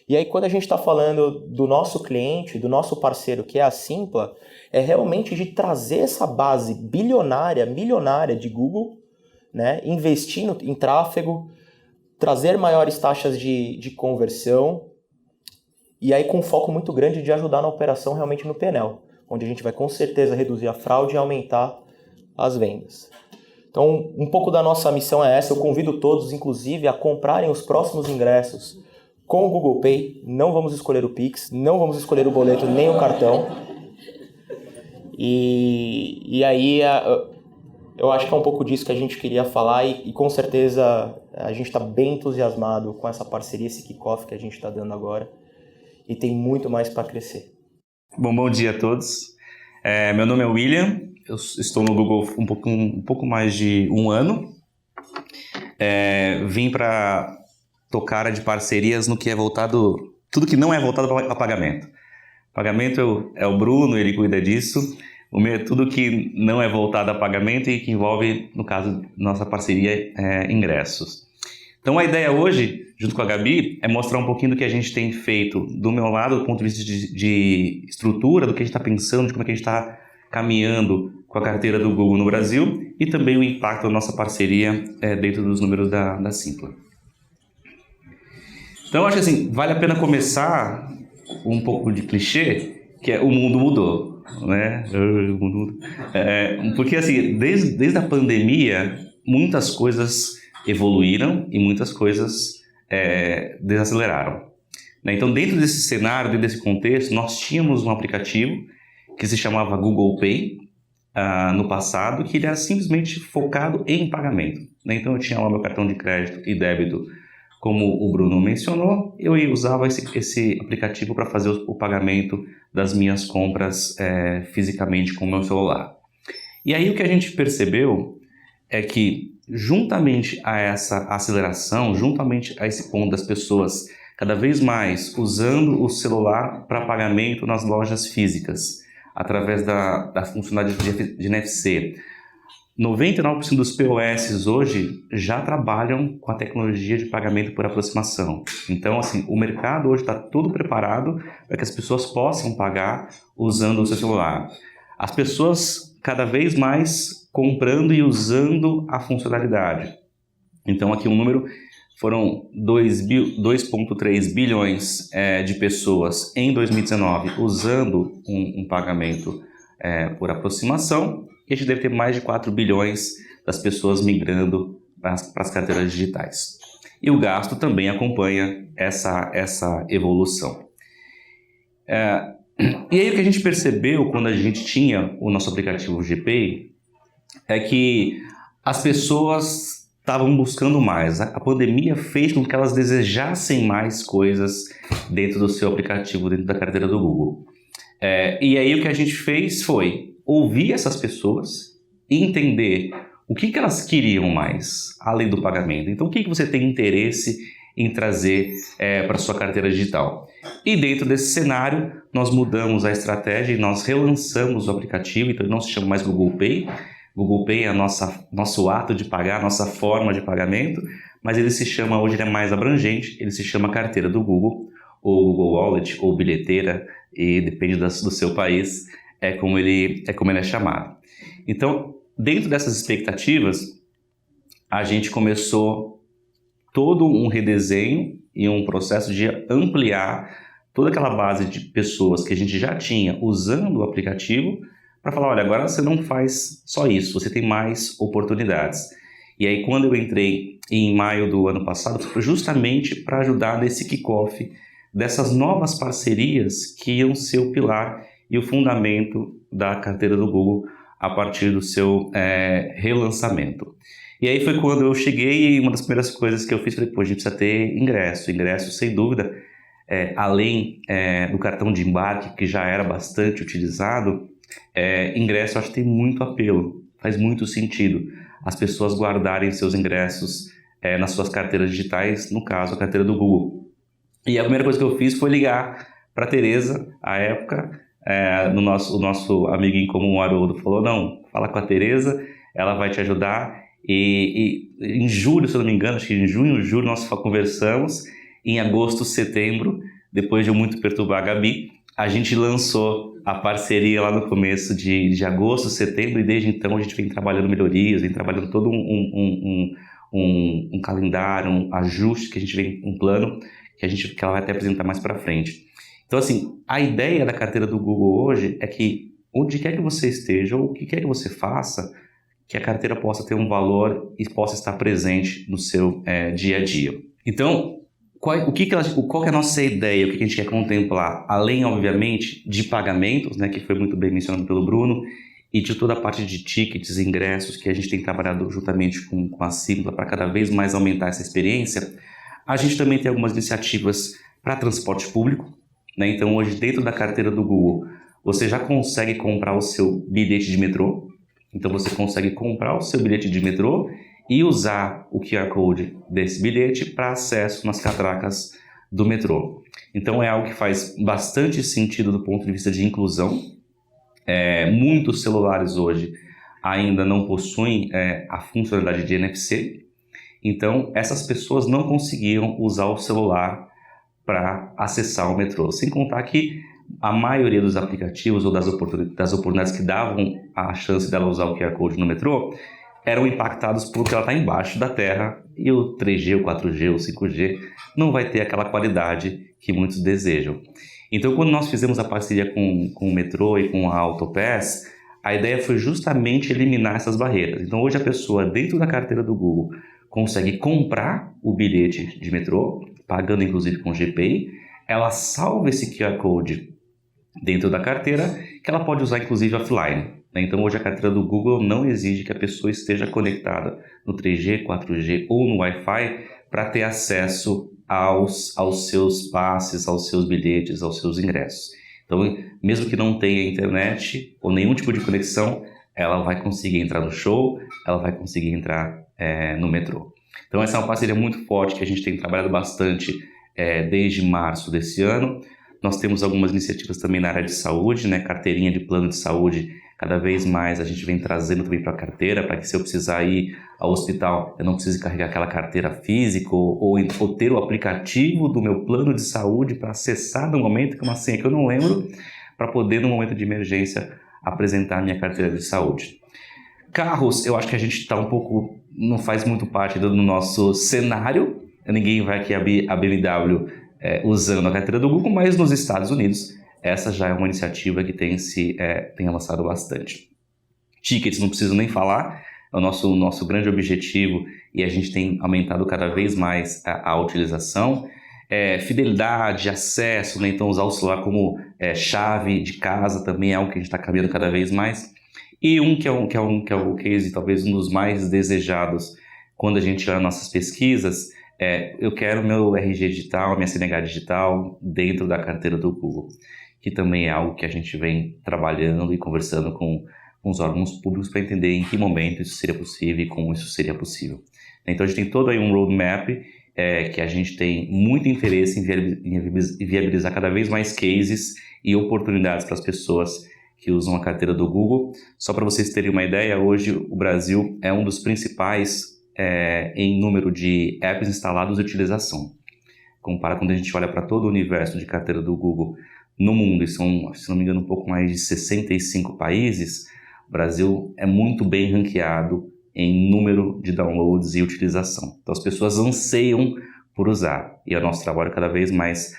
E aí quando a gente está falando do nosso cliente, do nosso parceiro, que é a Simpla, é realmente de trazer essa base milionária de Google, né, investir em tráfego, trazer maiores taxas de conversão, e aí com um foco muito grande de ajudar na operação realmente no P&L, onde a gente vai com certeza reduzir a fraude e aumentar as vendas. Então, um pouco da nossa missão é essa. Eu convido todos, inclusive, a comprarem os próximos ingressos com o Google Pay. Não vamos escolher o Pix, não vamos escolher o boleto nem o cartão. E aí, eu acho que é um pouco disso que a gente queria falar e com certeza a gente está bem entusiasmado com essa parceria, esse kickoff que a gente está dando agora. E tem muito mais para crescer. Bom dia a todos. Meu nome é William, eu estou no Google um pouco mais de um ano. Vim para tocar de parcerias no que é voltado, tudo que não é voltado para pagamento. Pagamento é o Bruno, ele cuida disso. O meu é tudo que não é voltado a pagamento e que envolve, no caso, nossa parceria, ingressos. Então a ideia hoje, junto com a Gabi, é mostrar um pouquinho do que a gente tem feito do meu lado, do ponto de vista de estrutura, do que a gente está pensando, de como é que a gente está caminhando com a carteira do Google no Brasil e também o impacto da nossa parceria dentro dos números da Simpla. Então acho que assim, vale a pena começar um pouco de clichê, que é o mundo mudou, né? O mundo mudou. Porque assim, desde a pandemia, muitas coisas evoluíram e muitas coisas desaceleraram. Então, dentro desse cenário, dentro desse contexto, nós tínhamos um aplicativo que se chamava Google Pay no passado, que ele era simplesmente focado em pagamento. Então, eu tinha lá meu cartão de crédito e débito, como o Bruno mencionou, eu usava esse aplicativo para fazer o pagamento das minhas compras fisicamente com o meu celular. E aí o que a gente percebeu é que, juntamente a essa aceleração, juntamente a esse ponto das pessoas cada vez mais usando o celular para pagamento nas lojas físicas, através da funcionalidade de NFC, 99% dos POS hoje já trabalham com a tecnologia de pagamento por aproximação. Então, assim, o mercado hoje está todo preparado para que as pessoas possam pagar usando o seu celular. As pessoas cada vez mais comprando e usando a funcionalidade. Então, aqui um número, foram 2,3 bilhões de pessoas em 2019 usando um pagamento por aproximação, e a gente deve ter mais de 4 bilhões das pessoas migrando para as carteiras digitais. E o gasto também acompanha essa evolução. E aí o que a gente percebeu quando a gente tinha o nosso aplicativo GPay é que as pessoas estavam buscando mais. A pandemia fez com que elas desejassem mais coisas dentro do seu aplicativo, dentro da carteira do Google. E aí o que a gente fez foi ouvir essas pessoas e entender o que elas queriam mais, além do pagamento. Então, o que você tem interesse em trazer para a sua carteira digital? E dentro desse cenário, nós mudamos a estratégia e nós relançamos o aplicativo. Então, ele não se chama mais Google Pay. Google Pay é nosso ato de pagar, nossa forma de pagamento, mas ele se chama, hoje ele é mais abrangente, ele se chama carteira do Google, ou Google Wallet, ou bilheteira, e depende do seu país, é como ele é chamado. Então, dentro dessas expectativas, a gente começou todo um redesenho e um processo de ampliar toda aquela base de pessoas que a gente já tinha usando o aplicativo para falar, olha, agora você não faz só isso, você tem mais oportunidades. E aí, quando eu entrei em maio do ano passado, foi justamente para ajudar nesse kickoff dessas novas parcerias que iam ser o pilar e o fundamento da carteira do Google a partir do seu relançamento. E aí foi quando eu cheguei e uma das primeiras coisas que eu fiz, falei, pô, a gente precisa ter ingresso. Ingresso, sem dúvida, além do cartão de embarque, que já era bastante utilizado, ingresso eu acho que tem muito apelo, faz muito sentido as pessoas guardarem seus ingressos nas suas carteiras digitais, no caso, a carteira do Google. E a primeira coisa que eu fiz foi ligar para a Tereza, à época, o nosso amigo em comum, o Haroldo, falou, não, fala com a Tereza, ela vai te ajudar. E em julho, se eu não me engano, acho que em junho, julho, nós conversamos. Em agosto, setembro, depois de eu muito perturbar a Gabi, a gente lançou a parceria lá no começo de agosto, setembro, e desde então a gente vem trabalhando melhorias, vem trabalhando todo um calendário, um ajuste que a gente vem, um plano que ela vai até apresentar mais para frente. Então, assim, a ideia da carteira do Google hoje é que onde quer que você esteja ou o que quer que você faça, que a carteira possa ter um valor e possa estar presente no seu dia a dia. Então, qual que é a nossa ideia, o que a gente quer contemplar? Além, obviamente, de pagamentos, né, que foi muito bem mencionado pelo Bruno, e de toda a parte de tickets, ingressos, que a gente tem trabalhado juntamente com a Simpla para cada vez mais aumentar essa experiência, a gente também tem algumas iniciativas para transporte público, né? Então, hoje, dentro da carteira do Google, você já consegue comprar o seu bilhete de metrô. Então, você consegue comprar o seu bilhete de metrô e usar o QR Code desse bilhete para acesso nas catracas do metrô. Então, é algo que faz bastante sentido do ponto de vista de inclusão. Muitos celulares hoje ainda não possuem a funcionalidade de NFC. Então, essas pessoas não conseguiam usar o celular para acessar o metrô. Sem contar que a maioria dos aplicativos ou das oportunidades que davam a chance dela usar o QR Code no metrô eram impactados porque ela está embaixo da terra e o 3G, o 4G, o 5G não vai ter aquela qualidade que muitos desejam. Então, quando nós fizemos a parceria com o metrô e com a Autopass, a ideia foi justamente eliminar essas barreiras. Então, hoje a pessoa, dentro da carteira do Google, consegue comprar o bilhete de metrô, pagando inclusive com GPay, ela salva esse QR Code dentro da carteira, que ela pode usar inclusive offline. Então, hoje a carteira do Google não exige que a pessoa esteja conectada no 3G, 4G ou no Wi-Fi para ter acesso aos seus passes, aos seus bilhetes, aos seus ingressos. Então, mesmo que não tenha internet ou nenhum tipo de conexão, ela vai conseguir entrar no show, ela vai conseguir entrar no metrô. Então, essa é uma parceria muito forte que a gente tem trabalhado bastante desde março desse ano. Nós temos algumas iniciativas também na área de saúde, né? Carteirinha de plano de saúde, cada vez mais a gente vem trazendo também para a carteira, para que se eu precisar ir ao hospital, eu não precise carregar aquela carteira física ou ter o aplicativo do meu plano de saúde para acessar no momento, que é uma senha que eu não lembro, para poder, no momento de emergência, apresentar a minha carteira de saúde. Carros, eu acho que a gente está um pouco, não faz muito parte do nosso cenário, ninguém vai aqui a BMW usando a carteira do Google, mas nos Estados Unidos essa já é uma iniciativa que tem avançado bastante. Tickets, não preciso nem falar, é o nosso grande objetivo e a gente tem aumentado cada vez mais a utilização. Fidelidade, acesso, né? Então usar o celular como chave de casa também é algo que a gente está caminhando cada vez mais. E que é o case, talvez um dos mais desejados quando a gente olha nossas pesquisas, eu quero meu RG digital, minha CNH digital dentro da carteira do Google, que também é algo que a gente vem trabalhando e conversando com os órgãos públicos para entender em que momento isso seria possível e como isso seria possível. Então a gente tem todo aí um roadmap que a gente tem muito interesse em viabilizar cada vez mais cases e oportunidades para as pessoas que usam a carteira do Google. Só para vocês terem uma ideia, hoje o Brasil é um dos principais em número de apps instalados e utilização. Compara quando a gente olha para todo o universo de carteira do Google no mundo, e são, se não me engano, um pouco mais de 65 países, o Brasil é muito bem ranqueado em número de downloads e utilização. Então as pessoas anseiam por usar, e é o nosso trabalho cada vez mais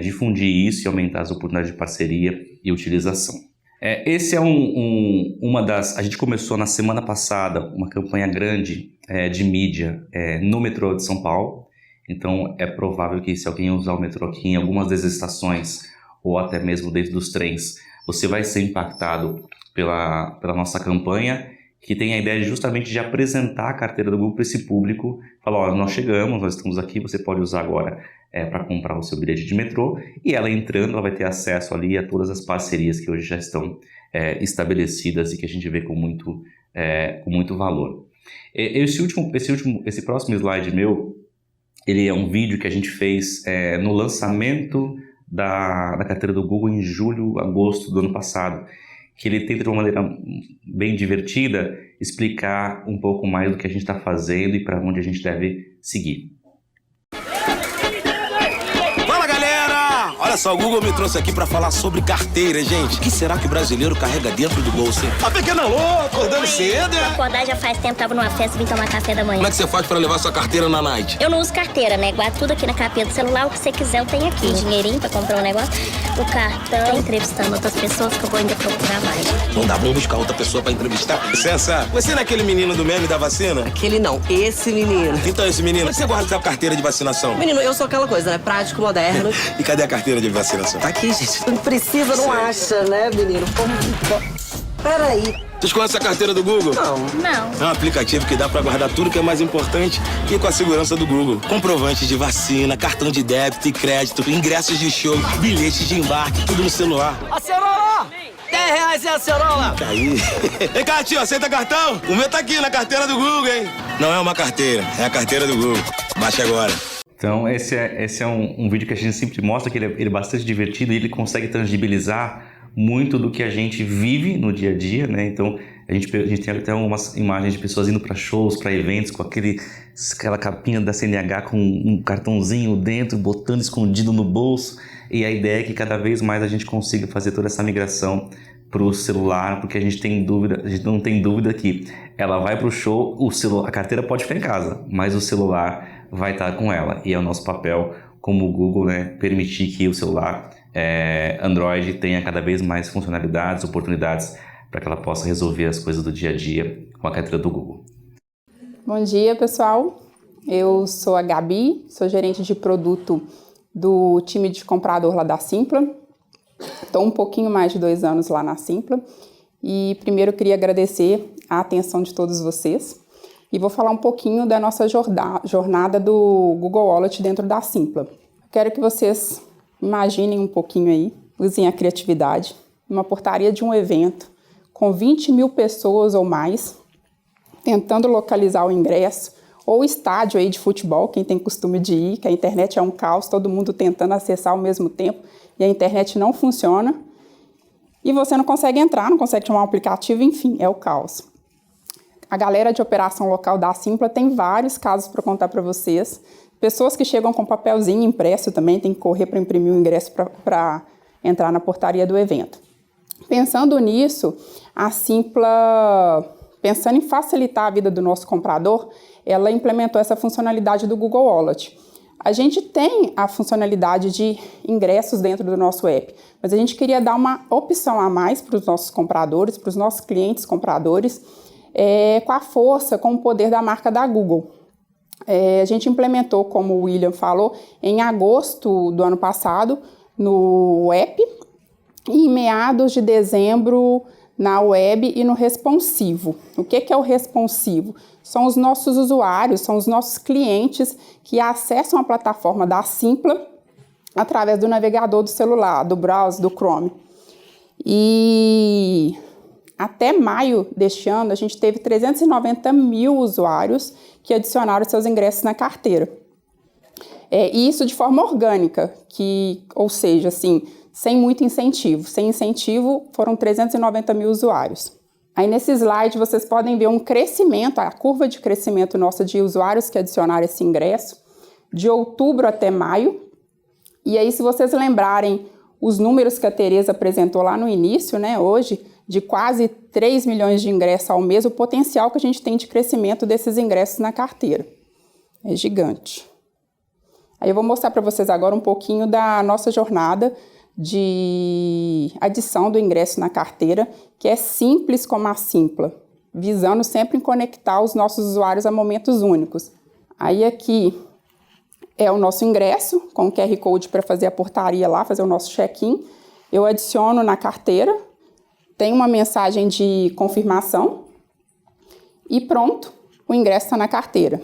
difundir isso e aumentar as oportunidades de parceria e utilização. Esse é uma das... A gente começou na semana passada uma campanha grande de mídia no metrô de São Paulo. Então é provável que se alguém usar o metrô aqui em algumas das estações ou até mesmo dentro dos trens, você vai ser impactado pela nossa campanha, que tem a ideia justamente de apresentar a carteira do Google para esse público. Falar, nós chegamos, nós estamos aqui, você pode usar agora para comprar o seu bilhete de metrô, e ela entrando, ela vai ter acesso ali a todas as parcerias que hoje já estão estabelecidas e que a gente vê com muito valor. Esse próximo slide meu, ele é um vídeo que a gente fez no lançamento da carteira do Google em julho, agosto do ano passado, que ele tenta de uma maneira bem divertida explicar um pouco mais do que a gente está fazendo e para onde a gente deve seguir. Fala, galera! Olha só, o Google me trouxe aqui para falar sobre carteira, gente. O que será que o brasileiro carrega dentro do bolso, hein? A pequena Lô, acordando cedo, Vou acordar já faz tempo, tava numa festa e vim tomar café da manhã. Como é que você faz para levar sua carteira na night? Eu não uso carteira, né? Guardo tudo aqui na capinha do celular, o que você quiser eu tenho aqui. Dinheirinho pra comprar um negócio, o cartão, tô entrevistando outras pessoas que eu vou ainda procurar mais. Não dá pra buscar outra pessoa para entrevistar? Licença, você não é aquele menino do meme da vacina? Aquele não, esse menino. Então esse menino, onde você guarda sua carteira de vacinação? Menino, eu sou aquela coisa, né? Prático, moderno. E cadê a carteira de vacinação? Tá aqui, gente. Não precisa, não acha, né, menino? Peraí. Vocês conhecem a carteira do Google? Não. É um aplicativo que dá pra guardar tudo que é mais importante e com a segurança do Google. Comprovantes de vacina, cartão de débito e crédito, ingressos de show, bilhetes de embarque, tudo no celular. Acerola! R$10 é acerola! Tá aí. Vem cá, tio, aceita cartão? O meu tá aqui na carteira do Google, hein? Não é uma carteira, é a carteira do Google. Baixe agora. Então, esse é um vídeo que a gente sempre mostra que ele é bastante divertido e ele consegue tangibilizar muito do que a gente vive no dia a dia, né? Então, a gente tem até umas imagens de pessoas indo para shows, para eventos, com aquela capinha da CNH com um cartãozinho dentro, botando escondido no bolso. E a ideia é que cada vez mais a gente consiga fazer toda essa migração para o celular, porque a gente não tem dúvida que ela vai para o show, a carteira pode ficar em casa, mas o celular vai estar com ela. E é o nosso papel como o Google, né, permitir que o celular Android tenha cada vez mais funcionalidades, oportunidades para que ela possa resolver as coisas do dia a dia com a carteira do Google. Bom dia, pessoal. Eu sou a Gabi, sou gerente de produto do time de comprador lá da Simpla. Estou um pouquinho mais de 2 anos lá na Simpla e primeiro eu queria agradecer a atenção de todos vocês e vou falar um pouquinho da nossa jornada do Google Wallet dentro da Simpla. Quero que vocês imaginem um pouquinho aí, usem a criatividade, uma portaria de um evento com 20 mil pessoas ou mais, tentando localizar o ingresso, ou estádio aí de futebol, quem tem costume de ir, que a internet é um caos, todo mundo tentando acessar ao mesmo tempo, e a internet não funciona, e você não consegue entrar, não consegue chamar um aplicativo, enfim, é o caos. A galera de operação local da Simpla tem vários casos para contar para vocês, pessoas que chegam com papelzinho impresso também, tem que correr para imprimir o ingresso para entrar na portaria do evento. Pensando nisso, a Simpla, pensando em facilitar a vida do nosso comprador, ela implementou essa funcionalidade do Google Wallet. A gente tem a funcionalidade de ingressos dentro do nosso app, mas a gente queria dar uma opção a mais para os nossos compradores, para os nossos clientes compradores, com a força, com o poder da marca da Google. A gente implementou, como o William falou, em agosto do ano passado no app e em meados de dezembro na web e no responsivo. O que é o responsivo? São os nossos usuários, são os nossos clientes que acessam a plataforma da Simpla através do navegador do celular, do browser, do Chrome. E até maio deste ano, a gente teve 390 mil usuários que adicionaram seus ingressos na carteira. E isso de forma orgânica, ou seja, assim, sem muito incentivo. Sem incentivo, foram 390 mil usuários. Aí nesse slide vocês podem ver um crescimento, a curva de crescimento nossa de usuários que adicionaram esse ingresso, de outubro até maio. E aí, se vocês lembrarem os números que a Tereza apresentou lá no início, né, hoje, de quase 3 milhões de ingressos ao mês, o potencial que a gente tem de crescimento desses ingressos na carteira. É gigante. Aí eu vou mostrar para vocês agora um pouquinho da nossa jornada de adição do ingresso na carteira, que é simples como a Simpla, visando sempre em conectar os nossos usuários a momentos únicos. Aí aqui é o nosso ingresso, com o QR Code para fazer a portaria lá, fazer o nosso check-in. Eu adiciono na carteira, tem uma mensagem de confirmação e pronto, o ingresso está na carteira.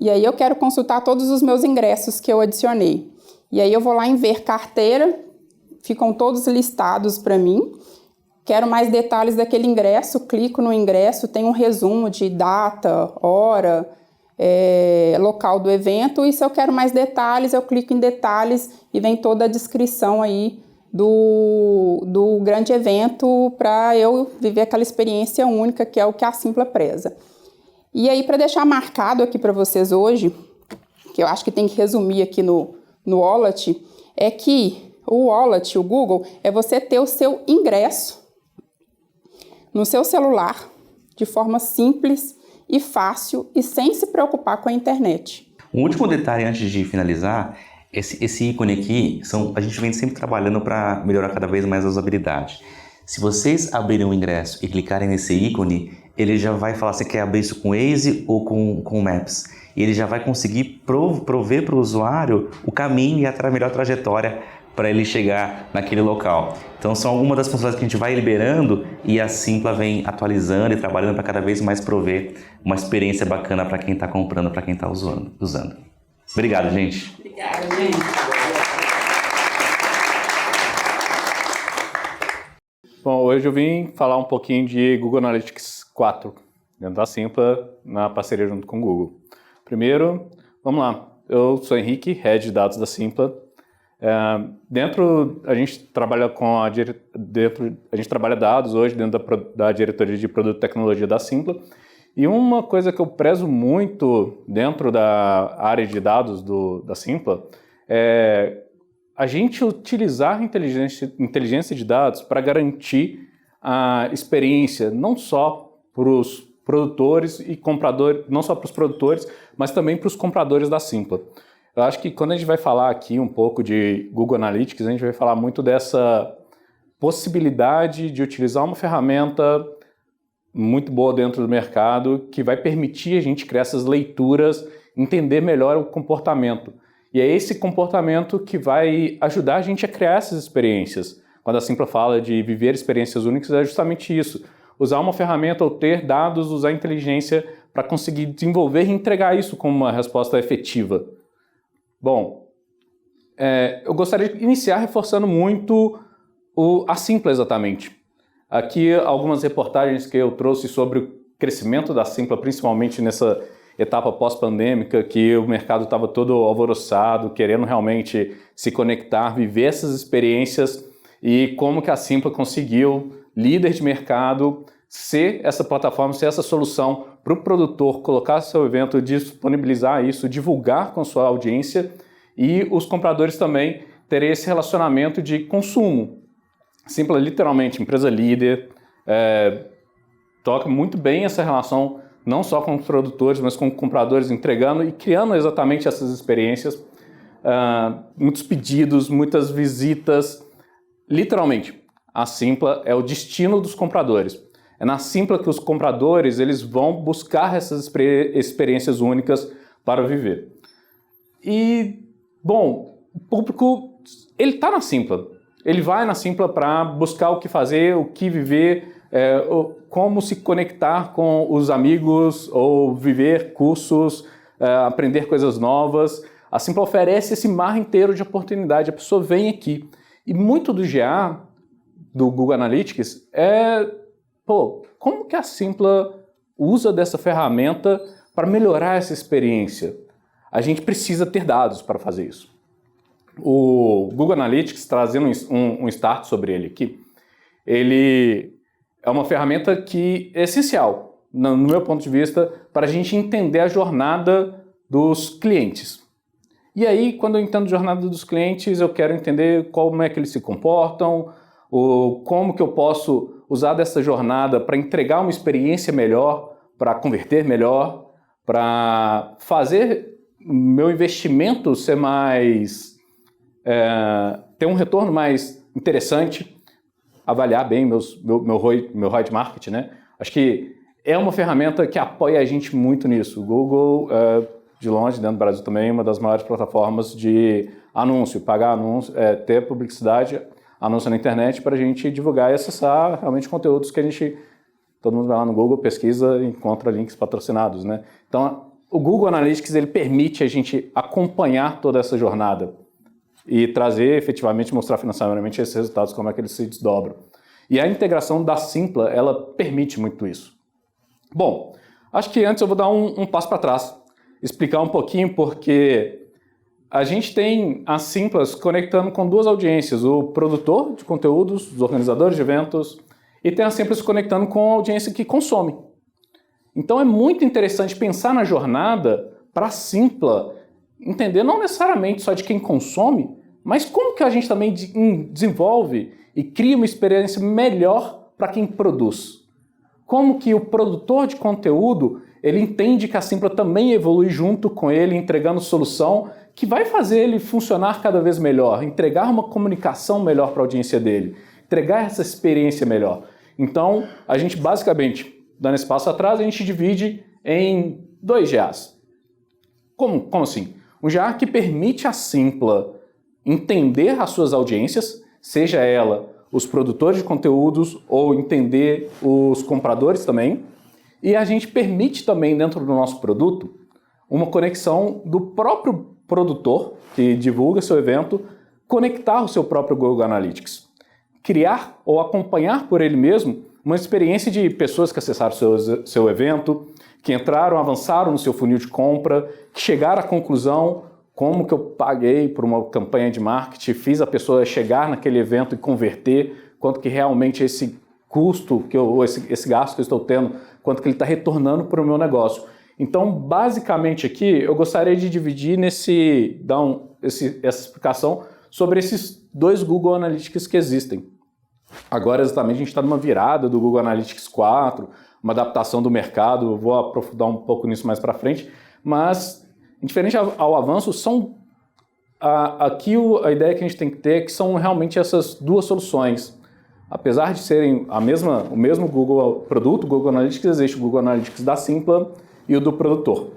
E aí eu quero consultar todos os meus ingressos que eu adicionei. E aí eu vou lá em ver carteira, ficam todos listados para mim. Quero mais detalhes daquele ingresso, clico no ingresso, tem um resumo de data, hora, local do evento. E se eu quero mais detalhes, eu clico em detalhes e vem toda a descrição aí do grande evento para eu viver aquela experiência única que é o que a Simpla preza. E aí, para deixar marcado aqui para vocês hoje, que eu acho que tem que resumir aqui no Wallet, é que o Wallet, o Google, é você ter o seu ingresso no seu celular de forma simples e fácil e sem se preocupar com a internet. Um último detalhe antes de finalizar, esse ícone aqui, a gente vem sempre trabalhando para melhorar cada vez mais a usabilidade. Se vocês abrirem o ingresso e clicarem nesse ícone, ele já vai falar se quer abrir isso com Waze ou com Maps. E ele já vai conseguir prover para o usuário o caminho e a melhor trajetória para ele chegar naquele local. Então são algumas das funções que a gente vai liberando e a Simpla vem atualizando e trabalhando para cada vez mais prover uma experiência bacana para quem está comprando, para quem está usando. Obrigado, gente. Obrigada, gente. Bom, hoje eu vim falar um pouquinho de Google Analytics 4, dentro da Simpla, na parceria junto com o Google. Primeiro, vamos lá. Eu sou Henrique, Head de Dados da Simpla. A gente trabalha a gente trabalha dados hoje dentro da diretoria de produto e tecnologia da Simpla. E uma coisa que eu prezo muito dentro da área de dados da Simpla é a gente utilizar inteligência de dados para garantir a experiência não só para os produtores e compradores, não só para os produtores, mas também para os compradores da Simpla. Eu acho que quando a gente vai falar aqui um pouco de Google Analytics, a gente vai falar muito dessa possibilidade de utilizar uma ferramenta muito boa dentro do mercado que vai permitir a gente criar essas leituras, entender melhor o comportamento. E é esse comportamento que vai ajudar a gente a criar essas experiências. Quando a Simpla fala de viver experiências únicas, é justamente isso. Usar uma ferramenta ou ter dados, usar a inteligência para conseguir desenvolver e entregar isso como uma resposta efetiva. Bom, eu gostaria de iniciar reforçando muito a Simpla exatamente. Aqui algumas reportagens que eu trouxe sobre o crescimento da Simpla, principalmente nessa etapa pós-pandêmica, que o mercado estava todo alvoroçado, querendo realmente se conectar, viver essas experiências e como que a Simpla conseguiu, líder de mercado, ser essa plataforma, ser essa solução para o produtor colocar seu evento, disponibilizar isso, divulgar com sua audiência e os compradores também terem esse relacionamento de consumo. Simpla, literalmente, empresa líder, toca muito bem essa relação, não só com os produtores, mas com os compradores, entregando e criando exatamente essas experiências. Muitos pedidos, muitas visitas. Literalmente, a Simpla é o destino dos compradores. É na Simpla que os compradores eles vão buscar essas experiências únicas para viver. E, bom, o público, ele está na Simpla. Ele vai na Simpla para buscar o que fazer, o que viver, como se conectar com os amigos ou viver cursos, aprender coisas novas. A Simpla oferece esse mar inteiro de oportunidade. A pessoa vem aqui. E muito do GA, do Google Analytics, como que a Simpla usa dessa ferramenta para melhorar essa experiência? A gente precisa ter dados para fazer isso. O Google Analytics, trazendo um start sobre ele aqui, ele é uma ferramenta que é essencial, no meu ponto de vista, para a gente entender a jornada dos clientes. E aí, quando eu entendo a jornada dos clientes, eu quero entender como é que eles se comportam, como que eu posso usar dessa jornada para entregar uma experiência melhor, para converter melhor, para fazer meu investimento ser mais... ter um retorno mais interessante, avaliar bem meu ROI de marketing, né? Acho que é uma ferramenta que apoia a gente muito nisso. O Google, de longe, dentro do Brasil também, uma das maiores plataformas de anúncio, pagar anúncio, ter publicidade anúncio na internet para a gente divulgar e acessar realmente conteúdos que todo mundo vai lá no Google, pesquisa e encontra links patrocinados, né? Então, o Google Analytics, ele permite a gente acompanhar toda essa jornada e trazer, efetivamente, mostrar financeiramente esses resultados, como é que eles se desdobram. E a integração da Simpla, ela permite muito isso. Bom, acho que antes eu vou dar um passo para trás, explicar um pouquinho porque a gente tem a Simplas conectando com duas audiências, o produtor de conteúdos, os organizadores de eventos, e tem a Simplas conectando com a audiência que consome. Então é muito interessante pensar na jornada para a Simpla, entender não necessariamente só de quem consome, mas como que a gente também desenvolve e cria uma experiência melhor para quem produz. Como que o produtor de conteúdo, ele entende que a Simpla também evolui junto com ele, entregando solução que vai fazer ele funcionar cada vez melhor, entregar uma comunicação melhor para a audiência dele, entregar essa experiência melhor. Então, a gente basicamente, dando esse passo atrás, a gente divide em 2 GAs. Como assim? Um GA que permite a Simpla entender as suas audiências, seja ela os produtores de conteúdos ou entender os compradores também. E a gente permite também, dentro do nosso produto, uma conexão do próprio produtor que divulga seu evento, conectar o seu próprio Google Analytics. Criar ou acompanhar por ele mesmo uma experiência de pessoas que acessaram seu evento, que entraram, avançaram no seu funil de compra, que chegaram à conclusão como que eu paguei por uma campanha de marketing, fiz a pessoa chegar naquele evento e converter, quanto que realmente esse custo, esse gasto que eu estou tendo, quanto que ele está retornando para o meu negócio. Então, basicamente aqui, eu gostaria de dividir essa explicação sobre esses 2 Google Analytics que existem. Agora, exatamente, a gente está numa virada do Google Analytics 4, uma adaptação do mercado, eu vou aprofundar um pouco nisso mais para frente, mas, indiferente ao avanço, aqui a ideia que a gente tem que ter é que são realmente essas 2 soluções. Apesar de serem o mesmo Google produto, Google Analytics, existe o Google Analytics da Simpla e o do produtor.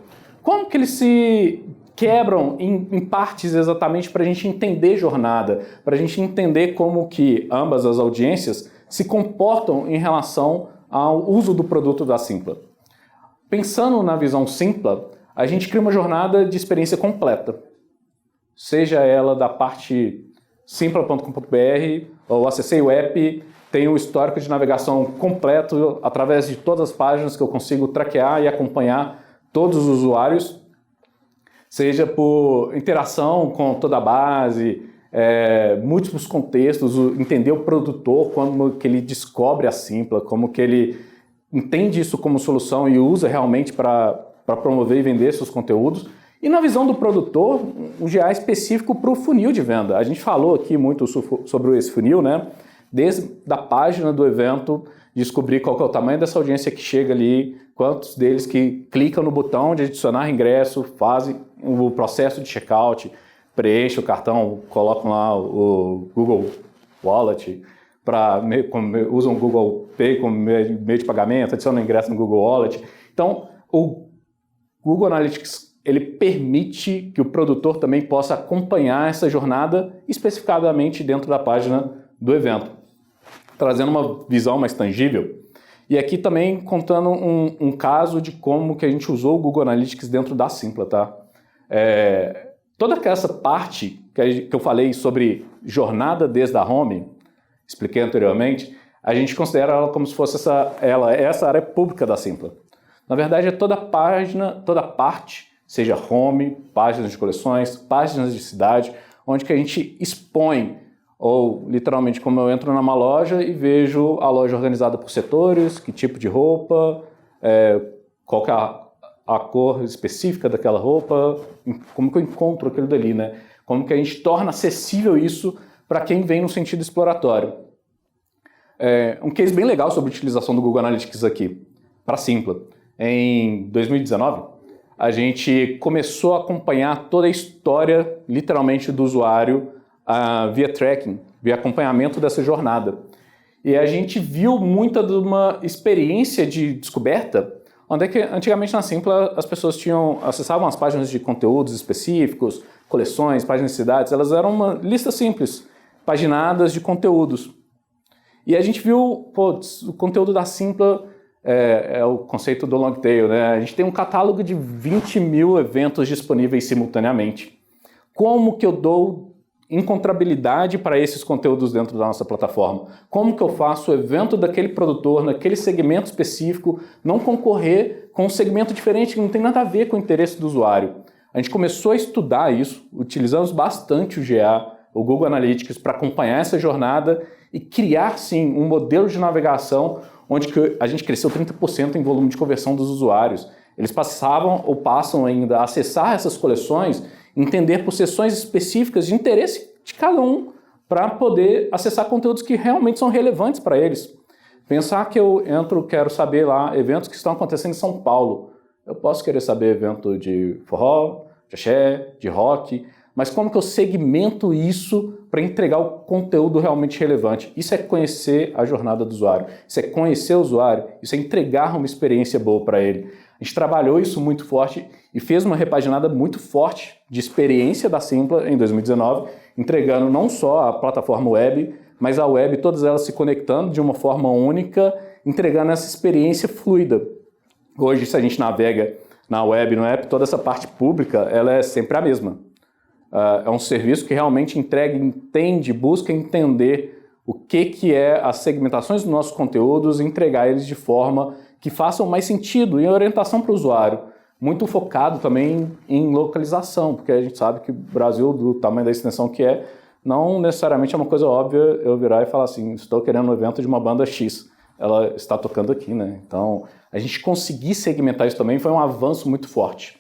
Como que eles se quebram em partes exatamente para a gente entender jornada, para a gente entender como que ambas as audiências se comportam em relação ao uso do produto da Simpla. Pensando na visão Simpla, a gente cria uma jornada de experiência completa, seja ela da parte simpla.com.br, ou acessei o app, tem um histórico de navegação completo através de todas as páginas que eu consigo traquear e acompanhar todos os usuários, seja por interação com toda a base, múltiplos contextos, entender o produtor, como que ele descobre a Simpla, como que ele entende isso como solução e usa realmente para promover e vender seus conteúdos. E na visão do produtor, um GA específico para o funil de venda. A gente falou aqui muito sobre esse funil, né? Desde a página do evento, descobrir qual que é o tamanho dessa audiência que chega ali, quantos deles que clicam no botão de adicionar ingresso, fazem o processo de checkout, preenchem o cartão, colocam lá o Google Wallet, usam o Google Pay como meio de pagamento, adicionam ingresso no Google Wallet. Então, o Google Analytics ele permite que o produtor também possa acompanhar essa jornada especificadamente dentro da página do evento, trazendo uma visão mais tangível. E aqui também contando um caso de como que a gente usou o Google Analytics dentro da Simpla, tá? Toda essa parte que eu falei sobre jornada desde a home, expliquei anteriormente, a gente considera ela como se fosse essa área pública da Simpla. Na verdade, é toda parte, seja home, páginas de coleções, páginas de cidade, onde que a gente expõe, ou literalmente como eu entro numa loja e vejo a loja organizada por setores, que tipo de roupa, qual que é a cor específica daquela roupa, como que eu encontro aquilo dali, né? Como que a gente torna acessível isso para quem vem no sentido exploratório. Um case bem legal sobre a utilização do Google Analytics aqui, para a Simpla. Em 2019, a gente começou a acompanhar toda a história, literalmente, do usuário via tracking, via acompanhamento dessa jornada. E a gente viu muita de uma experiência de descoberta, onde é que antigamente na Simpla as pessoas acessavam as páginas de conteúdos específicos, coleções, páginas de cidades, elas eram uma lista simples paginadas de conteúdos. E a gente viu, o conteúdo da Simpla é o conceito do long tail, né? A gente tem um catálogo de 20 mil eventos disponíveis simultaneamente. Como que eu dou encontrabilidade para esses conteúdos dentro da nossa plataforma? Como que eu faço o evento daquele produtor, naquele segmento específico, não concorrer com um segmento diferente que não tem nada a ver com o interesse do usuário? A gente começou a estudar isso, utilizamos bastante o GA, o Google Analytics, para acompanhar essa jornada e criar, sim, um modelo de navegação onde a gente cresceu 30% em volume de conversão dos usuários. Eles passavam ou passam ainda a acessar essas coleções, entender por seções específicas de interesse de cada um, para poder acessar conteúdos que realmente são relevantes para eles. Pensar que eu quero saber lá eventos que estão acontecendo em São Paulo. Eu posso querer saber evento de forró, de axé, de rock, mas como que eu segmento isso para entregar o conteúdo realmente relevante? Isso é conhecer a jornada do usuário, isso é conhecer o usuário, isso é entregar uma experiência boa para ele. A gente trabalhou isso muito forte e fez uma repaginada muito forte de experiência da Simpla em 2019, entregando não só a plataforma web, mas a web, todas elas se conectando de uma forma única, entregando essa experiência fluida. Hoje, se a gente navega na web, no app, toda essa parte pública, ela é sempre a mesma. É um serviço que realmente entrega, entende, busca entender o que é as segmentações dos nossos conteúdos e entregar eles de forma que façam mais sentido e orientação para o usuário. Muito focado também em localização, porque a gente sabe que o Brasil, do tamanho da extensão que é, não necessariamente é uma coisa óbvia eu virar e falar assim, estou querendo um evento de uma banda X, ela está tocando aqui, né? Então, a gente conseguir segmentar isso também foi um avanço muito forte.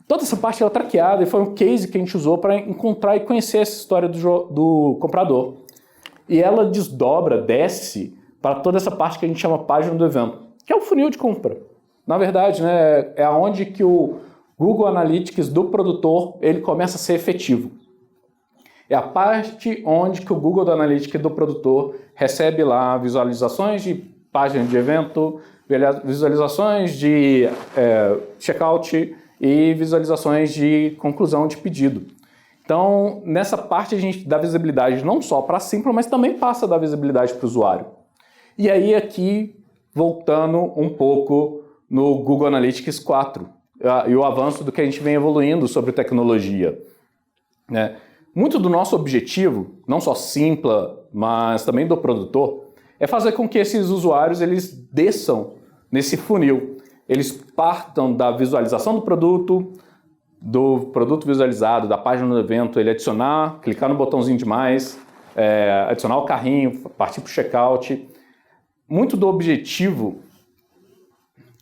Toda essa parte era traqueada e foi um case que a gente usou para encontrar e conhecer essa história do comprador. E ela desce para toda essa parte que a gente chama página do evento, que é o funil de compra. Na verdade, né, é onde que o Google Analytics do produtor ele começa a ser efetivo. É a parte onde que o Google Analytics do produtor recebe lá visualizações de página de evento, visualizações de checkout e visualizações de conclusão de pedido. Então, nessa parte a gente dá visibilidade não só para a Simpla, mas também passa a dar visibilidade para o usuário. E aí aqui, voltando um pouco no Google Analytics 4 e o avanço do que a gente vem evoluindo sobre tecnologia, né? Muito do nosso objetivo, não só Simpla, mas também do produtor, é fazer com que esses usuários eles desçam nesse funil. Eles partam da visualização do produto visualizado, da página do evento, ele adicionar, clicar no botãozinho de mais, adicionar o carrinho, partir para o checkout. Muito do objetivo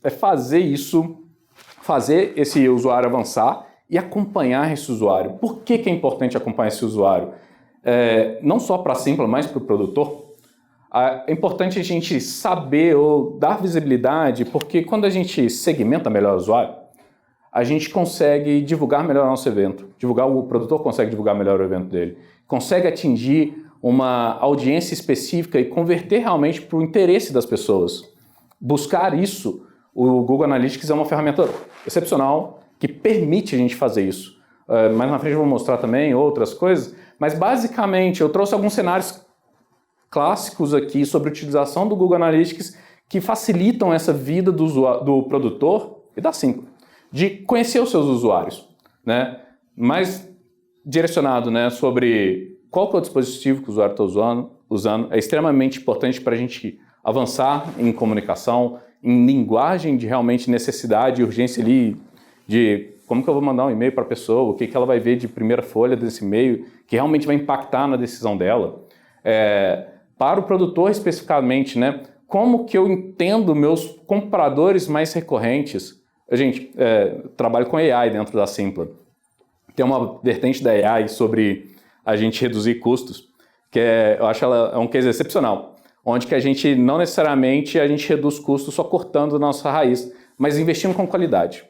é fazer isso, fazer esse usuário avançar e acompanhar esse usuário. Por que é importante acompanhar esse usuário? Não só para a Simpla, mas para o produtor. É importante a gente saber ou dar visibilidade, porque quando a gente segmenta melhor o usuário, a gente consegue divulgar melhor o nosso evento. O produtor consegue divulgar melhor o evento dele. Consegue atingir uma audiência específica e converter realmente para o interesse das pessoas. Buscar isso, o Google Analytics é uma ferramenta excepcional que permite a gente fazer isso. Mais na frente eu vou mostrar também outras coisas, mas basicamente eu trouxe alguns cenários clássicos aqui sobre a utilização do Google Analytics que facilitam essa vida do produtor e da Simpla, de conhecer os seus usuários, né? Mais direcionado, né, sobre qual que é o dispositivo que o usuário está usando. É extremamente importante para a gente avançar em comunicação, em linguagem de realmente necessidade e urgência ali, de como que eu vou mandar um e-mail para a pessoa, o que ela vai ver de primeira folha desse e-mail, que realmente vai impactar na decisão dela. Para o produtor especificamente, né, como que eu entendo meus compradores mais recorrentes? Gente, trabalho com AI dentro da Simpla. Tem uma vertente da AI sobre a gente reduzir custos, que eu acho ela é um case excepcional, onde que a gente não necessariamente a gente reduz custos só cortando a nossa raiz, mas investindo com qualidade.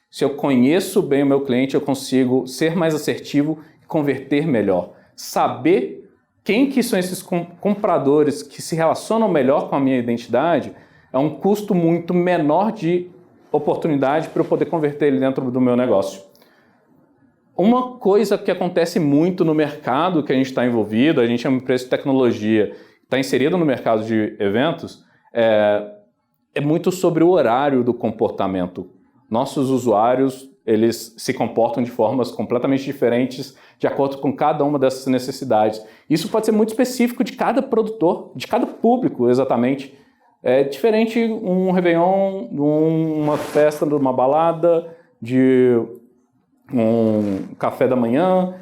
Se eu conheço bem o meu cliente, eu consigo ser mais assertivo e converter melhor. Saber quem que são esses compradores que se relacionam melhor com a minha identidade é um custo muito menor de oportunidade para eu poder converter ele dentro do meu negócio. Uma coisa que acontece muito no mercado que a gente está envolvido, a gente é uma empresa de tecnologia, está inserida no mercado de eventos, é muito sobre o horário do comportamento. Nossos usuários, eles se comportam de formas completamente diferentes de acordo com cada uma dessas necessidades. Isso pode ser muito específico de cada produtor, de cada público, exatamente. É diferente um Réveillon, uma festa, uma balada, de um café da manhã.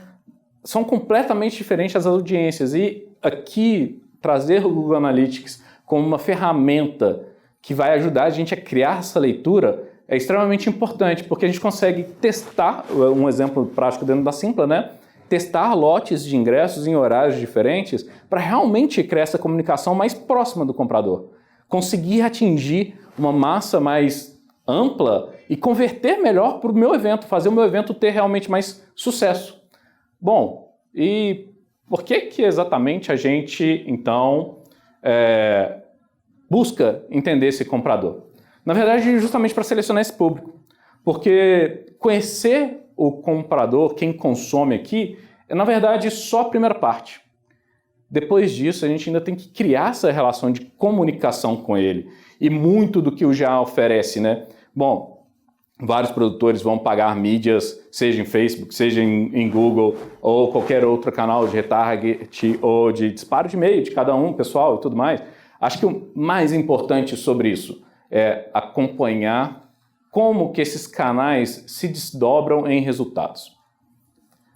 São completamente diferentes as audiências. E aqui, trazer o Google Analytics como uma ferramenta que vai ajudar a gente a criar essa leitura é extremamente importante, porque a gente consegue testar, um exemplo prático dentro da Simpla, né? Testar lotes de ingressos em horários diferentes para realmente criar essa comunicação mais próxima do comprador. Conseguir atingir uma massa mais ampla e converter melhor para o meu evento, fazer o meu evento ter realmente mais sucesso. Bom, e por que exatamente a gente, então, busca entender esse comprador? Na verdade, justamente para selecionar esse público. Porque conhecer o comprador, quem consome aqui, é, na verdade, só a primeira parte. Depois disso, a gente ainda tem que criar essa relação de comunicação com ele. E muito do que o já oferece, né? Bom, vários produtores vão pagar mídias, seja em Facebook, seja em Google, ou qualquer outro canal de retarget ou de disparo de e-mail de cada um, pessoal e tudo mais. Acho que o mais importante sobre isso é acompanhar como que esses canais se desdobram em resultados.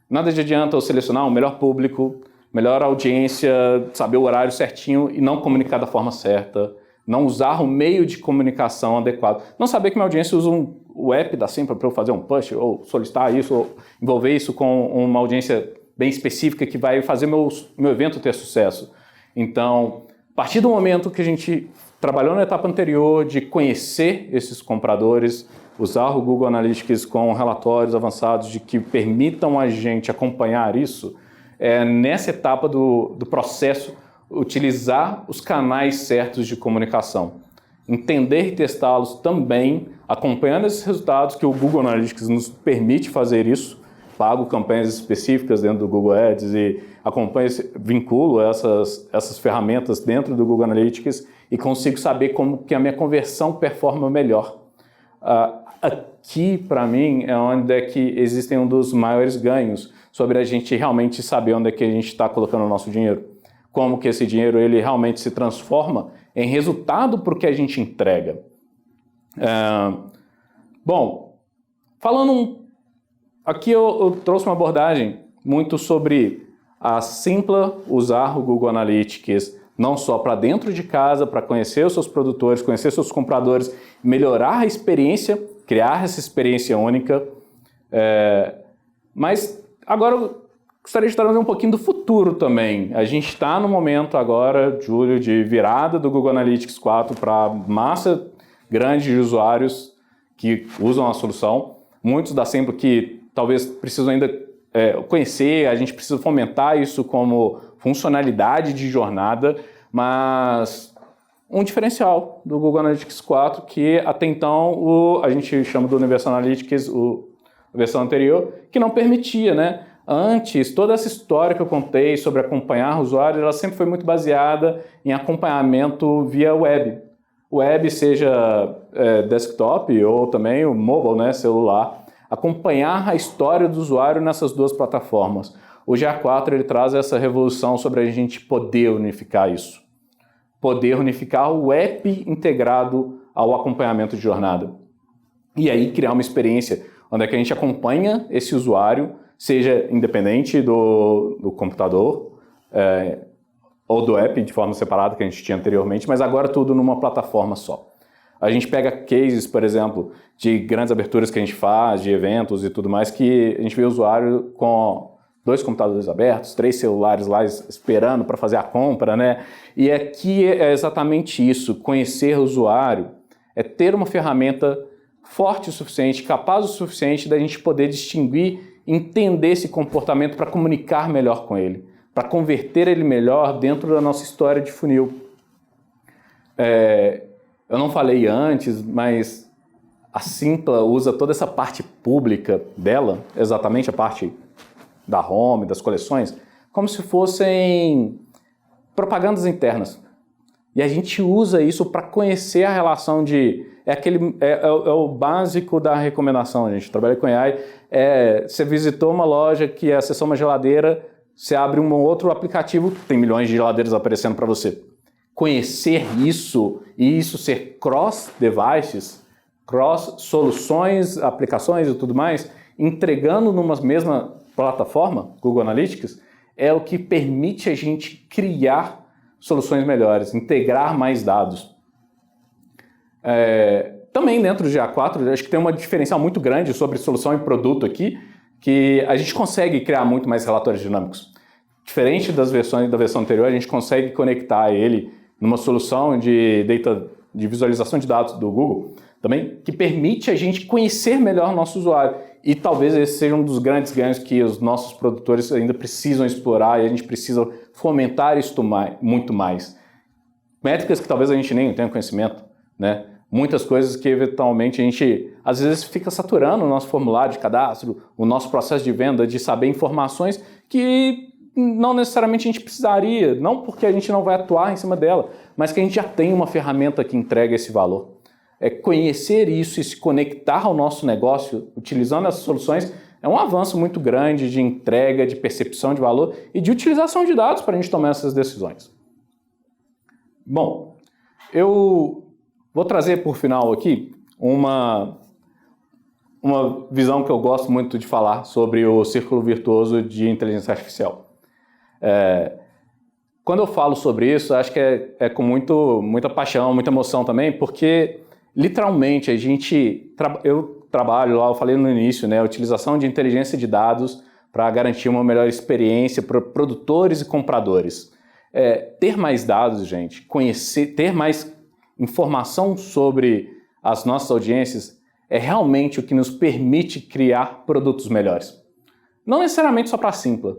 Nada de adianta eu selecionar o melhor público, melhor audiência, saber o horário certinho e não comunicar da forma certa, não usar o meio de comunicação adequado, não saber que minha audiência usa o app da Simpla para eu fazer um push, ou solicitar isso, ou envolver isso com uma audiência bem específica que vai fazer meu evento ter sucesso. Então, a partir do momento que a gente trabalhou na etapa anterior de conhecer esses compradores, usar o Google Analytics com relatórios avançados de que permitam a gente acompanhar isso, nessa etapa do processo, utilizar os canais certos de comunicação. Entender e testá-los também, acompanhando esses resultados que o Google Analytics nos permite fazer isso. Pago campanhas específicas dentro do Google Ads e vinculo essas ferramentas dentro do Google Analytics e consigo saber como que a minha conversão performa melhor. Aqui, para mim, é onde é que existem um dos maiores ganhos sobre a gente realmente saber onde é que a gente está colocando o nosso dinheiro. Como que esse dinheiro ele realmente se transforma em resultado para o que a gente entrega. Bom, falando aqui eu trouxe uma abordagem muito sobre a Simpla usar o Google Analytics não só para dentro de casa, para conhecer os seus produtores, conhecer seus compradores, melhorar a experiência, criar essa experiência única. Mas agora eu gostaria de trazer um pouquinho do futuro também. A gente está no momento agora, julho, de virada do Google Analytics 4 para massa grande de usuários que usam a solução. Muitos da Simpla que talvez precisam ainda conhecer, a gente precisa fomentar isso como funcionalidade de jornada, mas um diferencial do Google Analytics 4 que até então a gente chama do Universal Analytics, a versão anterior, que não permitia, né? Antes, toda essa história que eu contei sobre acompanhar o usuário, ela sempre foi muito baseada em acompanhamento via web. Web, seja desktop ou também o mobile, né, celular. Acompanhar a história do usuário nessas duas plataformas. O GA4 ele traz essa revolução sobre a gente poder unificar isso. Poder unificar o app integrado ao acompanhamento de jornada. E aí criar uma experiência onde é que a gente acompanha esse usuário, seja independente do computador ou do app de forma separada que a gente tinha anteriormente, mas agora tudo numa plataforma só. A gente pega cases, por exemplo, de grandes aberturas que a gente faz, de eventos e tudo mais, que a gente vê o usuário com 2 computadores abertos, 3 celulares lá esperando para fazer a compra, né? E aqui é exatamente isso, conhecer o usuário, é ter uma ferramenta forte o suficiente, capaz o suficiente da gente poder distinguir, entender esse comportamento para comunicar melhor com ele, para converter ele melhor dentro da nossa história de funil. Eu não falei antes, mas a Simpla usa toda essa parte pública dela, exatamente a parte da home, das coleções, como se fossem propagandas internas. E a gente usa isso para conhecer a relação de... É o básico da recomendação. A gente trabalha com AI. Você visitou uma loja que acessou uma geladeira, você abre um outro aplicativo, tem milhões de geladeiras aparecendo para você. Conhecer isso e isso ser cross-devices, cross-soluções, aplicações e tudo mais, entregando numa mesma plataforma, Google Analytics, é o que permite a gente criar soluções melhores, integrar mais dados. Também dentro de A4, acho que tem uma diferencial muito grande sobre solução e produto aqui, que a gente consegue criar muito mais relatórios dinâmicos. Diferente da versão anterior, a gente consegue conectar ele numa solução de visualização de dados do Google, também, que permite a gente conhecer melhor o nosso usuário. E talvez esse seja um dos grandes ganhos que os nossos produtores ainda precisam explorar e a gente precisa fomentar isso muito mais. Métricas que talvez a gente nem tenha conhecimento, né? Muitas coisas que eventualmente a gente, às vezes, fica saturando o nosso formulário de cadastro, o nosso processo de venda, de saber informações que não necessariamente a gente precisaria, não porque a gente não vai atuar em cima dela, mas que a gente já tem uma ferramenta que entrega esse valor. Conhecer isso e se conectar ao nosso negócio, utilizando essas soluções, é um avanço muito grande de entrega, de percepção de valor e de utilização de dados para a gente tomar essas decisões. Bom, eu vou trazer por final aqui uma visão que eu gosto muito de falar sobre o círculo virtuoso de inteligência artificial. Quando eu falo sobre isso, acho que é com muita paixão, muita emoção também, porque literalmente eu trabalho lá, eu falei no início, né, a utilização de inteligência de dados para garantir uma melhor experiência para produtores e compradores. Ter mais dados, gente, ter mais informação sobre as nossas audiências é realmente o que nos permite criar produtos melhores. Não necessariamente só para a Simpla.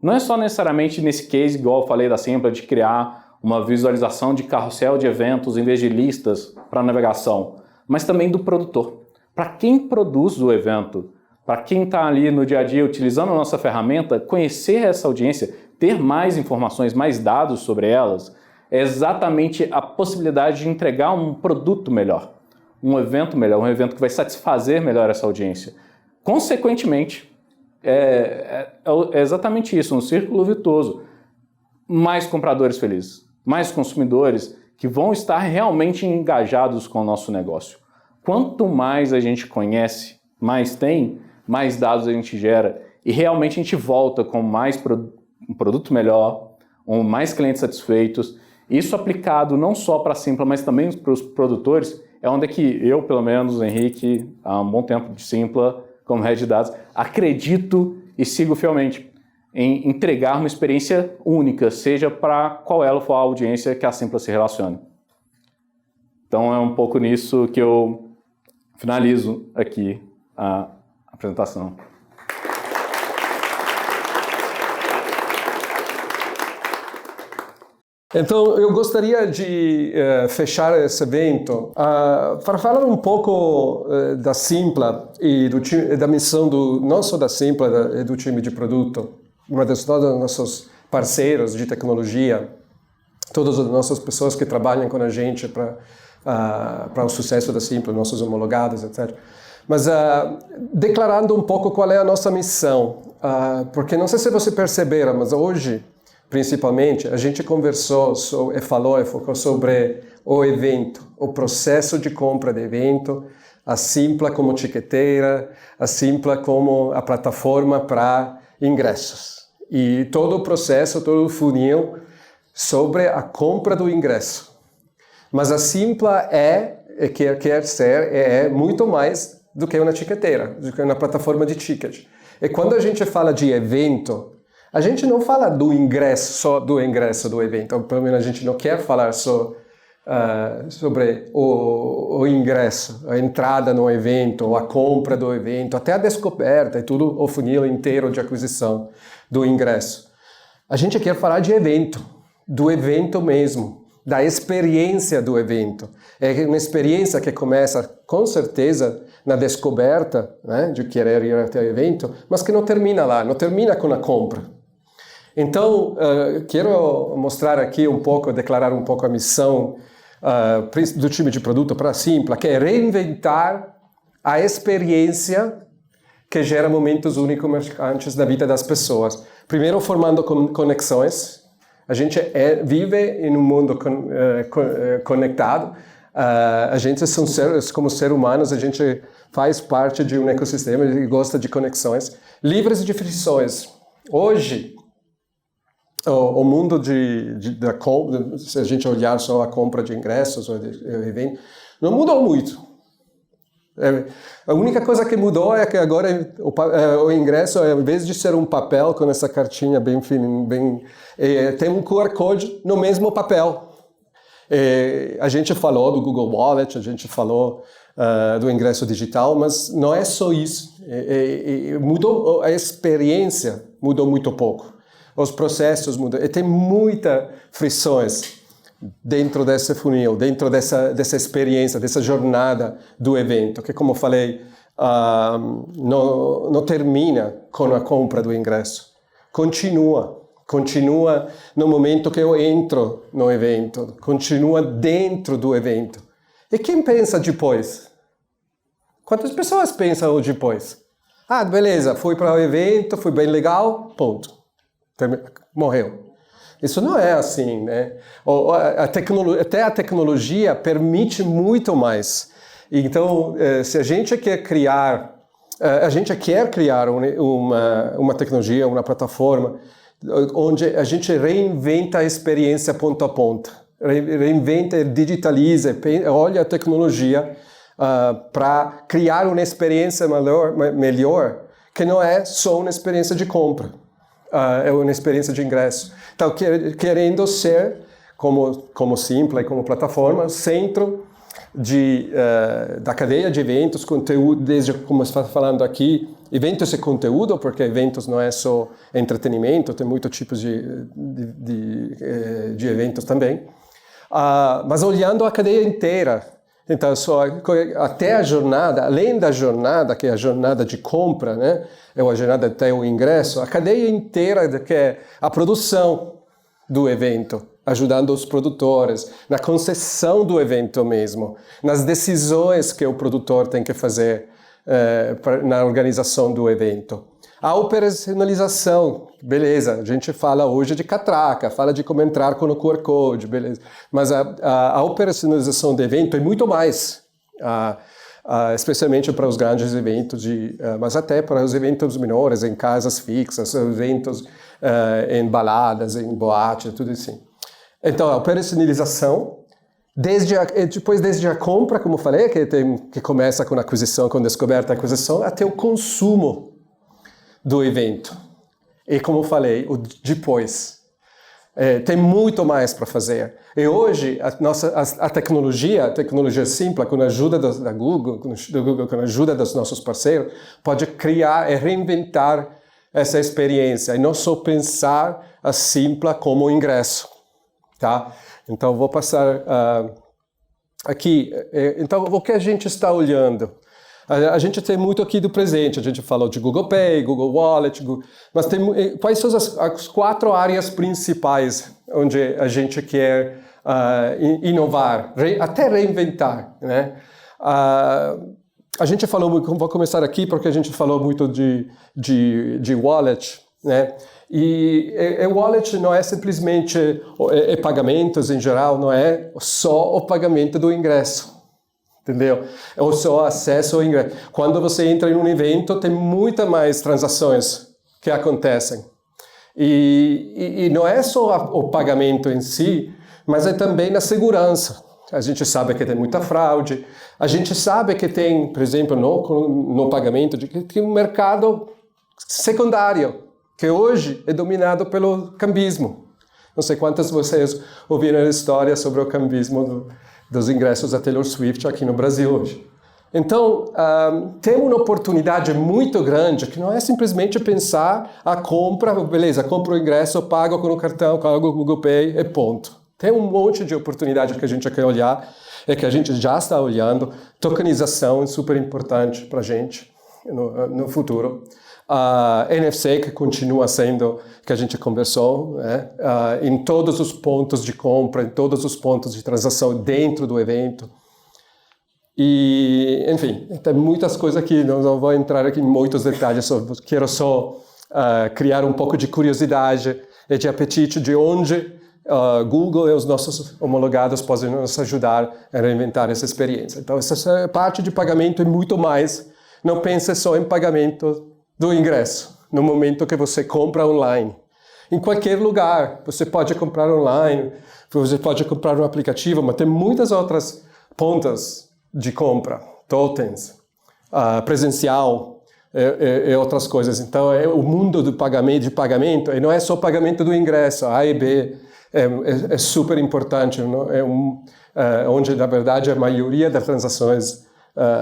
Não é só necessariamente nesse case, igual eu falei da Simpla, de criar uma visualização de carrossel de eventos em vez de listas para navegação, mas também do produtor. Para quem produz o evento, para quem está ali no dia a dia utilizando a nossa ferramenta, conhecer essa audiência, ter mais informações, mais dados sobre elas, é exatamente a possibilidade de entregar um produto melhor, um evento melhor, um evento que vai satisfazer melhor essa audiência. Consequentemente, é exatamente isso, um círculo virtuoso. Mais compradores felizes, mais consumidores que vão estar realmente engajados com o nosso negócio. Quanto mais a gente conhece, mais tem, mais dados a gente gera e realmente a gente volta com um produto melhor, mais clientes satisfeitos. Isso aplicado não só para a Simpla, mas também para os produtores, é onde que eu, pelo menos, Henrique, há um bom tempo de Simpla, como head de dados, acredito e sigo fielmente em entregar uma experiência única, seja para qual ela for a audiência que a Simpla se relacione. Então é um pouco nisso que eu finalizo aqui a apresentação. Então, eu gostaria de fechar esse evento para falar um pouco da Simpla e da missão não só da Simpla, e do time de produto, mas de todos os nossos parceiros de tecnologia, todas as nossas pessoas que trabalham com a gente para o sucesso da Simpla, nossos homologados, etc. Mas declarando um pouco qual é a nossa missão, porque não sei se você perceberam, mas hoje, principalmente, a gente conversou e focou sobre o evento, o processo de compra de evento, a Simpla como etiqueteira, a Simpla como a plataforma para ingressos. E todo o processo, todo o funil sobre a compra do ingresso. Mas a Simpla quer ser muito mais do que uma etiqueteira, do que uma plataforma de ticket. E quando a gente fala de evento, a gente não fala do ingresso, só do ingresso do evento. Pelo menos a gente não quer falar só sobre o ingresso, a entrada no evento, ou a compra do evento, até a descoberta e tudo o funil inteiro de aquisição do ingresso. A gente quer falar de evento, do evento mesmo, da experiência do evento. É uma experiência que começa, com certeza, na descoberta, né, de querer ir até o evento, mas que não termina lá, não termina com a compra. Então, quero mostrar aqui um pouco, declarar um pouco a missão do time de produto para a Simpla, que é reinventar a experiência que gera momentos únicos marcantes na vida das pessoas. Primeiro, formando conexões. A gente vive em um mundo conectado. A gente são seres, como seres humanos, a gente faz parte de um ecossistema e gosta de conexões. Livres de fricções. Hoje, o mundo da compra, se a gente olhar só a compra de ingressos ou de evento, não mudou muito. A única coisa que mudou é que agora o ingresso, ao invés de ser um papel com essa cartinha bem fininha, tem um QR Code no mesmo papel. A gente falou do Google Wallet, a gente falou do ingresso digital, mas não é só isso. Mudou a experiência, mudou muito pouco. Os processos mudam. E tem muitas frições dentro desse funil, dentro dessa experiência, dessa jornada do evento, que, como falei, não termina com a compra do ingresso. Continua no momento que eu entro no evento, continua dentro do evento. E quem pensa depois? Quantas pessoas pensam depois? Beleza, fui para o evento, foi bem legal, ponto. Morreu. Isso não é assim, né? Até a tecnologia permite muito mais. Então, se a gente quer criar uma tecnologia, uma plataforma, onde a gente reinventa a experiência ponto a ponto, reinventa, digitaliza, olha a tecnologia para criar uma experiência melhor, que não é só uma experiência de compra. É uma experiência de ingresso. Então, querendo ser, como Simpla e como plataforma, centro da cadeia de eventos, conteúdo, desde, como está falando aqui, eventos e conteúdo, porque eventos não é só entretenimento, tem muitos tipos de eventos também. Mas olhando a cadeia inteira, então, até a jornada, além da jornada, que é a jornada de compra, né? É a jornada até o ingresso, a cadeia inteira, que é a produção do evento, ajudando os produtores, na concessão do evento mesmo, nas decisões que o produtor tem que fazer na organização do evento. A operacionalização, beleza, a gente fala hoje de catraca, fala de como entrar com o QR Code, beleza, mas a operacionalização do evento é muito mais, especialmente para os grandes eventos, mas até para os eventos menores, em casas fixas, eventos em baladas, em boate, tudo assim. Então, a operacionalização, desde a compra, como falei, que começa com a aquisição, com a descoberta e aquisição, até o consumo do evento. E como falei, o depois. Tem muito mais para fazer. E hoje, a tecnologia Simpla, com a ajuda da Google, com a ajuda dos nossos parceiros, pode criar e reinventar essa experiência, e não só pensar a Simpla como ingresso. Tá? Então, vou passar aqui. Então, o que a gente está olhando? A gente tem muito aqui do presente, a gente falou de Google Pay, Google Wallet, mas quais são as 4 áreas principais onde a gente quer inovar, até reinventar, né? A gente falou, vou começar aqui porque a gente falou muito de wallet, né? E wallet não é simplesmente pagamentos em geral, não é só o pagamento do ingresso. Entendeu? Ou só acesso ao ingresso. Quando você entra em um evento, tem muitas mais transações que acontecem. E não é só o pagamento em si, mas é também na segurança. A gente sabe que tem muita fraude. A gente sabe que tem, por exemplo, no pagamento, que tem um mercado secundário, que hoje é dominado pelo cambismo. Não sei quantas de vocês ouviram a história sobre o cambismo dos ingressos da Taylor Swift aqui no Brasil hoje. Então, tem uma oportunidade muito grande que não é simplesmente pensar a compra, beleza, compro o ingresso, pago com o cartão, pago o Google Pay e ponto. Tem um monte de oportunidade que a gente quer olhar e que a gente já está olhando. Tokenização é super importante para a gente no futuro. NFC, que continua sendo, que a gente conversou, né? Em todos os pontos de compra, em todos os pontos de transação dentro do evento. E, enfim, tem muitas coisas aqui, não vou entrar aqui em muitos detalhes, quero só criar um pouco de curiosidade e de apetite de onde Google e os nossos homologados podem nos ajudar a reinventar essa experiência. Então, essa parte de pagamento é muito mais. Não pense só em pagamento do ingresso, no momento que você compra online. Em qualquer lugar, você pode comprar online, você pode comprar no aplicativo, mas tem muitas outras pontas de compra, tokens, presencial e outras coisas. Então, o mundo do pagamento, e não é só pagamento do ingresso, A e B é super importante, não? Onde, na verdade, a maioria das transações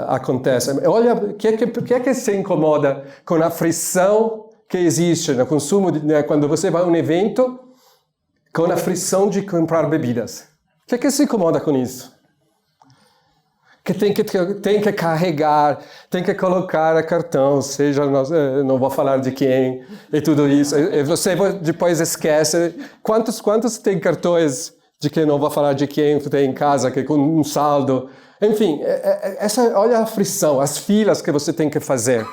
acontece. Olha, o que é que se incomoda com a frição que existe no consumo, quando você vai a um evento, com a frição de comprar bebidas? O que é que se incomoda com isso? Que tem que carregar, tem que colocar cartão, seja, não vou falar de quem, e tudo isso. E você depois esquece. Quantos tem cartões de que não vou falar de quem tem em casa, que com um saldo. Enfim, olha a frição, as filas que você tem que fazer.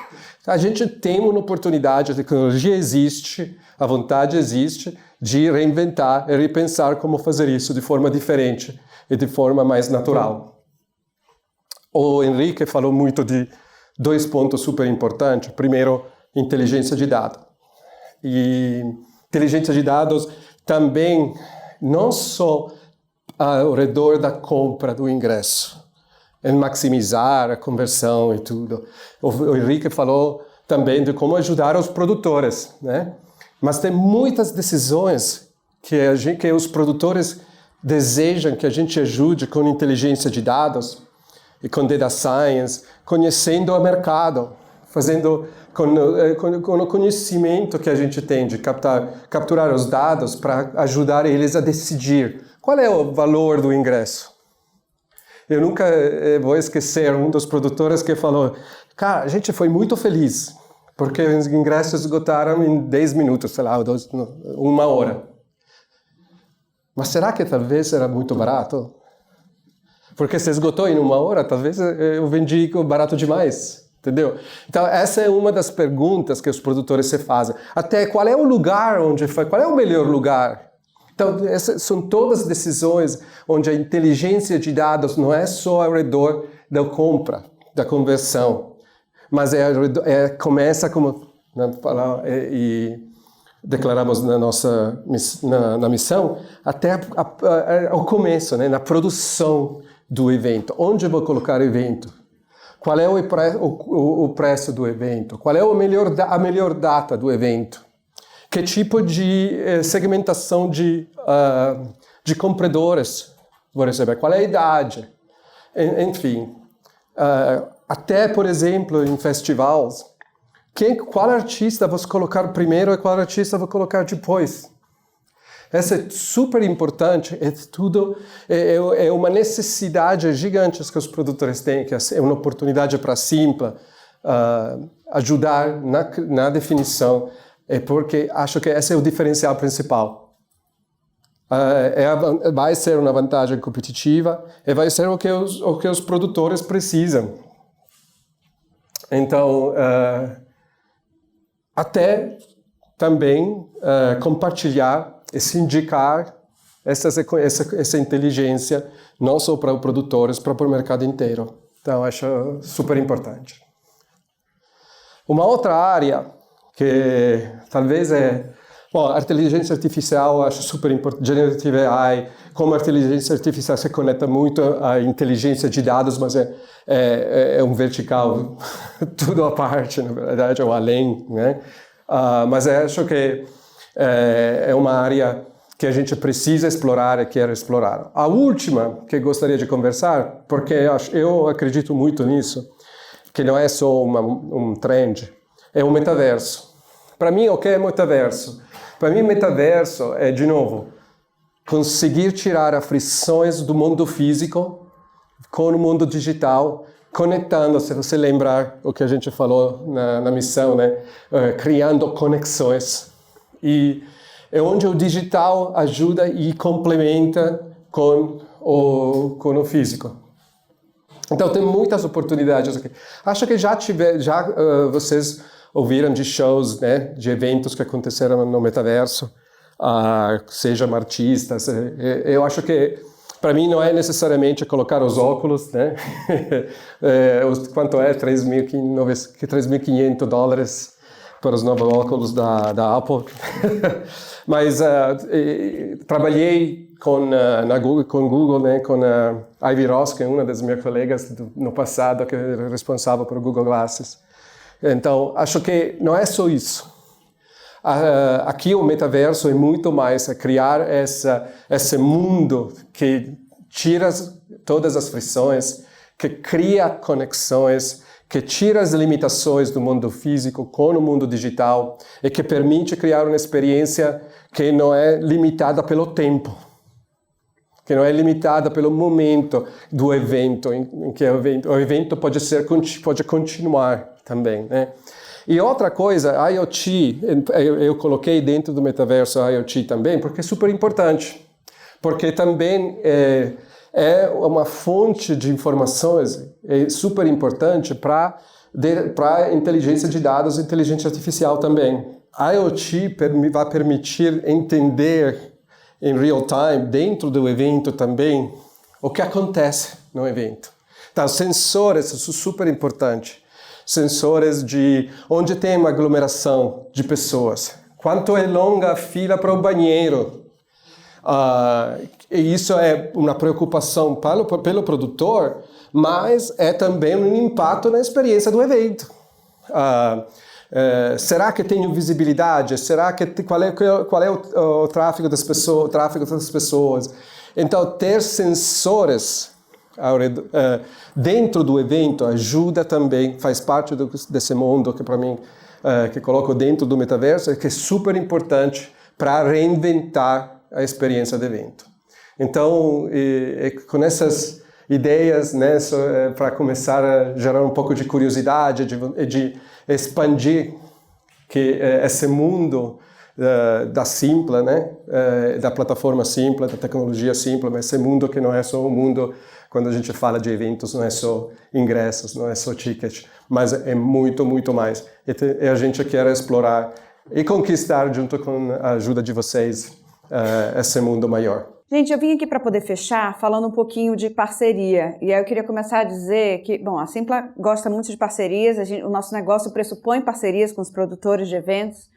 A gente tem uma oportunidade, a tecnologia existe, a vontade existe de reinventar e repensar como fazer isso de forma diferente e de forma mais natural. O Henrique falou muito de 2 pontos super importantes. Primeiro, inteligência de dados. E inteligência de dados também não só ao redor da compra do ingresso, em maximizar a conversão e tudo. O Henrique falou também de como ajudar os produtores, né? Mas tem muitas decisões que os produtores desejam que a gente ajude com inteligência de dados e com data science, conhecendo o mercado, fazendo com o conhecimento que a gente tem de capturar os dados para ajudar eles a decidir qual é o valor do ingresso. Eu nunca vou esquecer um dos produtores que falou: cara, a gente foi muito feliz, porque os ingressos esgotaram em 10 minutos, sei lá, 1 hora. Mas será que talvez era muito barato? Porque se esgotou em 1 hora, talvez eu vendi barato demais, entendeu? Então, essa é uma das perguntas que os produtores se fazem. Até qual é o lugar qual é o melhor lugar? Então, essas são todas decisões onde a inteligência de dados não é só ao redor da compra, da conversão, mas começa como e declaramos na missão, até ao começo, né, na produção do evento. Onde eu vou colocar o evento? Qual é o preço do evento? Qual é a melhor data do evento? Que tipo de segmentação de compradores vou receber? Qual é a idade? Enfim, até, por exemplo, em festivais, qual artista vou colocar primeiro e qual artista vou colocar depois? Essa é super importante, é uma necessidade gigante que os produtores têm, que é uma oportunidade para a Simpla ajudar na definição, porque acho que esse é o diferencial principal. Vai ser uma vantagem competitiva e vai ser o que os produtores precisam. Então, até também compartilhar e sindicar essa inteligência, não só para os produtores, para o mercado inteiro. Então, acho super importante. Uma outra área que talvez a inteligência artificial, acho super importante, Generative AI, como a inteligência artificial se conecta muito à inteligência de dados, mas é um vertical, tudo à parte, na verdade, ou além, né? Mas acho que é uma área que a gente precisa explorar e quer explorar. A última que gostaria de conversar, porque eu acredito muito nisso, que não é só um trend, é o metaverso. Para mim, o que é metaverso? Para mim, metaverso é, de novo, conseguir tirar as frições do mundo físico com o mundo digital, conectando, se você lembrar o que a gente falou na missão, né? Criando conexões. E é onde o digital ajuda e complementa com o físico. Então tem muitas oportunidades aqui. Acho que já vocês ouviram de shows, né, de eventos que aconteceram no metaverso, sejam artistas. Eu acho que para mim não é necessariamente colocar os óculos, né? Quanto é? $3.500 para os novos óculos da Apple. Mas trabalhei com Google, né, com a Ivy Ross, que é uma das minhas colegas no passado, que era responsável por Google Glasses. Então, acho que não é só isso. Aqui o metaverso é muito mais criar esse mundo que tira todas as frições, que cria conexões, que tira as limitações do mundo físico com o mundo digital e que permite criar uma experiência que não é limitada pelo tempo, que não é limitada pelo momento do evento, em que o evento pode continuar também, né? E outra coisa, IoT, eu coloquei dentro do metaverso IoT também, porque é super importante, porque também é uma fonte de informações super importante para inteligência de dados e inteligência artificial também. IoT vai permitir entender em real time, dentro do evento também, o que acontece no evento. Então, sensores, isso é super importante. Sensores de onde tem uma aglomeração de pessoas, quanto é longa a fila para o banheiro. E isso é uma preocupação pelo produtor, mas é também um impacto na experiência do evento. Será que tenho visibilidade? Será que qual é o tráfego das pessoas? Então, ter sensores dentro do evento ajuda também, faz parte desse mundo que para mim que coloco dentro do metaverso, que é super importante para reinventar a experiência do evento. Então, com essas ideias, né, para começar a gerar um pouco de curiosidade, de expandir esse mundo da Simpla, né, da plataforma Simpla, da tecnologia Simpla, mas esse mundo que não é só um mundo, quando a gente fala de eventos, não é só ingressos, não é só ticket, mas é muito, muito mais. E a gente quer explorar e conquistar, junto com a ajuda de vocês, esse mundo maior. Gente, eu vim aqui para poder fechar falando um pouquinho de parceria. E aí eu queria começar a dizer que, bom, a Simpla gosta muito de parcerias, o nosso negócio pressupõe parcerias com os produtores de eventos.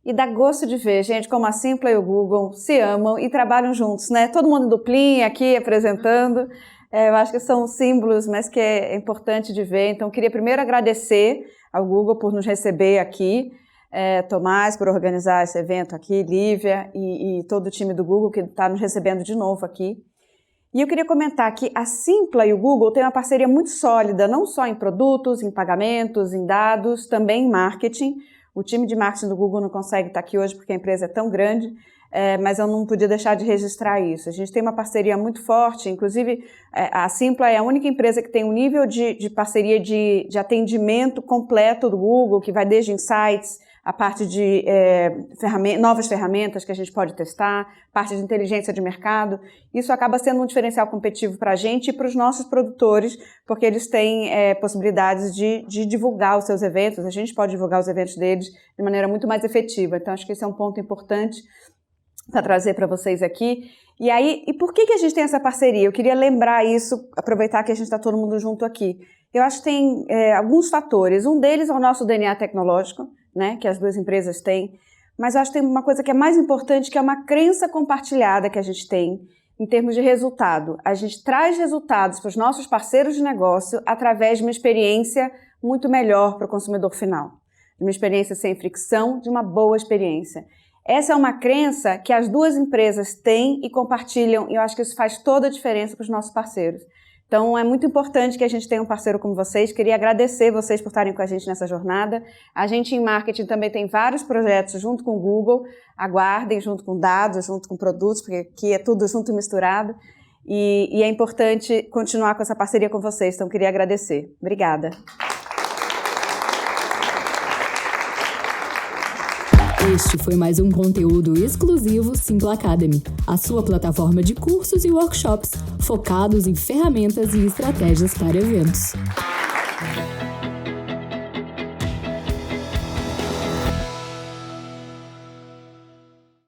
E dá gosto de ver, gente, como a Simpla e o Google se amam e trabalham juntos, né? Todo mundo duplinha aqui apresentando. Eu acho que são símbolos, mas que é importante de ver. Então, eu queria primeiro agradecer ao Google por nos receber aqui. Tomás, por organizar esse evento aqui, Lívia e todo o time do Google que está nos recebendo de novo aqui. E eu queria comentar que a Simpla e o Google têm uma parceria muito sólida, não só em produtos, em pagamentos, em dados, também em marketing. O time de marketing do Google não consegue estar aqui hoje porque a empresa é tão grande, mas eu não podia deixar de registrar isso. A gente tem uma parceria muito forte, inclusive a Simpla é a única empresa que tem um nível de parceria de atendimento completo do Google, que vai desde insights, a parte de novas ferramentas que a gente pode testar, parte de inteligência de mercado. Isso acaba sendo um diferencial competitivo para a gente e para os nossos produtores, porque eles têm possibilidades de divulgar os seus eventos, a gente pode divulgar os eventos deles de maneira muito mais efetiva. Então, acho que esse é um ponto importante para trazer para vocês aqui. E por que a gente tem essa parceria? Eu queria lembrar isso, aproveitar que a gente está todo mundo junto aqui. Eu acho que tem alguns fatores. Um deles é o nosso DNA tecnológico, né, que as duas empresas têm, mas eu acho que tem uma coisa que é mais importante, que é uma crença compartilhada que a gente tem em termos de resultado. A gente traz resultados para os nossos parceiros de negócio através de uma experiência muito melhor para o consumidor final, de uma experiência sem fricção, de uma boa experiência. Essa é uma crença que as duas empresas têm e compartilham, e eu acho que isso faz toda a diferença para os nossos parceiros. Então, é muito importante que a gente tenha um parceiro como vocês. Queria agradecer vocês por estarem com a gente nessa jornada. A gente, em marketing, também tem vários projetos junto com o Google. Aguardem, junto com dados, junto com produtos, porque aqui é tudo junto e misturado. E é importante continuar com essa parceria com vocês. Então, queria agradecer. Obrigada. Este foi mais um conteúdo exclusivo Simpla Academy, a sua plataforma de cursos e workshops focados em ferramentas e estratégias para eventos.